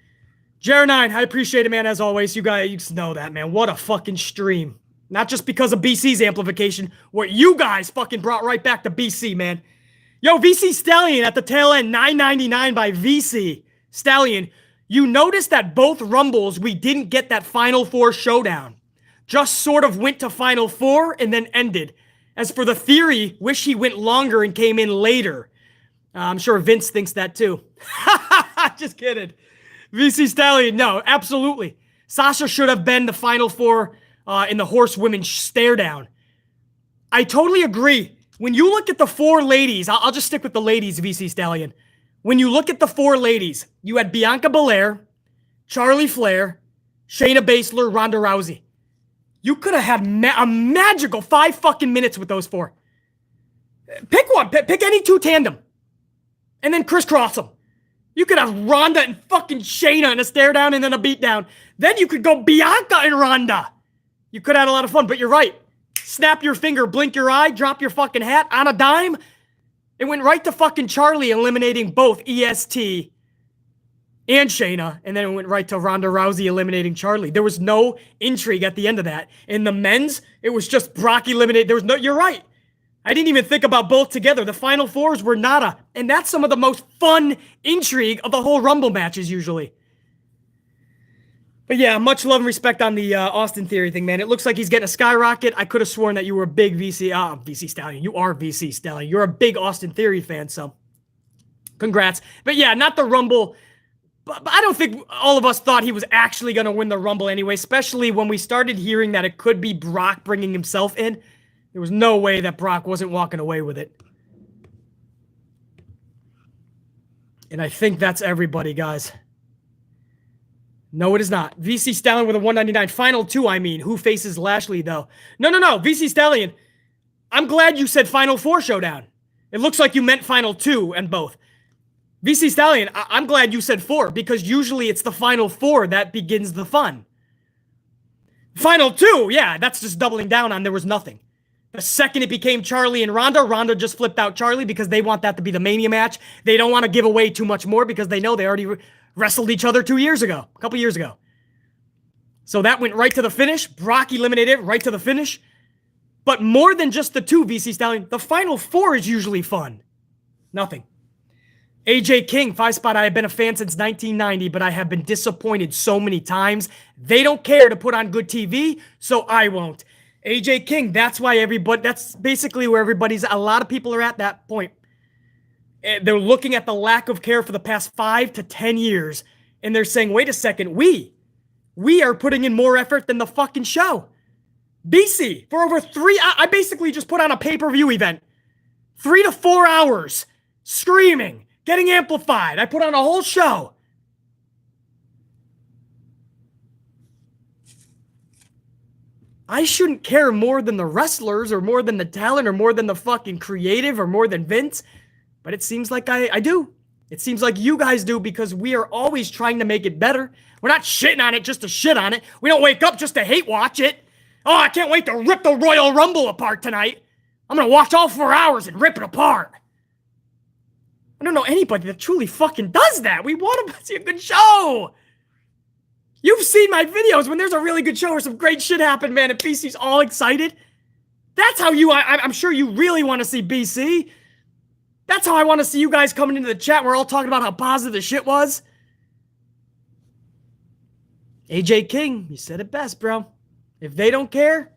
JR9, I appreciate it, man, as always. You guys, you just know that, man. What a fucking stream. Not just because of BC's amplification. What you guys fucking brought right back to BC, man. Yo, VC Stallion at the tail end, $9.99 by VC Stallion. You notice that both Rumbles, we didn't get that Final Four showdown. Just sort of went to Final Four and then ended. As for the theory, wish he went longer and came in later. I'm sure Vince thinks that too. Just kidding. VC Stallion, no, absolutely. Sasha should have been the Final Four in the horsewomen stare down. I totally agree. When you look at the 4 ladies, I'll just stick with the ladies, VC Stallion. When you look at the 4 ladies, you had Bianca Belair, Charlie Flair, Shayna Baszler, Ronda Rousey. You could have had a magical 5 fucking minutes with those 4. Pick one. Pick any 2 tandem. And then crisscross them. You could have Ronda and fucking Shayna in a stare down and then a beat down. Then you could go Bianca and Ronda. You could have had a lot of fun, but you're right. Snap your finger, blink your eye, drop your fucking hat on a dime. It went right to fucking Charlie, eliminating both EST and Shayna, and then it went right to Ronda Rousey eliminating Charlie. There was no intrigue at the end of that. In the men's, it was just Brock eliminated. There was no, you're right. I didn't even think about both together. The Final Fours were nada, and that's some of the most fun intrigue of the whole Rumble matches usually. But yeah, much love and respect on the Austin Theory thing, man. It looks like he's getting a skyrocket. I could have sworn that you were a big VC Stallion. You are VC Stallion. You're a big Austin Theory fan, so congrats. But yeah, not the Rumble. But I don't think all of us thought he was actually going to win the Rumble anyway, especially when we started hearing that it could be Brock bringing himself in. There was no way that Brock wasn't walking away with it. And I think that's everybody, guys. No, it is not. VC Stallion with a 199. Final 2, I mean. Who faces Lashley, though? No. VC Stallion. I'm glad you said Final 4 showdown. It looks like you meant Final 2 and both. VC Stallion, I'm glad you said 4 because usually it's the Final 4 that begins the fun. Final 2, yeah, that's just doubling down on there was nothing. The second it became Charlie and Ronda just flipped out Charlie because they want that to be the Mania match. They don't want to give away too much more because they know they already wrestled each other a couple years ago. So that went right to the finish. Brock eliminated it right to the finish. But more than just the 2, VC Stallion, the Final 4 is usually fun. Nothing. AJ King, 5 spot. I have been a fan since 1990, but I have been disappointed so many times. They don't care to put on good TV, so I won't. AJ King, that's basically where a lot of people are at that point. They're looking at the lack of care for the past 5 to 10 years, and they're saying, wait a second, we are putting in more effort than the fucking show. BC, for over 3, I basically just put on a pay-per-view event. 3 to 4 hours, screaming, getting amplified. I put on a whole show. I shouldn't care more than the wrestlers or more than the talent or more than the fucking creative or more than Vince. But it seems like I do. It seems like you guys do because we are always trying to make it better. We're not shitting on it just to shit on it. We don't wake up just to hate watch it. Oh, I can't wait to rip the Royal Rumble apart tonight. I'm going to watch all 4 hours and rip it apart. I don't know anybody that truly fucking does that. We want to see a good show. You've seen my videos when there's a really good show or some great shit happen, man, and BC's all excited. That's how I'm sure you really want to see BC. That's how I want to see you guys coming into the chat. We're all talking about how positive the shit was. AJ King, you said it best, bro. If they don't care,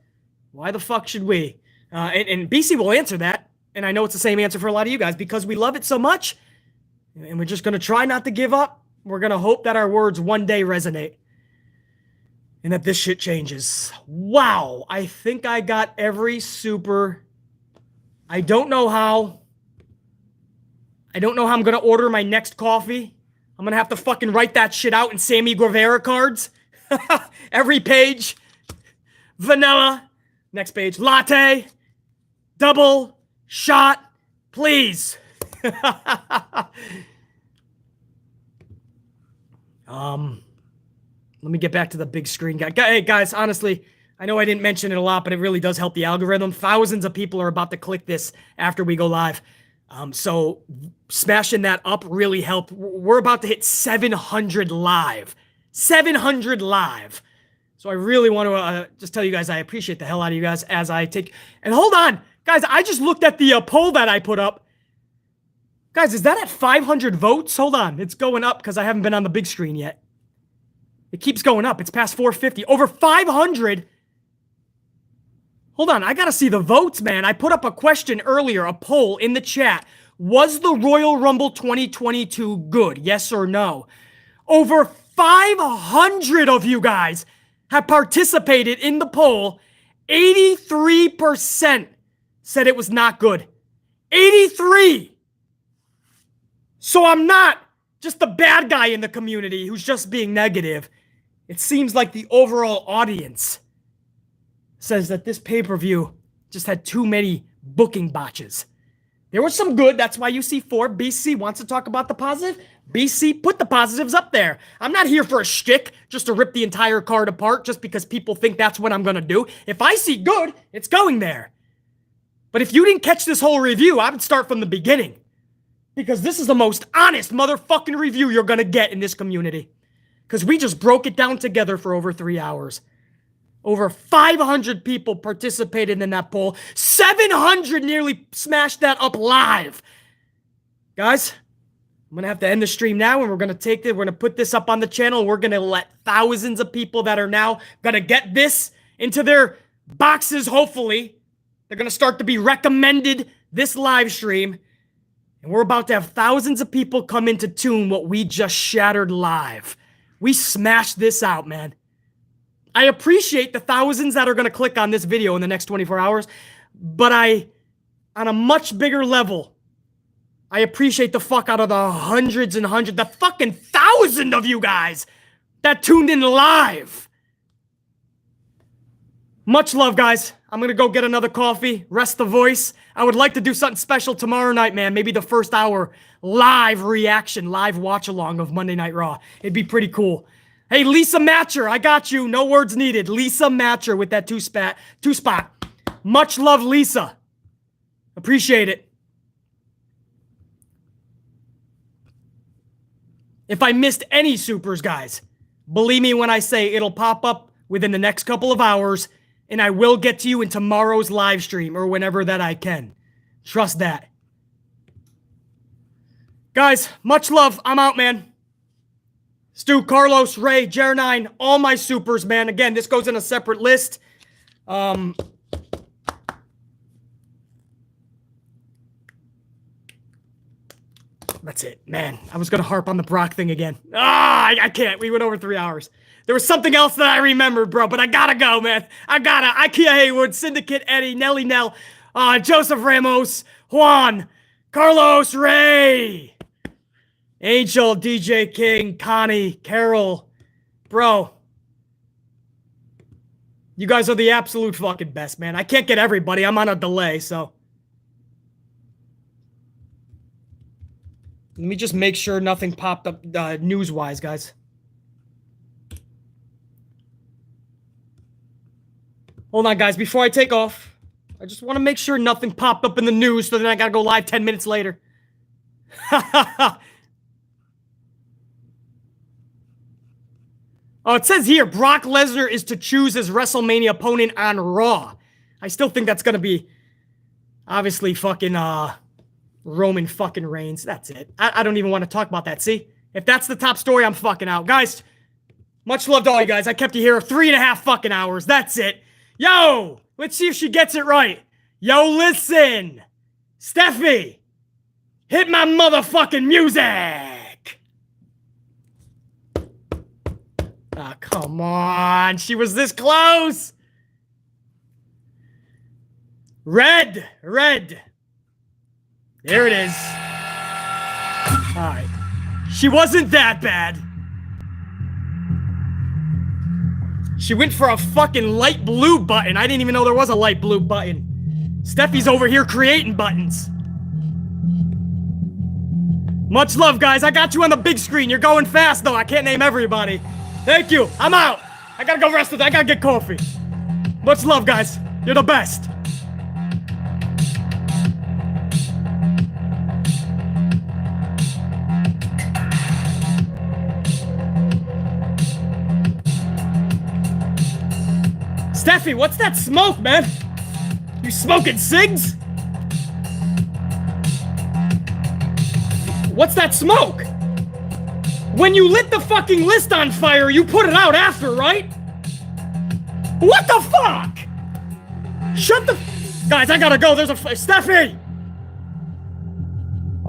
why the fuck should we? And BC will answer that. And I know it's the same answer for a lot of you guys because we love it so much. And we're just going to try not to give up. We're going to hope that our words one day resonate. And that this shit changes. Wow. I think I got every super. I don't know how I'm going to order my next coffee. I'm going to have to fucking write that shit out in Sammy Guevara cards. Every page. Vanilla. Next page. Latte. Double. Shot. Please. Let me get back to the big screen guy. Hey, guys, honestly, I know I didn't mention it a lot, but it really does help the algorithm. Thousands of people are about to click this after we go live. So smashing that up really helped. We're about to hit 700 live. 700 live. So I really want to just tell you guys I appreciate the hell out of you guys as I take... And hold on. Guys, I just looked at the poll that I put up. Guys, is that at 500 votes? Hold on. It's going up because I haven't been on the big screen yet. It keeps going up. It's past 450. Over 500. Hold on. I got to see the votes, man. I put up a question earlier, a poll in the chat. Was the Royal Rumble 2022 good? Yes or no? Over 500 of you guys have participated in the poll. 83% said it was not good. 83. So I'm not just the bad guy in the community who's just being negative. It seems like the overall audience says that this pay-per-view just had too many booking botches. There was some good. That's why you see 4. BC wants to talk about the positive. BC, put the positives up there. I'm not here for a shtick just to rip the entire card apart just because people think that's what I'm going to do. If I see good, it's going there. But if you didn't catch this whole review, I would start from the beginning. Because this is the most honest motherfucking review you're going to get in this community. Because we just broke it down together for over 3 hours. Over 500 people participated in that poll. 700 nearly smashed that up live. Guys, I'm going to have to end the stream now, and we're going to take it. We're going to put this up on the channel, and we're going to let thousands of people that are now going to get this into their boxes, hopefully. They're going to start to be recommended this live stream. And we're about to have thousands of people come in to tune what we just shattered live. We smashed this out, man. I appreciate the thousands that are going to click on this video in the next 24 hours. But on a much bigger level, I appreciate the fuck out of the hundreds and hundreds, the fucking 1,000 of you guys that tuned in live. Much love, guys. I'm gonna go get another coffee, rest the voice. I would like to do something special tomorrow night, man. Maybe the first hour live reaction, live watch along of Monday Night Raw. It'd be pretty cool. Hey, Lisa Matcher, I got you. No words needed. Lisa Matcher with that two spot. Much love, Lisa. Appreciate it. If I missed any supers, guys, believe me when I say it'll pop up within the next couple of hours, and I will get to you in tomorrow's live stream or whenever that I can. Trust that. Guys, much love. I'm out, man. Stu, Carlos, Ray, Jer9, all my supers, man. Again, this goes in a separate list. That's it, man. I was going to harp on the Brock thing again. I can't. We went over 3 hours. There was something else that I remembered, bro, but I gotta go, man. Ikea Haywood, Syndicate Eddie, Nelly Nell, Joseph Ramos, Juan, Carlos, Ray, Angel, DJ King, Connie, Carol. Bro, you guys are the absolute fucking best, man. I can't get everybody. I'm on a delay, so. Let me just make sure nothing popped up news-wise, guys. Hold on, guys. Before I take off, I just want to make sure nothing popped up in the news, so then I got to go live 10 minutes later. Oh, it says here, Brock Lesnar is to choose his WrestleMania opponent on Raw. I still think that's going to be, obviously, fucking, Roman fucking Reigns. That's it. I don't even want to talk about that. See? If that's the top story, I'm fucking out. Guys, much love to all you guys. I kept you here 3.5 fucking hours. That's it. Yo, let's see if she gets it right. Yo, listen. Steffi, hit my motherfucking music. Ah, come on. She was this close. Red. There it is. All right. She wasn't that bad. She went for a fucking light blue button. I didn't even know there was a light blue button. Steffi's over here creating buttons. Much love, guys. I got you on the big screen. You're going fast, though. I can't name everybody. Thank you. I'm out. I gotta go rest with it. I gotta get coffee. Much love, guys. You're the best. Steffi, what's that smoke, man? You smoking cigs? What's that smoke? When you lit the fucking list on fire, you put it out after, right? What the fuck? Shut the... Guys, I gotta go. There's a... Steffi!